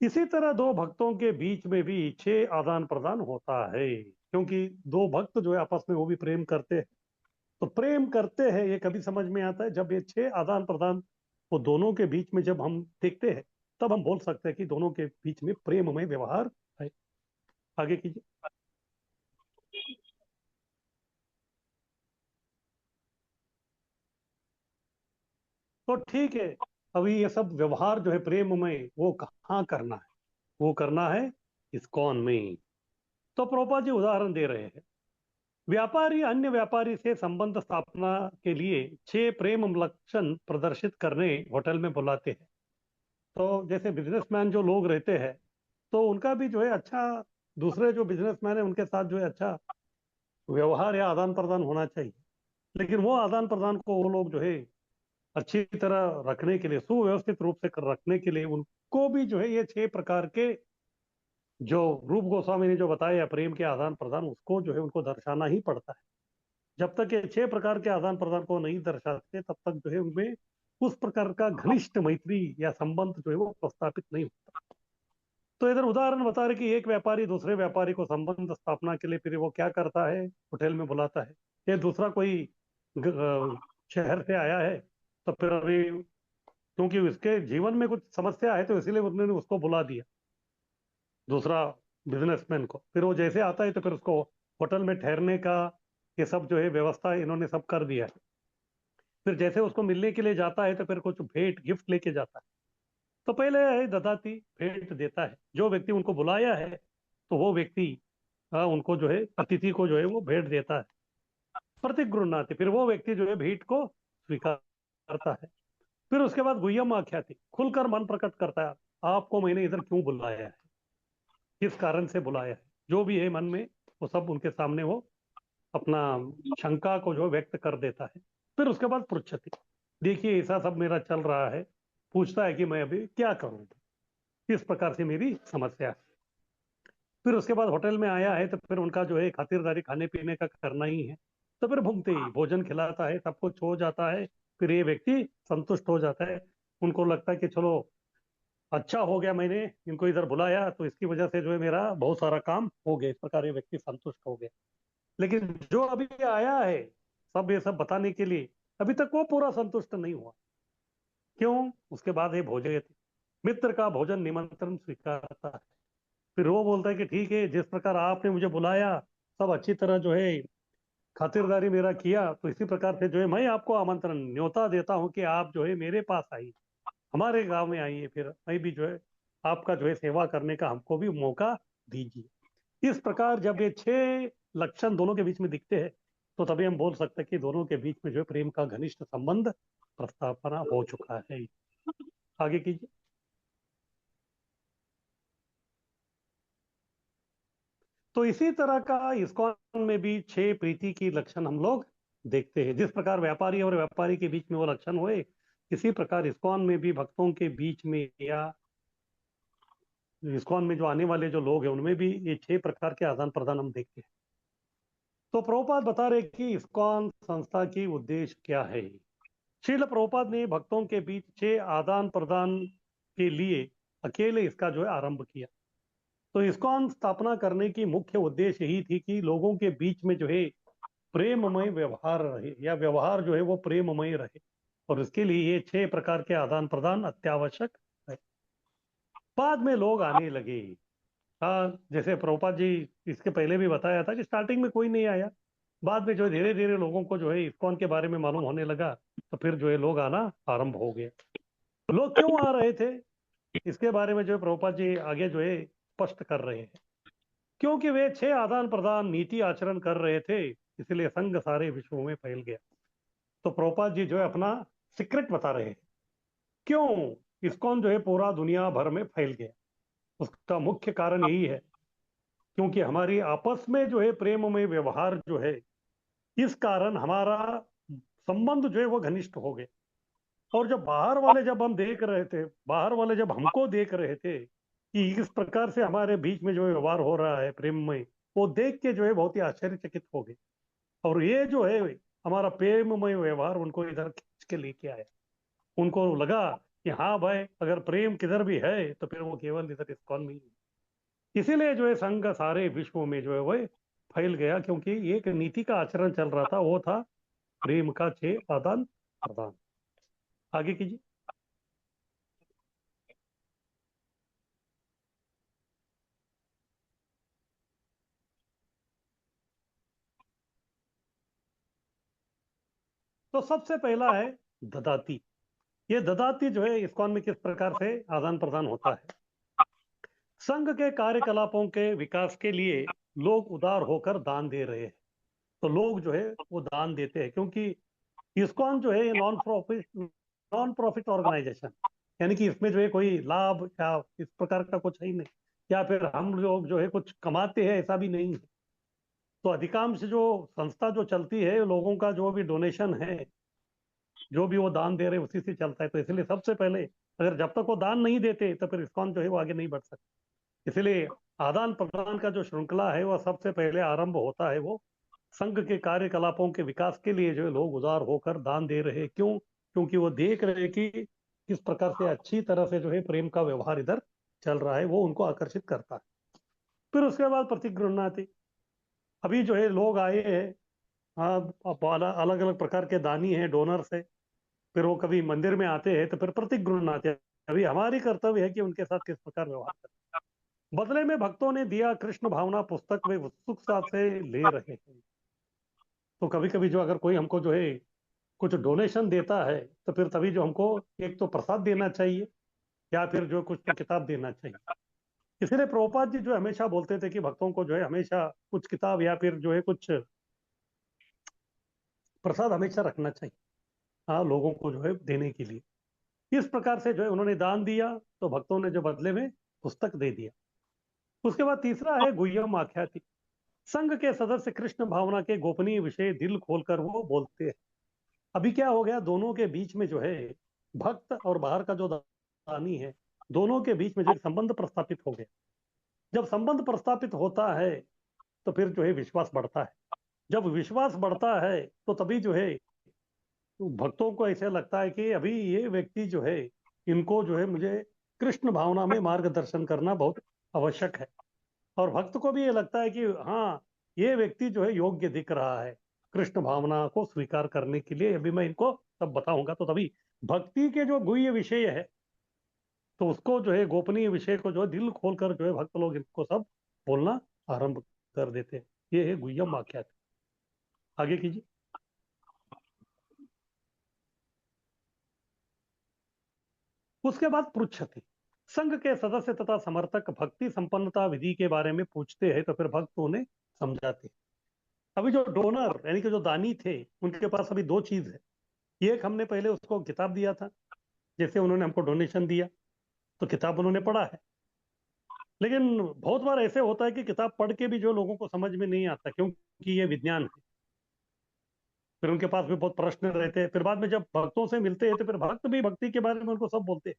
इसी तरह 2 भक्तों के बीच में भी 6 आदान प्रदान होता है, क्योंकि 2 भक्त जो है आपस में वो भी प्रेम करते हैं। तो प्रेम करते हैं ये कभी समझ में आता है जब ये 6 आदान प्रदान वो दोनों के बीच में जब हम देखते हैं, तब हम बोल सकते हैं कि दोनों के बीच में प्रेममय व्यवहार है। आगे कीजिए। तो ठीक है, अभी ये सब व्यवहार जो है प्रेममय वो कहाँ करना है? वो करना है इस्कॉन में। तो प्रभुपाद जी उदाहरण दे रहे हैं। व्यापारी अन्य व्यापारी से संबंध स्थापना के लिए 6 प्रेम लक्षण प्रदर्शित करने होटल में बुलाते हैं। तो जैसे बिजनेसमैन जो लोग रहते हैं, तो उनका भी जो है अच्छा, दूसरे जो बिजनेसमैन है उनके साथ जो है अच्छा व्यवहार या आदान प्रदान होना चाहिए। लेकिन वो आदान प्रदान को वो लोग जो है अच्छी तरह रखने के लिए, सुव्यवस्थित रूप से रखने के लिए, उनको भी जो है ये 6 प्रकार के जो रूप गोस्वामी ने जो बताया प्रेम के आदान प्रदान, उसको जो है उनको दर्शाना ही पड़ता है। जब तक ये 6 प्रकार के आदान प्रदान को नहीं दर्शाते, तब तक जो है उनमें उस प्रकार का घनिष्ठ मैत्री या संबंध जो है वो प्रस्थापित नहीं होता। तो इधर उदाहरण बता रहे कि एक व्यापारी दूसरे व्यापारी को संबंध स्थापना के लिए फिर वो क्या करता है, होटल में बुलाता है। ये दूसरा कोई शहर से आया है, तो फिर अभी क्योंकि उसके जीवन में कुछ समस्या है, तो इसीलिए उन्होंने उसको बुला दिया, दूसरा बिजनेसमैन को। फिर वो जैसे आता है तो फिर उसको होटल में ठहरने का ये सब जो है व्यवस्था इन्होंने सब कर दिया है। फिर जैसे उसको मिलने के लिए जाता है तो फिर कुछ भेंट गिफ्ट लेके जाता है। तो पहले है ददाती, भेंट देता है। जो व्यक्ति उनको बुलाया है तो वो व्यक्ति उनको जो है अतिथि को जो है वो भेंट देता है। प्रतिगृह्णाति, फिर वो व्यक्ति जो है भेंट को स्वीकार करता है। फिर उसके बाद गुह्यम आख्याति, खुलकर मन प्रकट करता है, आपको मैंने इधर क्यों बुलाया है, किस कारण से बुलाया है, जो भी है मन में वो सब उनके सामने वो अपना शंका को जो व्यक्त कर देता है। फिर उसके बाद पृच्छति, देखिए ऐसा सब मेरा चल रहा है, पूछता है कि मैं अभी क्या करूं, किस प्रकार से मेरी समस्या है। फिर उसके बाद होटल में आया है तो फिर उनका जो है खातिरदारी खाने पीने का करना ही है। तो फिर भूखते ही भोजन खिलाता है, सब कुछ हो जाता है। फिर ये व्यक्ति संतुष्ट हो जाता है, उनको लगता है कि चलो अच्छा हो गया, मैंने इनको इधर बुलाया तो इसकी वजह से जो है मेरा बहुत सारा काम हो गया, इस प्रकार ये व्यक्ति संतुष्ट हो गया। लेकिन जो अभी आया है सब ये सब बताने के लिए, अभी तक वो पूरा संतुष्ट नहीं हुआ। क्यों? उसके बाद ये भोजन थे, मित्र का भोजन निमंत्रण स्वीकारता है। फिर वो बोलता है कि ठीक है, जिस प्रकार आपने मुझे बुलाया, सब अच्छी तरह जो है खातिरदारी मेरा किया, तो इसी प्रकार से जो है मैं आपको आमंत्रण न्योता देता हूं कि आप जो है मेरे पास आइए, हमारे गांव में आइए, फिर मैं भी जो है आपका जो है सेवा करने का हमको भी मौका दीजिए। इस प्रकार जब ये 6 लक्षण दोनों के बीच में दिखते हैं, तो तभी हम बोल सकते हैं कि दोनों के बीच में जो है प्रेम का घनिष्ठ संबंध प्रस्थापना हो चुका है। आगे कीजिए। तो इसी तरह का इस्कॉन में भी 6 प्रीति की लक्षण हम लोग देखते हैं। जिस प्रकार व्यापारी और व्यापारी के बीच में वो लक्षण हुए, इसी प्रकार इस्कॉन में भी भक्तों के बीच में या इस्कॉन में जो आने वाले जो लोग हैं उनमें भी ये 6 प्रकार के आदान प्रदान हम देखते हैं। तो प्रभुपाद बता रहे कि इस्कॉन संस्था की उद्देश्य क्या है। श्रील प्रभुपाद ने भक्तों के बीच 6 आदान प्रदान के लिए अकेले इसका जो है आरंभ किया। तो इस्कॉन स्थापना करने की मुख्य उद्देश्य यही थी कि लोगों के बीच में जो है प्रेममय व्यवहार रहे, या व्यवहार जो है वो प्रेममय रहे, और इसके लिए ये 6 प्रकार के आदान प्रदान अत्यावश्यक है। बाद में लोग आने लगे। हाँ, जैसे प्रभुपाद जी इसके पहले भी बताया था कि स्टार्टिंग में कोई नहीं आया, बाद में जो है धीरे धीरे लोगों को जो है इस्कॉन के बारे में मालूम होने लगा, तो फिर जो है लोग आना आरंभ हो गए। लोग क्यों आ रहे थे, इसके बारे में जो है प्रभुपाद जी आगे जो है स्पष्ट कर रहे हैं। क्योंकि वे 6 आदान प्रदान नीति आचरण कर रहे थे, इसलिए संघ सारे विश्व में फैल गया। तो प्रभुपाद जी जो है अपना सीक्रेट बता रहे हैं, क्यों इस्कॉन जो है पूरा दुनिया भर में फैल गया। उसका मुख्य कारण यही है, क्योंकि हमारी आपस में जो है प्रेममय व्यवहार जो है, इस कारण हमारा संबंध जो है वो घनिष्ठ हो गए। और जब बाहर वाले जब हम देख रहे थे, बाहर वाले जब हमको देख रहे थे कि इस प्रकार से हमारे बीच में जो व्यवहार हो रहा है प्रेममय, वो देख के जो है बहुत ही आश्चर्यचकित हो गए। और ये जो है हमारा प्रेममय व्यवहार उनको इधर खींच के लेके आया। उनको लगा कि हाँ भाई, अगर प्रेम किधर भी है तो फिर वो केवल इधर इस्कॉन में ही है। इसीलिए जो है संघ सारे विश्व में जो है वह फैल गया, क्योंकि एक नीति का आचरण चल रहा था, वो था प्रेम का 6 आदान प्रदान। आगे कीजिए। तो सबसे पहला है ददाती। ये ददाती जो है इस्कॉन में किस प्रकार से आदान प्रदान होता है। संघ के कार्यकलापों के विकास के लिए लोग उदार होकर दान दे रहे हैं। तो लोग जो है वो दान देते हैं, क्योंकि इस्कॉन जो है नॉन प्रॉफिट ऑर्गेनाइजेशन, यानी कि इसमें जो है कोई लाभ या इस प्रकार का कुछ है ही नहीं, या फिर हम लोग जो है कुछ कमाते हैं, ऐसा भी नहीं है। तो अधिकांश जो संस्था जो चलती है, लोगों का जो भी डोनेशन है, जो भी वो दान दे रहे हैं, उसी से चलता है। तो इसलिए सबसे पहले अगर जब तक वो दान नहीं देते, तो फिर इस्कॉन जो है वो आगे नहीं बढ़ सकती। इसलिए आदान प्रदान का जो श्रृंखला है, वह सबसे पहले आरंभ होता है वो संघ के कार्यकलापों के विकास के लिए जो है लोग उदार होकर दान दे रहे हैं। क्यों? क्योंकि वो देख रहे हैं कि किस प्रकार से अच्छी तरह से जो है प्रेम का व्यवहार इधर चल रहा है, वो उनको आकर्षित करता है। फिर उसके बाद प्रतिगृहणाति। अभी जो है लोग आए हैं, हाँ, अलग अलग प्रकार के दानी हैं, डोनर्स है, फिर वो कभी मंदिर में आते हैं, तो फिर प्रतिगृहणाति। अभी हमारी कर्तव्य है कि उनके साथ किस प्रकार व्यवहार करें। बदले में भक्तों ने दिया कृष्ण भावना पुस्तक वे उत्सुकता से ले रहे हैं। तो कभी कभी जो अगर कोई हमको जो है कुछ डोनेशन देता है, तो फिर तभी जो हमको एक तो प्रसाद देना चाहिए, या फिर जो कुछ तो किताब देना चाहिए। इसलिए प्रभुपाद जी जो हमेशा बोलते थे कि भक्तों को जो है हमेशा कुछ किताब या फिर जो है कुछ प्रसाद हमेशा रखना चाहिए, हाँ, लोगों को जो है देने के लिए। इस प्रकार से जो है उन्होंने दान दिया, तो भक्तों ने जो बदले में पुस्तक दे दिया। उसके बाद तीसरा है गुह्यम आख्याति। संघ के सदस्य कृष्ण भावना के गोपनीय विषय दिल खोलकर वो बोलते हैं। अभी क्या हो गया, दोनों के बीच में जो है भक्त और बाहर का जो दानी है, दोनों के बीच में जो संबंध प्रस्थापित हो गया। जब संबंध प्रस्थापित होता है, तो फिर जो है विश्वास बढ़ता है। जब विश्वास बढ़ता है, तो तभी जो है भक्तों को ऐसे लगता है कि अभी ये व्यक्ति जो है, इनको जो है मुझे कृष्ण भावना में मार्गदर्शन करना बहुत आवश्यक है। और भक्त को भी ये लगता है कि हाँ, ये व्यक्ति जो है योग्य दिख रहा है कृष्ण भावना को स्वीकार करने के लिए। अभी मैं इनको सब बताऊंगा। तो तभी भक्ति के जो गुह्य विषय है, तो उसको जो है गोपनीय विषय को जो है दिल खोलकर जो है भक्त लोग इनको सब बोलना आरंभ कर देते हैं। ये है गुह्यम वाक्यात। आगे कीजिए। उसके बाद पृच्छति, संघ के सदस्य तथा समर्थक भक्ति संपन्नता विधि के बारे में पूछते हैं, तो फिर भक्त उन्हें समझाते हैं। अभी जो डोनर यानी कि जो दानी थे, उनके पास अभी दो चीज है। एक, हमने पहले उसको किताब दिया था, जैसे उन्होंने हमको डोनेशन दिया तो किताब उन्होंने पढ़ा है। लेकिन बहुत बार ऐसे होता है कि किताब पढ़ के भी जो लोगों को समझ में नहीं आता, क्योंकि ये विज्ञान है। फिर उनके पास भी बहुत प्रश्न रहते हैं। फिर बाद में जब भक्तों से मिलते हैं तो फिर भक्त भी भक्ति के बारे में उनको सब बोलते हैं।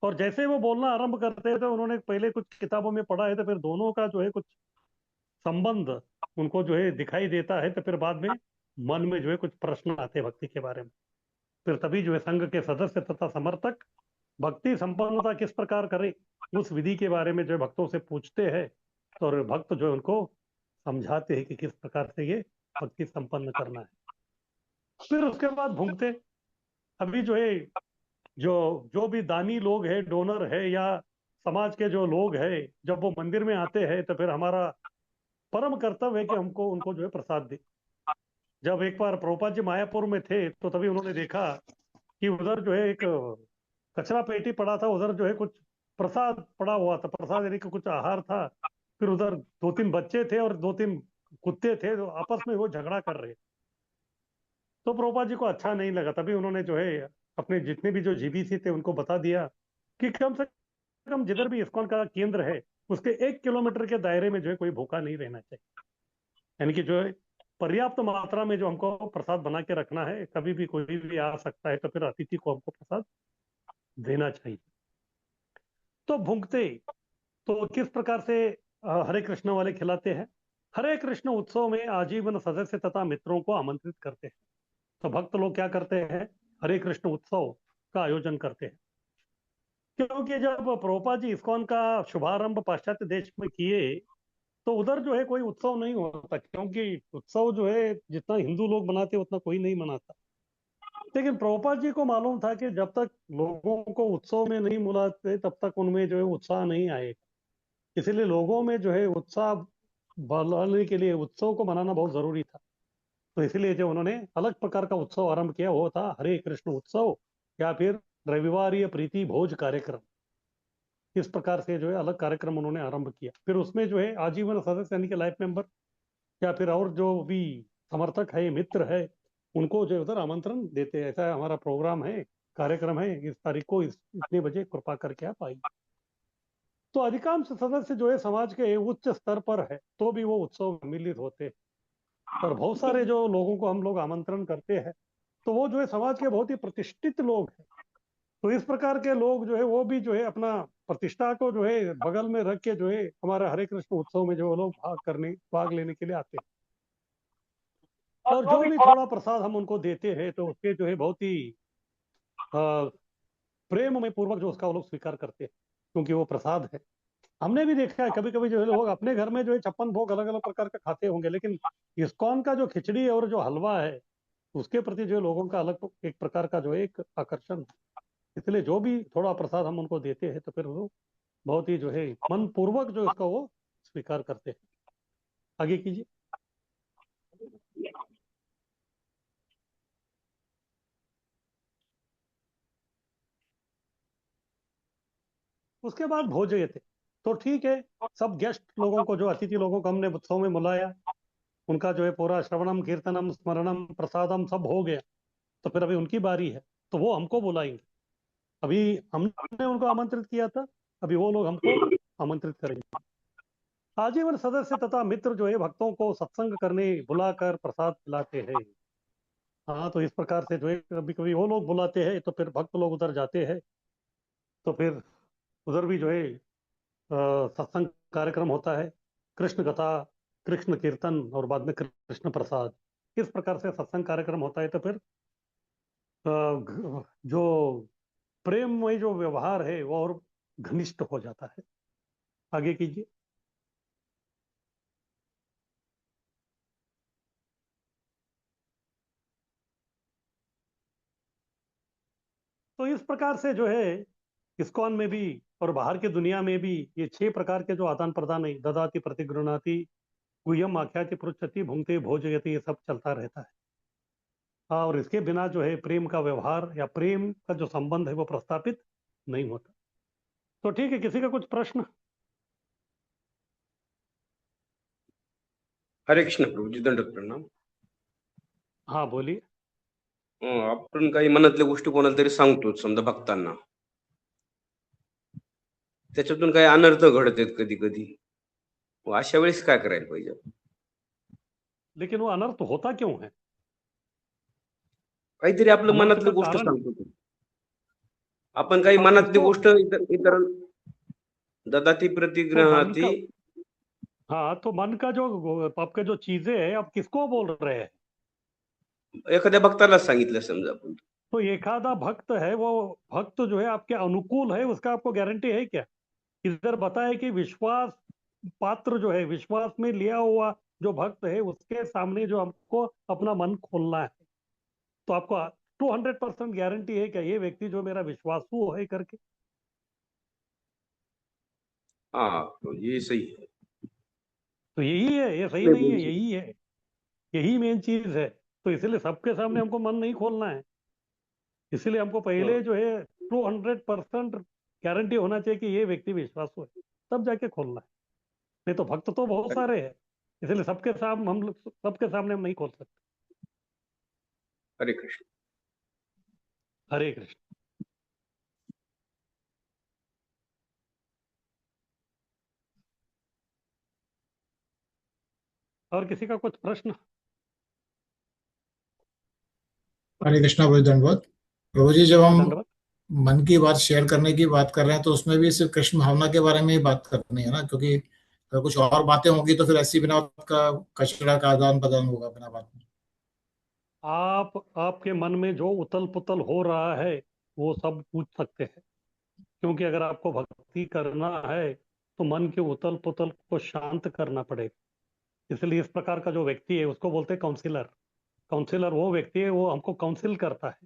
और जैसे वो बोलना आरंभ करते हैं तो उन्होंने पहले कुछ किताबों में पढ़ा है, तो फिर दोनों का जो है कुछ संबंध उनको जो है दिखाई देता है। तो फिर बाद में मन में जो है कुछ प्रश्न आते हैं भक्ति के बारे में। फिर तभी जो है संघ के सदस्य तथा समर्थक भक्ति संपन्नता किस प्रकार करें उस विधि के बारे में जो है भक्तों से पूछते हैं। तो और भक्त जो है उनको समझाते हैं कि किस प्रकार से ये भक्ति संपन्न करना है। फिर उसके बाद भूंगते। अभी जो है जो जो भी दानी लोग है, डोनर है, या समाज के जो लोग हैं, जब वो मंदिर में आते हैं तो फिर हमारा परम कर्तव्य है कि हमको उनको जो है प्रसाद दे। जब एक बार प्रभुपाद जी मायापुर में थे तो तभी उन्होंने देखा कि उधर जो है एक कचरा पेटी पड़ा था, उधर जो है कुछ प्रसाद पड़ा हुआ था। प्रसाद यानी कि कुछ आहार था। फिर उधर दो तीन बच्चे थे और दो तीन कुत्ते थे जो आपस में वो झगड़ा कर रहे। तो प्रभुपाद जी को अच्छा नहीं लगा। तभी उन्होंने जो है अपने जितने भी जो जीबीसी थे उनको बता दिया कि कम से कम जिधर भी इस्कॉन का केंद्र है उसके 1 किलोमीटर के दायरे में जो है कोई भूखा नहीं रहना चाहिए। यानी कि जो है पर्याप्त मात्रा में जो हमको प्रसाद बना के रखना है। कभी भी कोई भी आ सकता है तो फिर अतिथि को हमको प्रसाद देना चाहिए। तो भूखते तो किस प्रकार से हरे कृष्ण वाले खिलाते हैं। हरे कृष्ण उत्सव में आजीवन सदस्य तथा मित्रों को आमंत्रित करते हैं। तो भक्त लोग क्या करते हैं, हरे कृष्ण उत्सव का आयोजन करते हैं। क्योंकि जब प्रभुपाद जी इस्कॉन का शुभारंभ पाश्चात्य देश में किए तो उधर जो है कोई उत्सव नहीं होता, क्योंकि उत्सव जो है जितना हिंदू लोग मनाते उतना कोई नहीं मनाता। लेकिन प्रभुपाद जी को मालूम था कि जब तक लोगों को उत्सव में नहीं बुलाते तब तक उनमें जो है उत्साह नहीं आएगा। इसीलिए लोगों में जो है उत्साह बढ़ाने के लिए उत्सव को मनाना बहुत जरूरी था। तो इसीलिए जो उन्होंने अलग प्रकार का उत्सव आरंभ किया वो था हरे कृष्ण उत्सव, या फिर रविवारीय प्रीति भोज कार्यक्रम। इस प्रकार से जो है अलग कार्यक्रम उन्होंने आरंभ किया। फिर उसमें जो है आजीवन सदस्य यानी कि लाइफ मेंबर या फिर और जो भी समर्थक है, मित्र है, उनको जो है उधर आमंत्रण देते हैं। ऐसा हमारा प्रोग्राम है, कार्यक्रम है, इस तारीख को इतने बजे कृपा करके आप आइए। तो अधिकांश सदस्य जो है समाज के उच्च स्तर पर है तो भी वो उत्सव में सम्मिलित होते हैं। और बहुत सारे जो लोगों को हम लोग आमंत्रण करते हैं तो वो जो है समाज के बहुत ही प्रतिष्ठित लोग हैं। तो इस प्रकार के लोग जो है वो भी जो है अपना प्रतिष्ठा को जो है बगल में रख के जो है हमारा हरे कृष्ण उत्सव में जो लोग भाग लेने के लिए आते हैं। और जो भी थोड़ा प्रसाद हम उनको देते हैं तो उसके जो है बहुत ही प्रेम में पूर्वक जो उसका वो लोग स्वीकार करते हैं, क्योंकि वो प्रसाद है। हमने भी देखा है कभी कभी जो है लोग अपने घर में जो है 56 भोग अलग अलग प्रकार का खाते होंगे, लेकिन इस्कॉन का जो खिचड़ी और जो हलवा है उसके प्रति जो है लोगों का अलग एक प्रकार का जो है एक आकर्षण है। इसलिए जो भी थोड़ा प्रसाद हम उनको देते हैं तो फिर वो बहुत ही जो है मन पूर्वक जो इसका वो स्वीकार करते हैं। आगे कीजिए। उसके बाद भोजय थे। तो ठीक है, सब गेस्ट लोगों को, जो अतिथि लोगों को हमने उत्सव में बुलाया, उनका जो है पूरा श्रवणम कीर्तनम स्मरणम प्रसादम सब हो गया। तो फिर अभी उनकी बारी है, तो वो हमको बुलाएंगे। अभी हमने उनको आमंत्रित किया था, अभी वो लोग हमको आमंत्रित करेंगे। आजीवन सदस्य तथा मित्र जो है भक्तों को सत्संग करने बुलाकर प्रसाद खिलाते हैं। हाँ, तो इस प्रकार से जो है कभी कभी वो लोग बुलाते हैं तो फिर भक्त लोग उधर जाते हैं। तो फिर उधर भी जो है सत्संग कार्यक्रम होता है, कृष्ण कथा, कृष्ण कीर्तन और बाद में कृष्ण प्रसाद। इस प्रकार से सत्संग कार्यक्रम होता है। तो फिर जो प्रेममय जो व्यवहार है वो और घनिष्ठ हो जाता है। आगे कीजिए। तो इस प्रकार से जो है इस्कॉन में भी और बाहर की दुनिया में भी ये 6 प्रकार के जो आदान प्रदान है, ददाति प्रतिगृणाति गुह्यम आख्याति पृच्छति भुंक्ते भोजयति, ये सब चलता रहता है। हाँ, और इसके बिना जो है प्रेम का व्यवहार या प्रेम का जो संबंध है वो प्रस्थापित नहीं होता। तो ठीक है, किसी का कुछ प्रश्न? हरे कृष्ण प्रभूजी, दंडवत प्रणाम. हाँ बोलिए. आपण काही मनातल्या गोष्टी कोणाला तरी सांगतो समजा भक्तांना, त्याच्यातून काही अनर्थ घडतात कधी कधी, अशा वेळेस काय करायला पाहिजे? लेकिन वो अनर्थ होता क्यों है? काहीतरी आपलं अनर्थ मनातली का गोष्ट कारण सांगतो आपण, काही हाँ, मनातली उसको गोष्ट इतर ददाती तो मन प्रतिग्रहाती. का, हाँ तो मन का जो आपके जो चीजें है, आप किसको बोल रहे हैं? एखाद्या भक्ताला सांगितलं समजा आपण, तो एखादा भक्त है, वो भक्त जो है आपके अनुकूल है, उसका आपको गारंटी है क्या? इधर बताए कि विश्वास पात्र जो है, विश्वास में लिया हुआ जो भक्त है, उसके सामने जो हमको अपना मन खोलना है, तो आपको 200% गारंटी है क्या ये व्यक्ति जो मेरा विश्वासु है करके? हाँ तो ये सही है. तो यही है, ये सही नहीं नहीं है, बोल यही है, यही मेन चीज है. तो इसलिए सबके सामने हमको मन नहीं खोलना है, इसलिए हमको पहले जो है 200% गारंटी होना चाहिए कि ये व्यक्ति विश्वासु है, तब जाके खोलना है. नहीं तो भक्त तो बहुत सारे हैं, इसलिए सबके सामने हम लोग, सबके सामने हम नहीं खोल सकते. हरे कृष्ण. हरे कृष्ण. और किसी का कुछ प्रश्न? हरे कृष्णा प्रभु, दंडवत प्रभु जी। जब हम दंडवत. मन की बात शेयर करने की बात कर रहे हैं तो उसमें भी सिर्फ कृष्ण भावना के बारे में ही बात करनी है ना, क्योंकि अगर कुछ और बातें होंगी तो फिर ऐसी बिना बात का कचरा का आदान प्रदान होगा बिना बात में। आपके मन में जो उतल पुतल हो रहा है वो सब पूछ सकते हैं, क्योंकि अगर आपको भक्ति करना है तो मन के उतल पुतल को शांत करना पड़ेगा. इसलिए इस प्रकार का जो व्यक्ति है उसको बोलते हैं काउंसिलर. काउंसिलर वो व्यक्ति है, वो हमको काउंसिल करता है.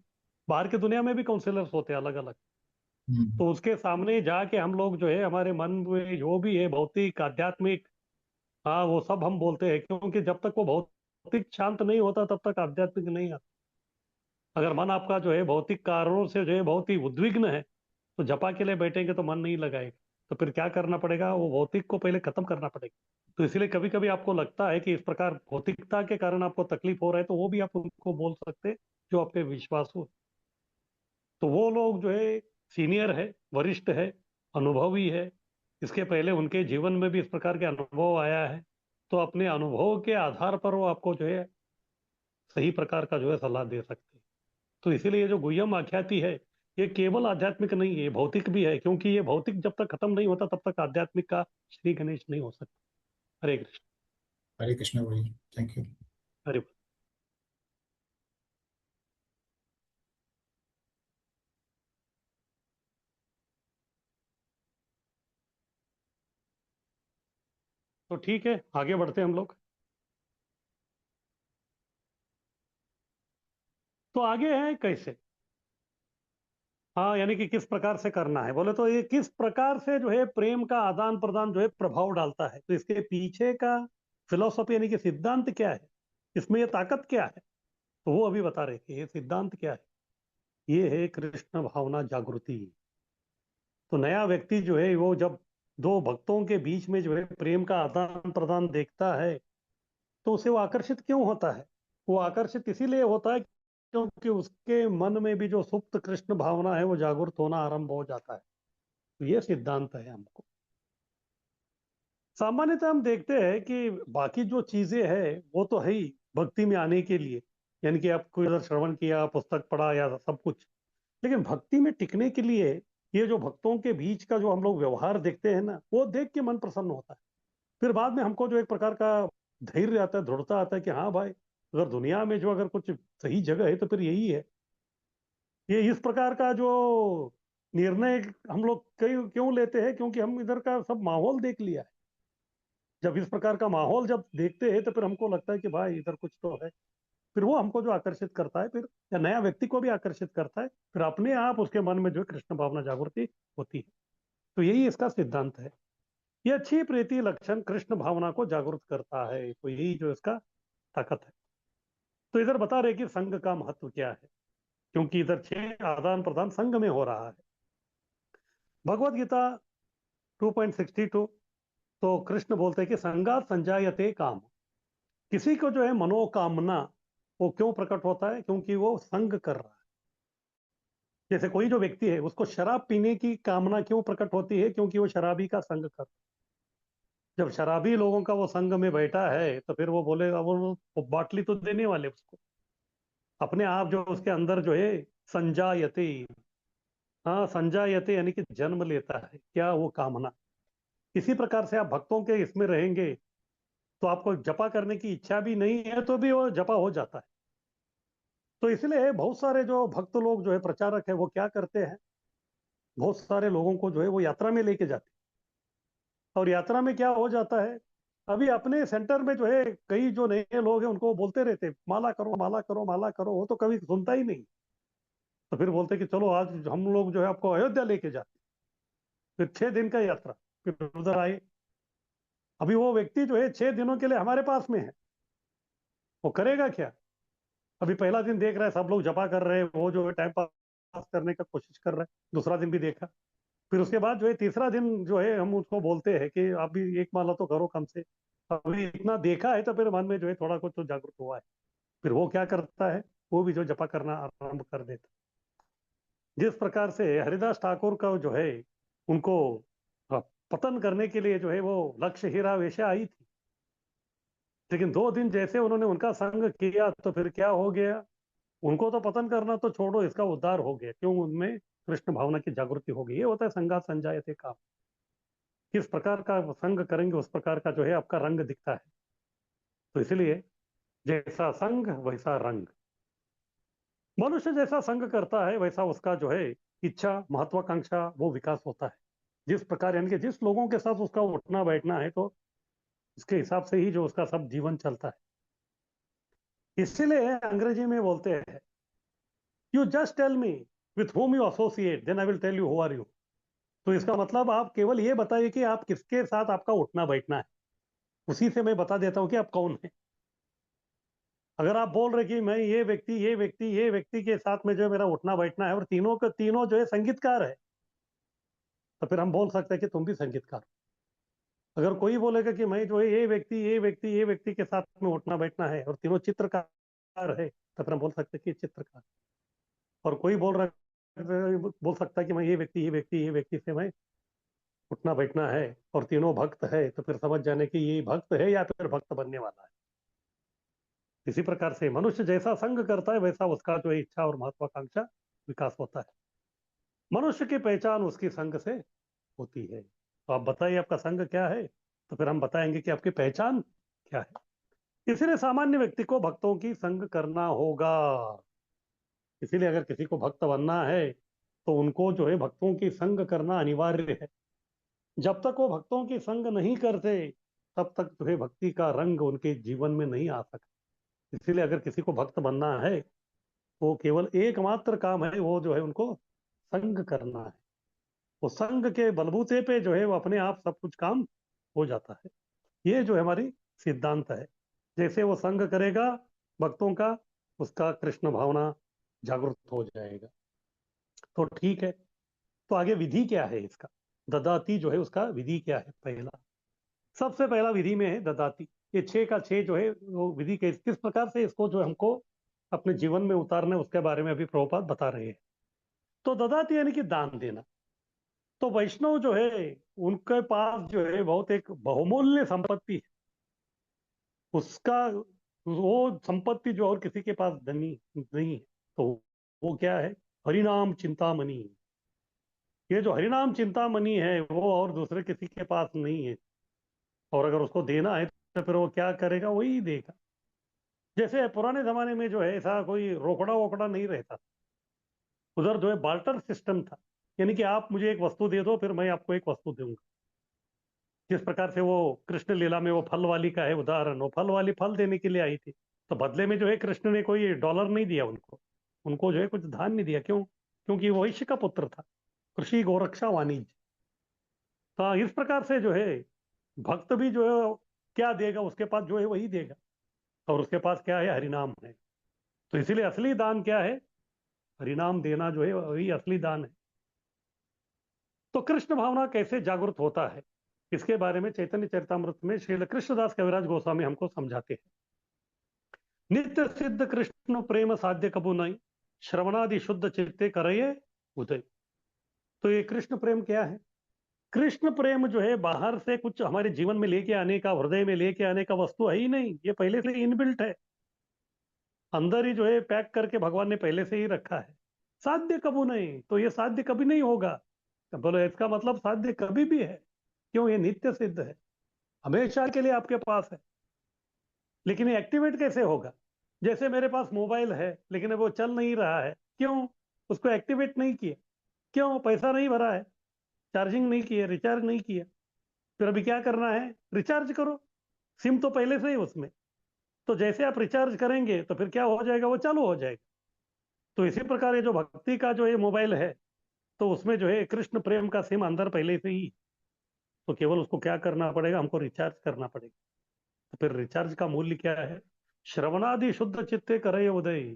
बाहर की दुनिया में भी काउंसिलर्स होते हैं अलग अलग, तो उसके सामने जाके हम लोग जो है हमारे मन में जो भी है भौतिक आध्यात्मिक, हाँ वो सब हम बोलते हैं, क्योंकि जब तक वो भौतिक शांत नहीं होता तब तक आध्यात्मिक नहीं आता. अगर मन आपका जो है भौतिक कारणों से जो है बहुत ही उद्विग्न है, तो जपा के लिए बैठेंगे तो मन नहीं लगाएगा. तो फिर क्या करना पड़ेगा, वो भौतिक को पहले खत्म करना पड़ेगा. तो इसलिए कभी कभी आपको लगता है कि इस प्रकार भौतिकता के कारण आपको तकलीफ हो रहा है, तो वो भी आप उनको बोल सकते हैं जो आपके विश्वास हो. तो वो लोग जो है सीनियर है, वरिष्ठ है, अनुभवी है, इसके पहले उनके जीवन में भी इस प्रकार के अनुभव आया है, तो अपने अनुभव के आधार पर वो आपको जो है सही प्रकार का जो है सलाह दे सकते हैं. तो इसीलिए ये जो गुह्यम आख्याति है, ये केवल आध्यात्मिक नहीं है, ये भौतिक भी है, क्योंकि ये भौतिक जब तक खत्म नहीं होता तब तक आध्यात्मिक का श्री गणेश नहीं हो सकता. हरे कृष्ण. हरे कृष्ण प्रभु जी, थैंक यू। हरे. तो ठीक है, आगे बढ़ते हैं हम लोग. तो आगे है कैसे, हाँ यानी कि किस प्रकार से करना है, बोले तो ये किस प्रकार से जो है प्रेम का आदान प्रदान जो है प्रभाव डालता है, तो इसके पीछे का फिलोसफी यानी कि सिद्धांत क्या है, इसमें ये ताकत क्या है, तो वो अभी बता रहे कि ये सिद्धांत क्या है. ये है कृष्ण भावना जागृति. तो नया व्यक्ति जो है वो जब दो भक्तों के बीच में जो है प्रेम का आदान प्रदान देखता है, तो उसे वो आकर्षित क्यों होता है? वो आकर्षित इसीलिए होता है क्योंकि उसके मन में भी जो सुप्त कृष्ण भावना है वो जागृत होना आरंभ हो जाता है. तो ये सिद्धांत है. हमको सामान्यतः हम देखते हैं कि बाकी जो चीजें हैं वो तो है ही भक्ति में आने के लिए, यानी कि आपको इधर श्रवण किया, पुस्तक पढ़ा या सब कुछ, लेकिन भक्ति में टिकने के लिए ये जो भक्तों के बीच का जो हम लोग व्यवहार देखते हैं ना, वो देख के मन प्रसन्न होता है. फिर बाद में हमको जो एक प्रकार का धैर्य आता है, दृढ़ता आता है कि हाँ भाई, अगर दुनिया में जो अगर कुछ सही जगह है तो फिर यही है. ये इस प्रकार का जो निर्णय हम लोग कई क्यों लेते हैं, क्योंकि हम इधर का सब माहौल देख लिया है. जब इस प्रकार का माहौल जब देखते हैं तो फिर हमको लगता है कि भाई इधर कुछ तो है, फिर वो हमको जो आकर्षित करता है, फिर या नया व्यक्ति को भी आकर्षित करता है, फिर अपने आप उसके मन में जो है कृष्ण भावना जागृति होती है। तो यही इसका सिद्धांत है। ये अच्छी प्रीति लक्षण कृष्ण भावना को जागृत करता है, तो यही जो इसका ताकत है। तो इधर बता रहे कि संघ का महत्व क्या है, क्योंकि इधर 6 आदान प्रदान संघ में हो रहा है। भगवत गीता 2.62, तो कृष्ण बोलते हैं कि संगात संजायते काम। किसी को जो है मनोकामना वो क्यों प्रकट होता है, क्योंकि वो संग कर रहा है। जैसे कोई जो व्यक्ति है उसको शराब पीने की कामना क्यों प्रकट होती है, क्योंकि वो शराबी का संग कर। जब शराबी लोगों का वो संग में बैठा है तो फिर वो बोलेगा, वो बाटली तो देने वाले उसको, अपने आप जो उसके अंदर जो है संजायते, हाँ संजायते यानी कि जन्म लेता है क्या, वो कामना। इसी प्रकार से आप भक्तों के इसमें रहेंगे तो आपको जपा करने की इच्छा भी नहीं है तो भी वो जपा हो जाता है। तो इसलिए बहुत सारे जो भक्त लोग जो है प्रचारक है वो क्या करते हैं, बहुत सारे लोगों को जो है वो यात्रा में लेके जाते हैं। और यात्रा में क्या हो जाता है, अभी अपने सेंटर में जो है कई जो नए लोग हैं उनको बोलते रहते माला करो माला करो माला करो, वो तो कभी सुनता ही नहीं। तो फिर बोलते कि चलो आज हम लोग जो है आपको अयोध्या लेके जाते। फिर 6 दिन का यात्रा, फिर उधर आए। अभी वो व्यक्ति जो है 6 दिनों के लिए हमारे पास में है, वो करेगा क्या। अभी पहला दिन देख रहा है सब लोग जपा कर रहे हैं, वो जो है टाइम पास करने का कोशिश कर रहा है। दूसरा दिन भी देखा, फिर उसके बाद जो है तीसरा दिन जो है हम उसको बोलते हैं कि आप भी एक माला तो करो कम से। अभी इतना देखा है तो फिर मन में जो है थोड़ा कुछ तो जागरूक हुआ है, फिर वो क्या करता है, वो भी जो जपा करना आरंभ कर देता। जिस प्रकार से हरिदास ठाकुर का जो है उनको पतन करने के लिए जो है वो लक्ष्य हीरा वेश्या आई थी, लेकिन 2 दिन जैसे उन्होंने उनका संग किया तो फिर क्या हो गया, उनको तो पतन करना तो छोड़ो, इसका उद्धार हो गया। क्यों, उनमें कृष्ण भावना की जागृति हो गई। ये होता है संगात संजायते काम। किस प्रकार का संग करेंगे उस प्रकार का जो है आपका रंग दिखता है। तो इसलिए जैसा संग वैसा रंग। मनुष्य जैसा संग करता है वैसा उसका जो है इच्छा महत्वाकांक्षा वो विकास होता है। जिस प्रकार यानी कि जिस लोगों के साथ उसका उठना बैठना है तो उसके हिसाब से ही जो उसका सब जीवन चलता है। इसीलिए अंग्रेजी में बोलते हैं, you just tell me with whom you associate, then I will tell you who are you। तो इसका मतलब आप केवल ये बताइए कि आप किसके साथ आपका उठना बैठना है, उसी से मैं बता देता हूं कि आप कौन है। अगर आप बोल रहे कि मैं ये व्यक्ति ये व्यक्ति ये व्यक्ति के साथ में जो मेरा उठना बैठना है और तीनों का तीनों जो है संगीतकार है, तो फिर हम बोल सकते हैं कि तुम भी संगीतकार हो। अगर कोई बोलेगा कि मैं जो है ये व्यक्ति ये व्यक्ति ये व्यक्ति के साथ में उठना बैठना है और तीनों चित्रकार है, तो फिर हम बोल सकते हैं कि चित्रकार। और कोई बोल सकता है कि मैं ये व्यक्ति ये व्यक्ति ये व्यक्ति से मैं उठना बैठना है और तीनों भक्त है, तो फिर समझ जाने कि ये भक्त है या फिर भक्त बनने वाला है। इसी प्रकार से मनुष्य जैसा संग करता है वैसा उसका जो इच्छा और महत्वाकांक्षा विकास होता है। मनुष्य की पहचान उसकी संग से होती है। तो आप बताइए आपका संग क्या है, तो फिर हम बताएंगे कि आपकी पहचान क्या है। इसलिए सामान्य व्यक्ति को भक्तों की संग करना होगा। इसीलिए अगर किसी को भक्त बनना है तो उनको जो है भक्तों की संग करना अनिवार्य है। जब तक वो भक्तों की संग नहीं करते तब तक जो है भक्ति का रंग उनके जीवन में नहीं आ सकता। इसीलिए अगर किसी को भक्त बनना है तो केवल एकमात्र काम है, वो जो है उनको संग करना है। वो संग के बलबूते पे जो है वो अपने आप सब कुछ काम हो जाता है। ये जो है हमारी सिद्धांत है। जैसे वो संग करेगा भक्तों का, उसका कृष्ण भावना जागृत हो जाएगा। तो ठीक है, तो आगे विधि क्या है इसका, ददाती जो है उसका विधि क्या है। पहला सबसे पहला विधि में है ददाती। ये 6 का 6 जो है वो विधि किस प्रकार से इसको जो हमको अपने जीवन में उतारना है उसके बारे में अभी प्रभुपाद बता रहे हैं। तो ददाती यानी कि दान देना। तो वैष्णव जो है उनके पास जो है बहुत एक बहुमूल्य संपत्ति है। उसका वो संपत्ति जो और किसी के पास नहीं है। तो वो क्या है, हरिनाम चिंतामणि। ये जो हरिनाम चिंतामणि है वो और दूसरे किसी के पास नहीं है। और अगर उसको देना है तो फिर वो क्या करेगा, वही देगा। जैसे पुराने जमाने में जो है ऐसा कोई रोकड़ा वोकड़ा नहीं रहता, उधर जो है बाल्टर सिस्टम था। यानी कि आप मुझे एक वस्तु दे दो फिर मैं आपको एक वस्तु दूंगा। जिस प्रकार से वो कृष्ण लीला में वो फल वाली का है उदाहरण, वो फल वाली फल देने के लिए आई थी, तो बदले में जो है कृष्ण ने कोई डॉलर नहीं दिया उनको, उनको जो है कुछ धान नहीं दिया। क्यों? क्योंकि वो वैश्य का पुत्र था, कृषि गोरक्षा वाणिज्य। तो इस प्रकार से जो है भक्त भी जो है क्या देगा, उसके पास जो है वही देगा, और उसके पास क्या है? हरिनाम है। तो इसीलिए असली दान क्या है? हरिनाम देना जो है वही असली दान है। तो कृष्ण भावना कैसे जागृत होता है, इसके बारे में चैतन्य चरितामृत में श्रील कृष्णदास कविराज गोस्वामी हमको समझाते हैं। नित्य सिद्ध कृष्ण प्रेम साध्य कबू नहीं, श्रवणादि शुद्ध चित्ते करये उदय। तो ये कृष्ण प्रेम क्या है? कृष्ण प्रेम जो है बाहर से कुछ हमारे जीवन में लेके आने का, हृदय में लेके आने का वस्तु है ही नहीं, ये पहले से इनबिल्ट है, अंदर ही जो है पैक करके भगवान ने पहले से ही रखा है। साध्य कबू नहीं, तो ये साध्य कभी नहीं होगा। तो बोलो इसका मतलब साध्य कभी भी है। क्यों? ये नित्य सिद्ध है, हमेशा के लिए आपके पास है। लेकिन ये एक्टिवेट कैसे होगा? जैसे मेरे पास मोबाइल है लेकिन वो चल नहीं रहा है, क्यों? उसको एक्टिवेट नहीं किया। क्यों? पैसा नहीं भरा है, चार्जिंग नहीं किया, रिचार्ज नहीं किया। फिर अभी क्या करना है? रिचार्ज करो, सिम तो पहले से ही उसमें। तो जैसे आप रिचार्ज करेंगे तो फिर क्या हो जाएगा? वो चालू हो जाएगा। तो इसी प्रकार ये जो भक्ति का जो ये मोबाइल है, तो उसमें जो है कृष्ण प्रेम का सिम अंदर पहले से ही। तो केवल उसको क्या करना पड़ेगा? हमको रिचार्ज करना पड़ेगा। तो फिर रिचार्ज का मूल्य क्या है? श्रवणादि शुद्ध चित्ते करे उदय।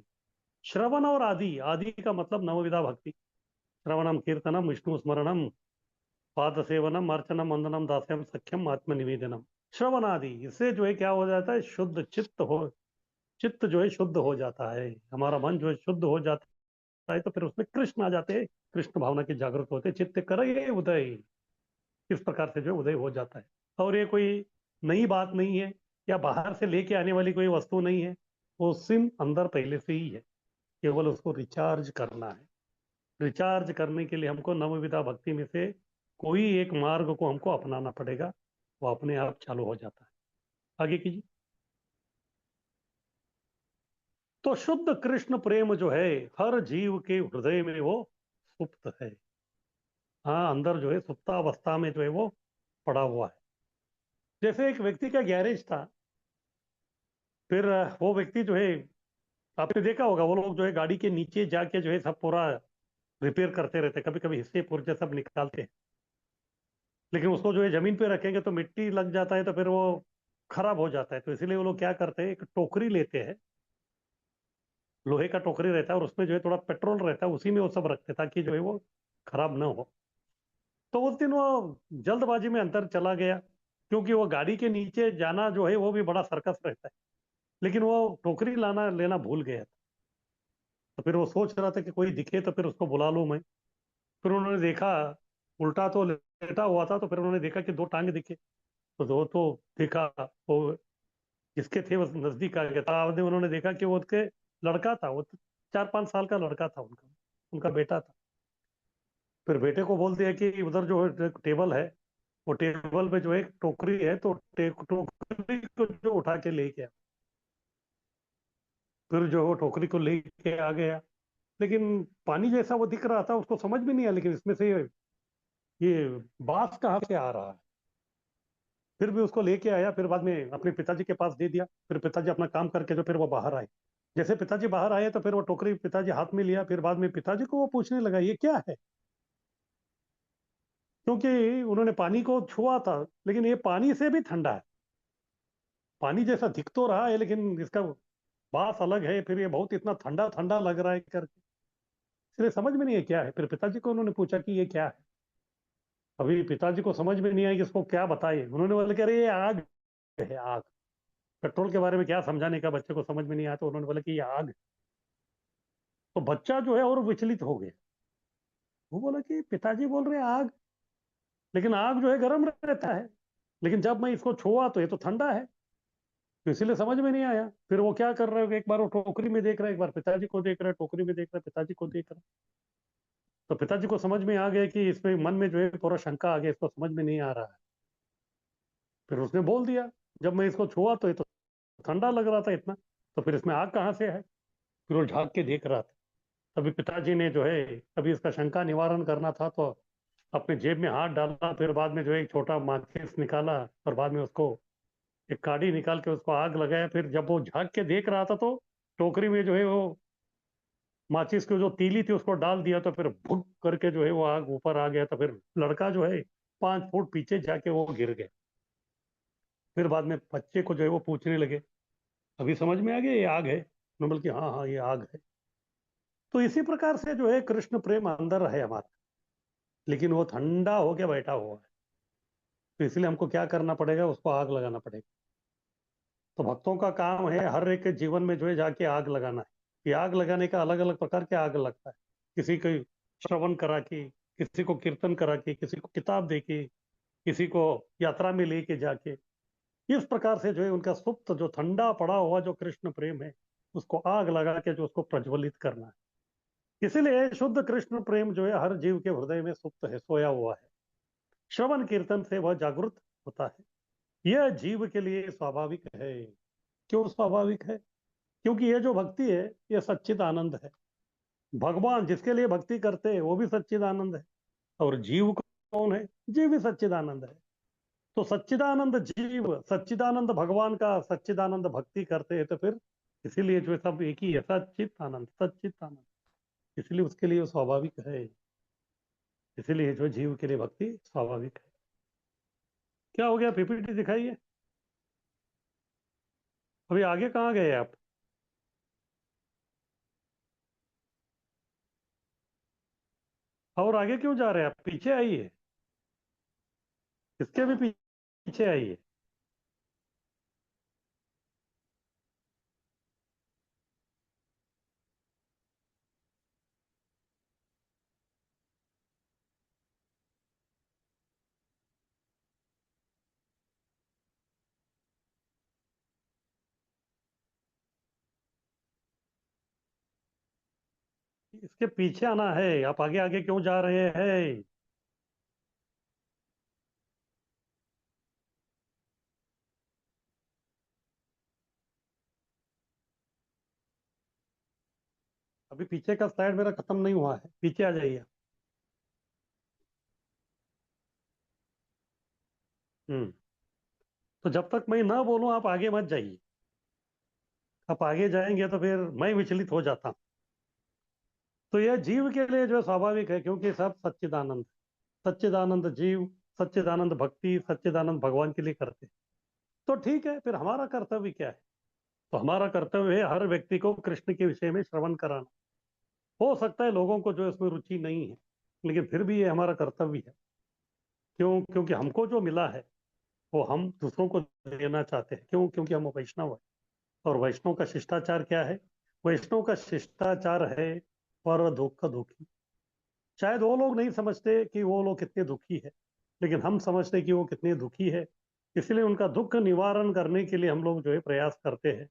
श्रवण और आदि, आदि का मतलब नवविधा भक्ति, श्रवणम कीर्तनम विष्णु स्मरणम पाद सेवनम अर्चनम वंदनम दास्यम सख्यम आत्मनिवेदनम। श्रवण आदि, इससे जो है क्या हो जाता है? शुद्ध चित्त हो, चित्त जो है शुद्ध हो जाता है, हमारा मन जो है शुद्ध हो जाता है। तो फिर उसमें कृष्ण आ जाते हैं, कृष्ण भावना के जागृत होते हैं, चित्त करे उदय। इस प्रकार से जो उदय हो जाता है। और ये कोई नई बात नहीं है, या बाहर से लेके आने वाली कोई वस्तु नहीं है, वो सिम अंदर पहले से ही है, केवल उसको रिचार्ज करना है। रिचार्ज करने के लिए हमको नवविधा भक्ति में से कोई एक मार्ग को हमको अपनाना पड़ेगा, वो अपने आप चालू हो जाता है। आगे कीजिए। तो शुद्ध कृष्ण प्रेम जो है हर जीव के हृदय में वो सुप्त है। हाँ, अंदर जो है सुप्तावस्था में जो है वो पड़ा हुआ है। जैसे एक व्यक्ति का गैरेज था, फिर वो व्यक्ति जो है, आपने देखा होगा वो लोग जो है गाड़ी के नीचे जाके जो है सब पूरा रिपेयर करते रहते, कभी कभी हिस्से पुर्जे सब निकालते हैं। लेकिन उसको जो है जमीन पे रखेंगे तो मिट्टी लग जाता है, तो फिर वो खराब हो जाता है। तो इसीलिए वो लोग क्या करते हैं, एक टोकरी लेते हैं, लोहे का टोकरी रहता है, और उसमें जो है थोड़ा पेट्रोल रहता है, उसी में वो सब रखते हैं ताकि जो है वो खराब ना हो। तो उस दिन वो जल्दबाजी में अंदर चला गया, क्योंकि वो गाड़ी के नीचे जाना जो है वो भी बड़ा सर्कस रहता है, लेकिन वो टोकरी लाना लेना भूल गया था। तो फिर वो सोच रहा था कि कोई दिखे तो फिर उसको बुला लूं मैं। फिर उन्होंने देखा, उल्टा तो लेटा हुआ था, तो फिर उन्होंने देखा कि दो टांग दिखे। तो दो तो देखा, वो किसके थे, वो नजदीक आ गया था। उन्होंने देखा कि वो उसके लड़का था, वो 4-5 साल का लड़का था, उनका उनका बेटा था। फिर बेटे को बोल दिया कि उधर जो टेबल है, वो टेबल पे जो है एक टोकरी है, तो टोकरी को जो उठा के ले गया। फिर जो वो टोकरी को लेके आ गया, लेकिन पानी जैसा वो दिख रहा था, उसको समझ में नहीं आया, लेकिन इसमें से ये बांस कहाँ से आ रहा है। फिर भी उसको लेके आया, फिर बाद में अपने पिताजी के पास दे दिया। फिर पिताजी अपना काम करके जो फिर वो बाहर आए। जैसे पिताजी बाहर आए तो फिर वो टोकरी पिताजी हाथ में लिया। फिर बाद में पिताजी को वो पूछने लगा ये क्या है, क्योंकि उन्होंने पानी को छुआ था, लेकिन ये पानी से भी ठंडा है। पानी जैसा दिख तो रहा है, लेकिन इसका बास अलग है, फिर ये बहुत इतना ठंडा ठंडा लग रहा है करके, इसलिए समझ में नहीं है क्या है। फिर पिताजी को उन्होंने पूछा कि ये क्या है। अभी पिताजी को समझ में नहीं आया कि इसको क्या बताए। उन्होंने बोला कि अरे ये आग है, आग। पेट्रोल के बारे में क्या समझाने का, बच्चे को समझ में नहीं आया, तो उन्होंने बोला कि ये आग है। तो बच्चा जो है और विचलित हो गया। वो बोला कि पिताजी बोल रहे हैं आग, लेकिन आग जो है गर्म रहता है, लेकिन जब मैं इसको छुआ तो ये तो ठंडा है। तो इसीलिए समझ में नहीं आया। फिर वो क्या कर रहा है, एक बार वो टोकरी में देख रहा है, एक बार पिताजी को देख रहा है, टोकरी में देख रहा है, पिताजी को देख रहा है। तो पिताजी को समझ में आ गया कि इसमें मन में जो है पूरा शंका आ गया, इसको समझ में नहीं आ रहा है। फिर उसने बोल दिया जब मैं इसको छुआ तो ये तो ठंडा लग रहा था इतना, तो फिर इसमें आग कहाँ से है। फिर वो झाँक के देख रहा था। तभी पिताजी ने जो है, अभी इसका शंका निवारण करना था, तो अपने जेब में हाथ डाला। फिर बाद में जो है एक छोटा माचिस निकाला, और बाद में उसको एक काड़ी निकाल के उसको आग लगाया, फिर जब वो झांक के देख रहा था तो टोकरी में जो है वो माचिस की जो तीली थी उसको डाल दिया, तो फिर भुक करके जो है वो आग ऊपर आ गया, तो फिर लड़का जो है 5 फुट पीछे जाके वो गिर गया। फिर बाद में बच्चे को जो है वो पूछने लगे, अभी समझ में आ गया ये आग है? मैं बोल कि हाँ हाँ ये आग है। तो इसी प्रकार से जो है कृष्ण प्रेम अंदर है हमारा, लेकिन वो ठंडा होके बैठा हुआ है। तो इसलिए हमको क्या करना पड़ेगा, उसको आग लगाना पड़ेगा। तो भक्तों का काम है हर एक के जीवन में जो है जाके आग लगाना है। ये आग लगाने का अलग अलग प्रकार के आग लगता है। किसी को श्रवण करा के, किसी को कीर्तन करा के, किसी को किताब दे के, किसी को यात्रा में लेके जाके, इस प्रकार से जो है उनका सुप्त जो ठंडा पड़ा हुआ जो कृष्ण प्रेम है उसको आग लगा के जो उसको प्रज्वलित करना है। इसीलिए शुद्ध कृष्ण प्रेम जो है हर जीव के हृदय में सुप्त है, सोया हुआ है। श्रवण कीर्तन से वह जागृत होता है। यह जीव के लिए स्वाभाविक है। क्यों स्वाभाविक है? क्योंकि ये जो भक्ति है ये सच्चिद आनंद है। भगवान जिसके लिए भक्ति करते हैं वो भी सच्चिद आनंद है, और जीव कौन है? जीव भी सच्चिद आनंद है। तो सच्चिदानंद जीव, सच्चिदानंद भगवान का सच्चिदानंद भक्ति करते हैं, तो फिर इसीलिए जो है सब एक ही है, सच्चित आनंद, सच्चित आनंद। इसलिए उसके लिए स्वाभाविक है। इसीलिए जो जीव के लिए भक्ति स्वाभाविक है। क्या हो गया? पीपीटी दिखाइए। अभी आगे कहाँ गए आप? और आगे क्यों जा रहे हैं आप? पीछे आइए, इसके भी पीछे आइए। इसके पीछे आना है। आप आगे आगे क्यों जा रहे हैं? अभी पीछे का स्लाइड मेरा खत्म नहीं हुआ है, पीछे आ जाइए। हम्म। तो जब तक मैं ना बोलूं आप आगे मत जाइए। आप आगे जाएंगे तो फिर मैं विचलित हो जाता हूं। तो यह जीव के लिए जो है स्वाभाविक है, क्योंकि सब सच्चिदानंद, सच्चिदानंद जीव, सच्चिदानंद भक्ति, सच्चिदानंद भगवान के लिए करते हैं। तो ठीक है, फिर हमारा कर्तव्य क्या है? तो हमारा कर्तव्य है हर व्यक्ति को कृष्ण के विषय में श्रवण कराना। हो सकता है लोगों को जो है उसमें रुचि नहीं है, लेकिन फिर भी ये हमारा कर्तव्य है। क्यों? क्योंकि हमको जो मिला है वो हम दूसरों को देना चाहते हैं। क्यों? क्योंकि हम वैष्णव है। और वैष्णव का शिष्टाचार क्या है? वैष्णव का शिष्टाचार है पर दुख दुखी। शायद वो लोग नहीं समझते कि वो लोग कितने दुखी है, लेकिन हम समझते कि वो कितने दुखी है। इसलिए उनका दुख निवारण करने के लिए हम लोग जो है प्रयास करते हैं।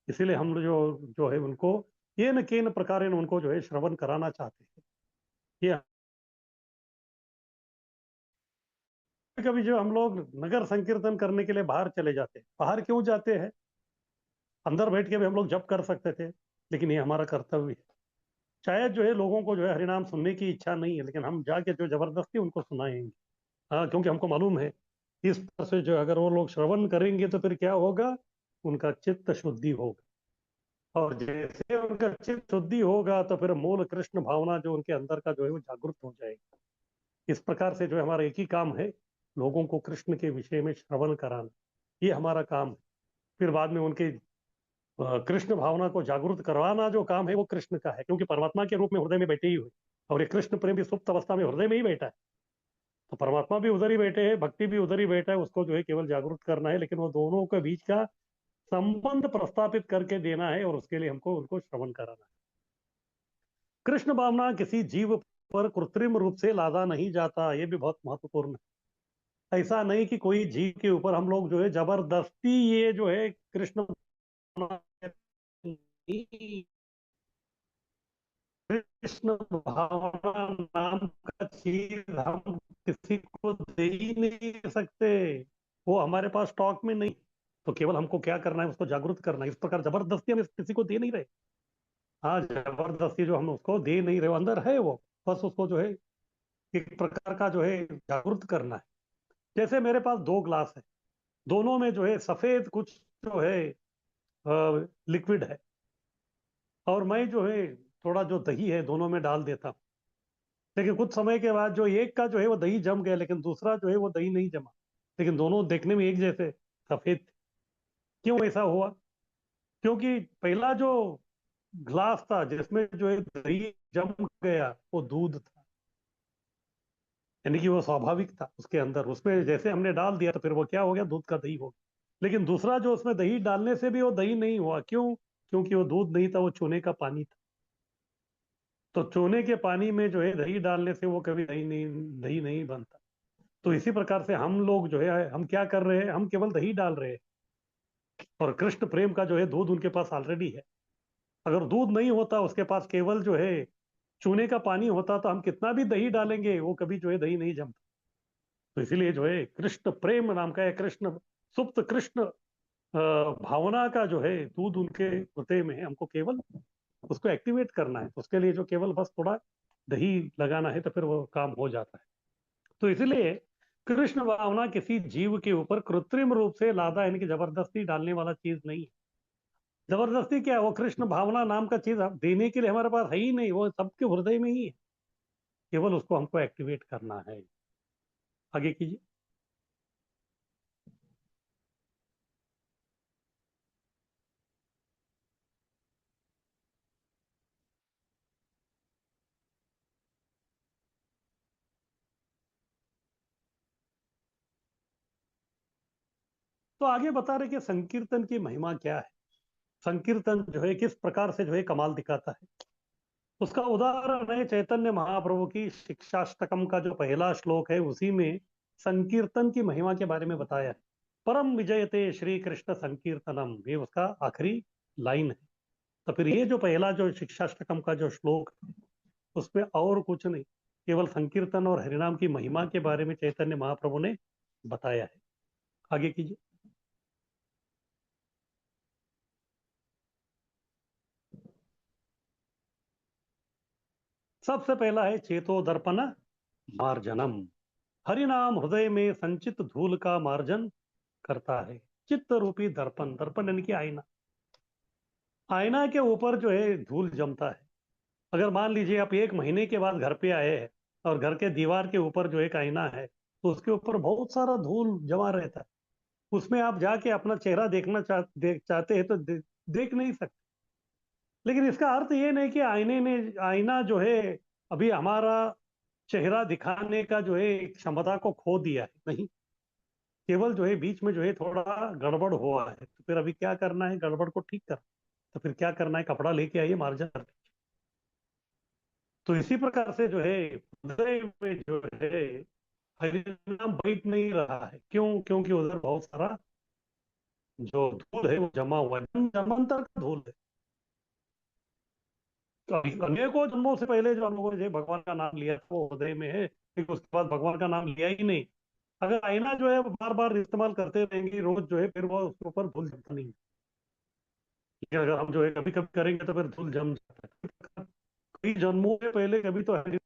इसीलिए हम जो जो है उनको ये न केन प्रकार उनको जो है श्रवण कराना चाहते हैं। ये कभी जो हम लोग नगर संकीर्तन करने के लिए बाहर चले जाते हैं। बाहर क्यों जाते हैं? अंदर बैठ के भी हम लोग जप कर सकते थे, लेकिन ये हमारा कर्तव्य है। शायद जो है लोगों को जो है हरिनाम सुनने की इच्छा नहीं है, लेकिन हम जाके जो जबरदस्ती उनको सुनाएंगे। हाँ, क्योंकि हमको मालूम है इस तरह से जो अगर वो लोग श्रवण करेंगे तो फिर क्या होगा? उनका चित्त शुद्धि होगा, और जैसे उनका चित्त शुद्धि होगा तो फिर मूल कृष्ण भावना जो उनके अंदर का जो है वो जागृत हो जाएगी। इस प्रकार से जो है हमारा एक ही काम है, लोगों को कृष्ण के विषय में श्रवण कराना। ये हमारा काम है। फिर बाद में उनके कृष्ण भावना को जागृत करवाना जो काम है वो कृष्ण का है, क्योंकि परमात्मा के रूप में हृदय में बैठे ही हुए, और ये कृष्ण प्रेम भी सुप्त अवस्था में हृदय में ही बैठा है। तो परमात्मा भी उधर ही बैठे हैं, भक्ति भी उधर ही बैठा है, उसको जो है केवल जागरूक करना है। लेकिन वो दोनों के बीच का संबंध प्रस्थापित करके देना है, और उसके लिए हमको उनको श्रवण कराना है। कृष्ण भावना किसी जीव पर कृत्रिम रूप से लादा नहीं जाता, ये भी बहुत महत्वपूर्ण है। ऐसा नहीं कि कोई जीव के ऊपर हम लोग जो है जबरदस्ती ये जो है कृष्ण भावना, कृष्ण भावना नाम का चीज हम किसी को दे ही नहीं सकते। वो हमारे पास स्टॉक में नहीं। तो केवल हमको क्या करना है? उसको जागरूक करना है। इस प्रकार जबरदस्ती हम किसी को दे नहीं रहे। हाँ, जबरदस्ती जो हम उसको दे नहीं रहे, अंदर है वो, बस उसको जो है एक प्रकार का जो है जागरूक करना है। जैसे मेरे पास 2 ग्लास है, दोनों में जो है सफेद कुछ जो है लिक्विड है, और मैं जो है थोड़ा जो दही है दोनों में डाल देता हूँ। लेकिन कुछ समय के बाद जो एक का जो है वो दही जम गया, लेकिन दूसरा जो है वो दही नहीं जमा, लेकिन दोनों देखने में एक जैसे सफेद थे। क्यों ऐसा हुआ? क्योंकि पहला जो ग्लास था जिसमें जो है दही जम गया वो दूध था, यानी कि वो स्वाभाविक था उसके अंदर, उसमें जैसे हमने डाल दिया तो फिर वो क्या हो गया, दूध का दही हो गया। लेकिन दूसरा जो उसमें दही डालने से भी वो दही नहीं हुआ, क्यों? क्योंकि वो दूध नहीं था, वो चूने का पानी था। तो चूने के पानी में जो है दही डालने से वो कभी दही नहीं बनता। तो इसी प्रकार से हम लोग जो है हम क्या कर रहे हैं, हम केवल दही डाल रहे हैं, और कृष्ण प्रेम का जो है दूध उनके पास ऑलरेडी है। अगर दूध नहीं होता, उसके पास केवल जो है चूने का पानी होता, तो हम कितना भी दही डालेंगे वो कभी जो है दही नहीं जमता। तो इसीलिए जो है कृष्ण प्रेम नाम का है, कृष्ण सुप्त कृष्ण भावना का जो है दूध उनके हृदय में है, हमको केवल उसको एक्टिवेट करना है। तो उसके लिए जो केवल बस थोड़ा दही लगाना है तो फिर वो काम हो जाता है। तो इसलिए कृष्ण भावना किसी जीव के ऊपर कृत्रिम रूप से लादा, यानी कि जबरदस्ती डालने वाला चीज नहीं है। जबरदस्ती क्या है, वो कृष्ण भावना नाम का चीज देने के लिए हमारे पास है ही नहीं, वो सबके हृदय में ही है, केवल उसको हमको एक्टिवेट करना है। आगे कीजिए। तो आगे बता रहे कि संकीर्तन की महिमा क्या है, संकीर्तन जो है किस प्रकार से जो है कमाल दिखाता है। उसका उदाहरण है चैतन्य महाप्रभु की शिक्षाष्टकम का जो पहला श्लोक है, उसी में संकीर्तन की महिमा के बारे में बताया है। परम विजयते श्री कृष्ण संकीर्तनम, ये उसका आखिरी लाइन है। तो फिर ये जो पहला जो शिक्षाष्टकम का जो श्लोक है, उसमें और कुछ नहीं, केवल संकीर्तन और हरिनाम की महिमा के बारे में चैतन्य महाप्रभु ने बताया है। आगे कीजिए। सबसे पहला है चेतो दर्पण मार्जनम। हरिनाम हृदय में संचित धूल का मार्जन करता है। चित्त रूपी दर्पण, दर्पण यानी कि आईना, आईना के ऊपर जो है धूल जमता है। अगर मान लीजिए आप एक महीने के बाद घर पे आए हैं और घर के दीवार के ऊपर जो एक आईना है, तो उसके ऊपर बहुत सारा धूल जमा रहता है। उसमें आप जाके अपना चेहरा चाहते हैं तो देख नहीं सकते। लेकिन इसका अर्थ ये नहीं कि आईना जो है अभी हमारा चेहरा दिखाने का जो है क्षमता को खो दिया है, नहीं। केवल जो है बीच में जो है थोड़ा गड़बड़ हुआ है, तो फिर अभी क्या करना है, गड़बड़ को ठीक कर। तो फिर क्या करना है, कपड़ा लेके आइए, मार्जिन कर दीजिए। तो इसी प्रकार से जो है हृदय में जो है हरिनाम बैठ नहीं रहा है, क्यों? क्योंकि उधर बहुत सारा जो धूल है वो जमा हुआ है, जमांतर का धूल है। तो अनेकों जन्मों से पहले जो हम लोगों ने भगवान का नाम लिया वो हृदय में है, लेकिन उसके बाद भगवान का नाम लिया ही नहीं। अगर आईना जो है बार बार इस्तेमाल करते रहेंगे रोज जो है, फिर वो उसके ऊपर धूल जमता नहीं है। लेकिन अगर हम जो है कभी कभी करेंगे तो फिर धूल जम जाता है। कई जन्मों से पहले कभी तो है।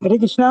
हरे कृष्णा।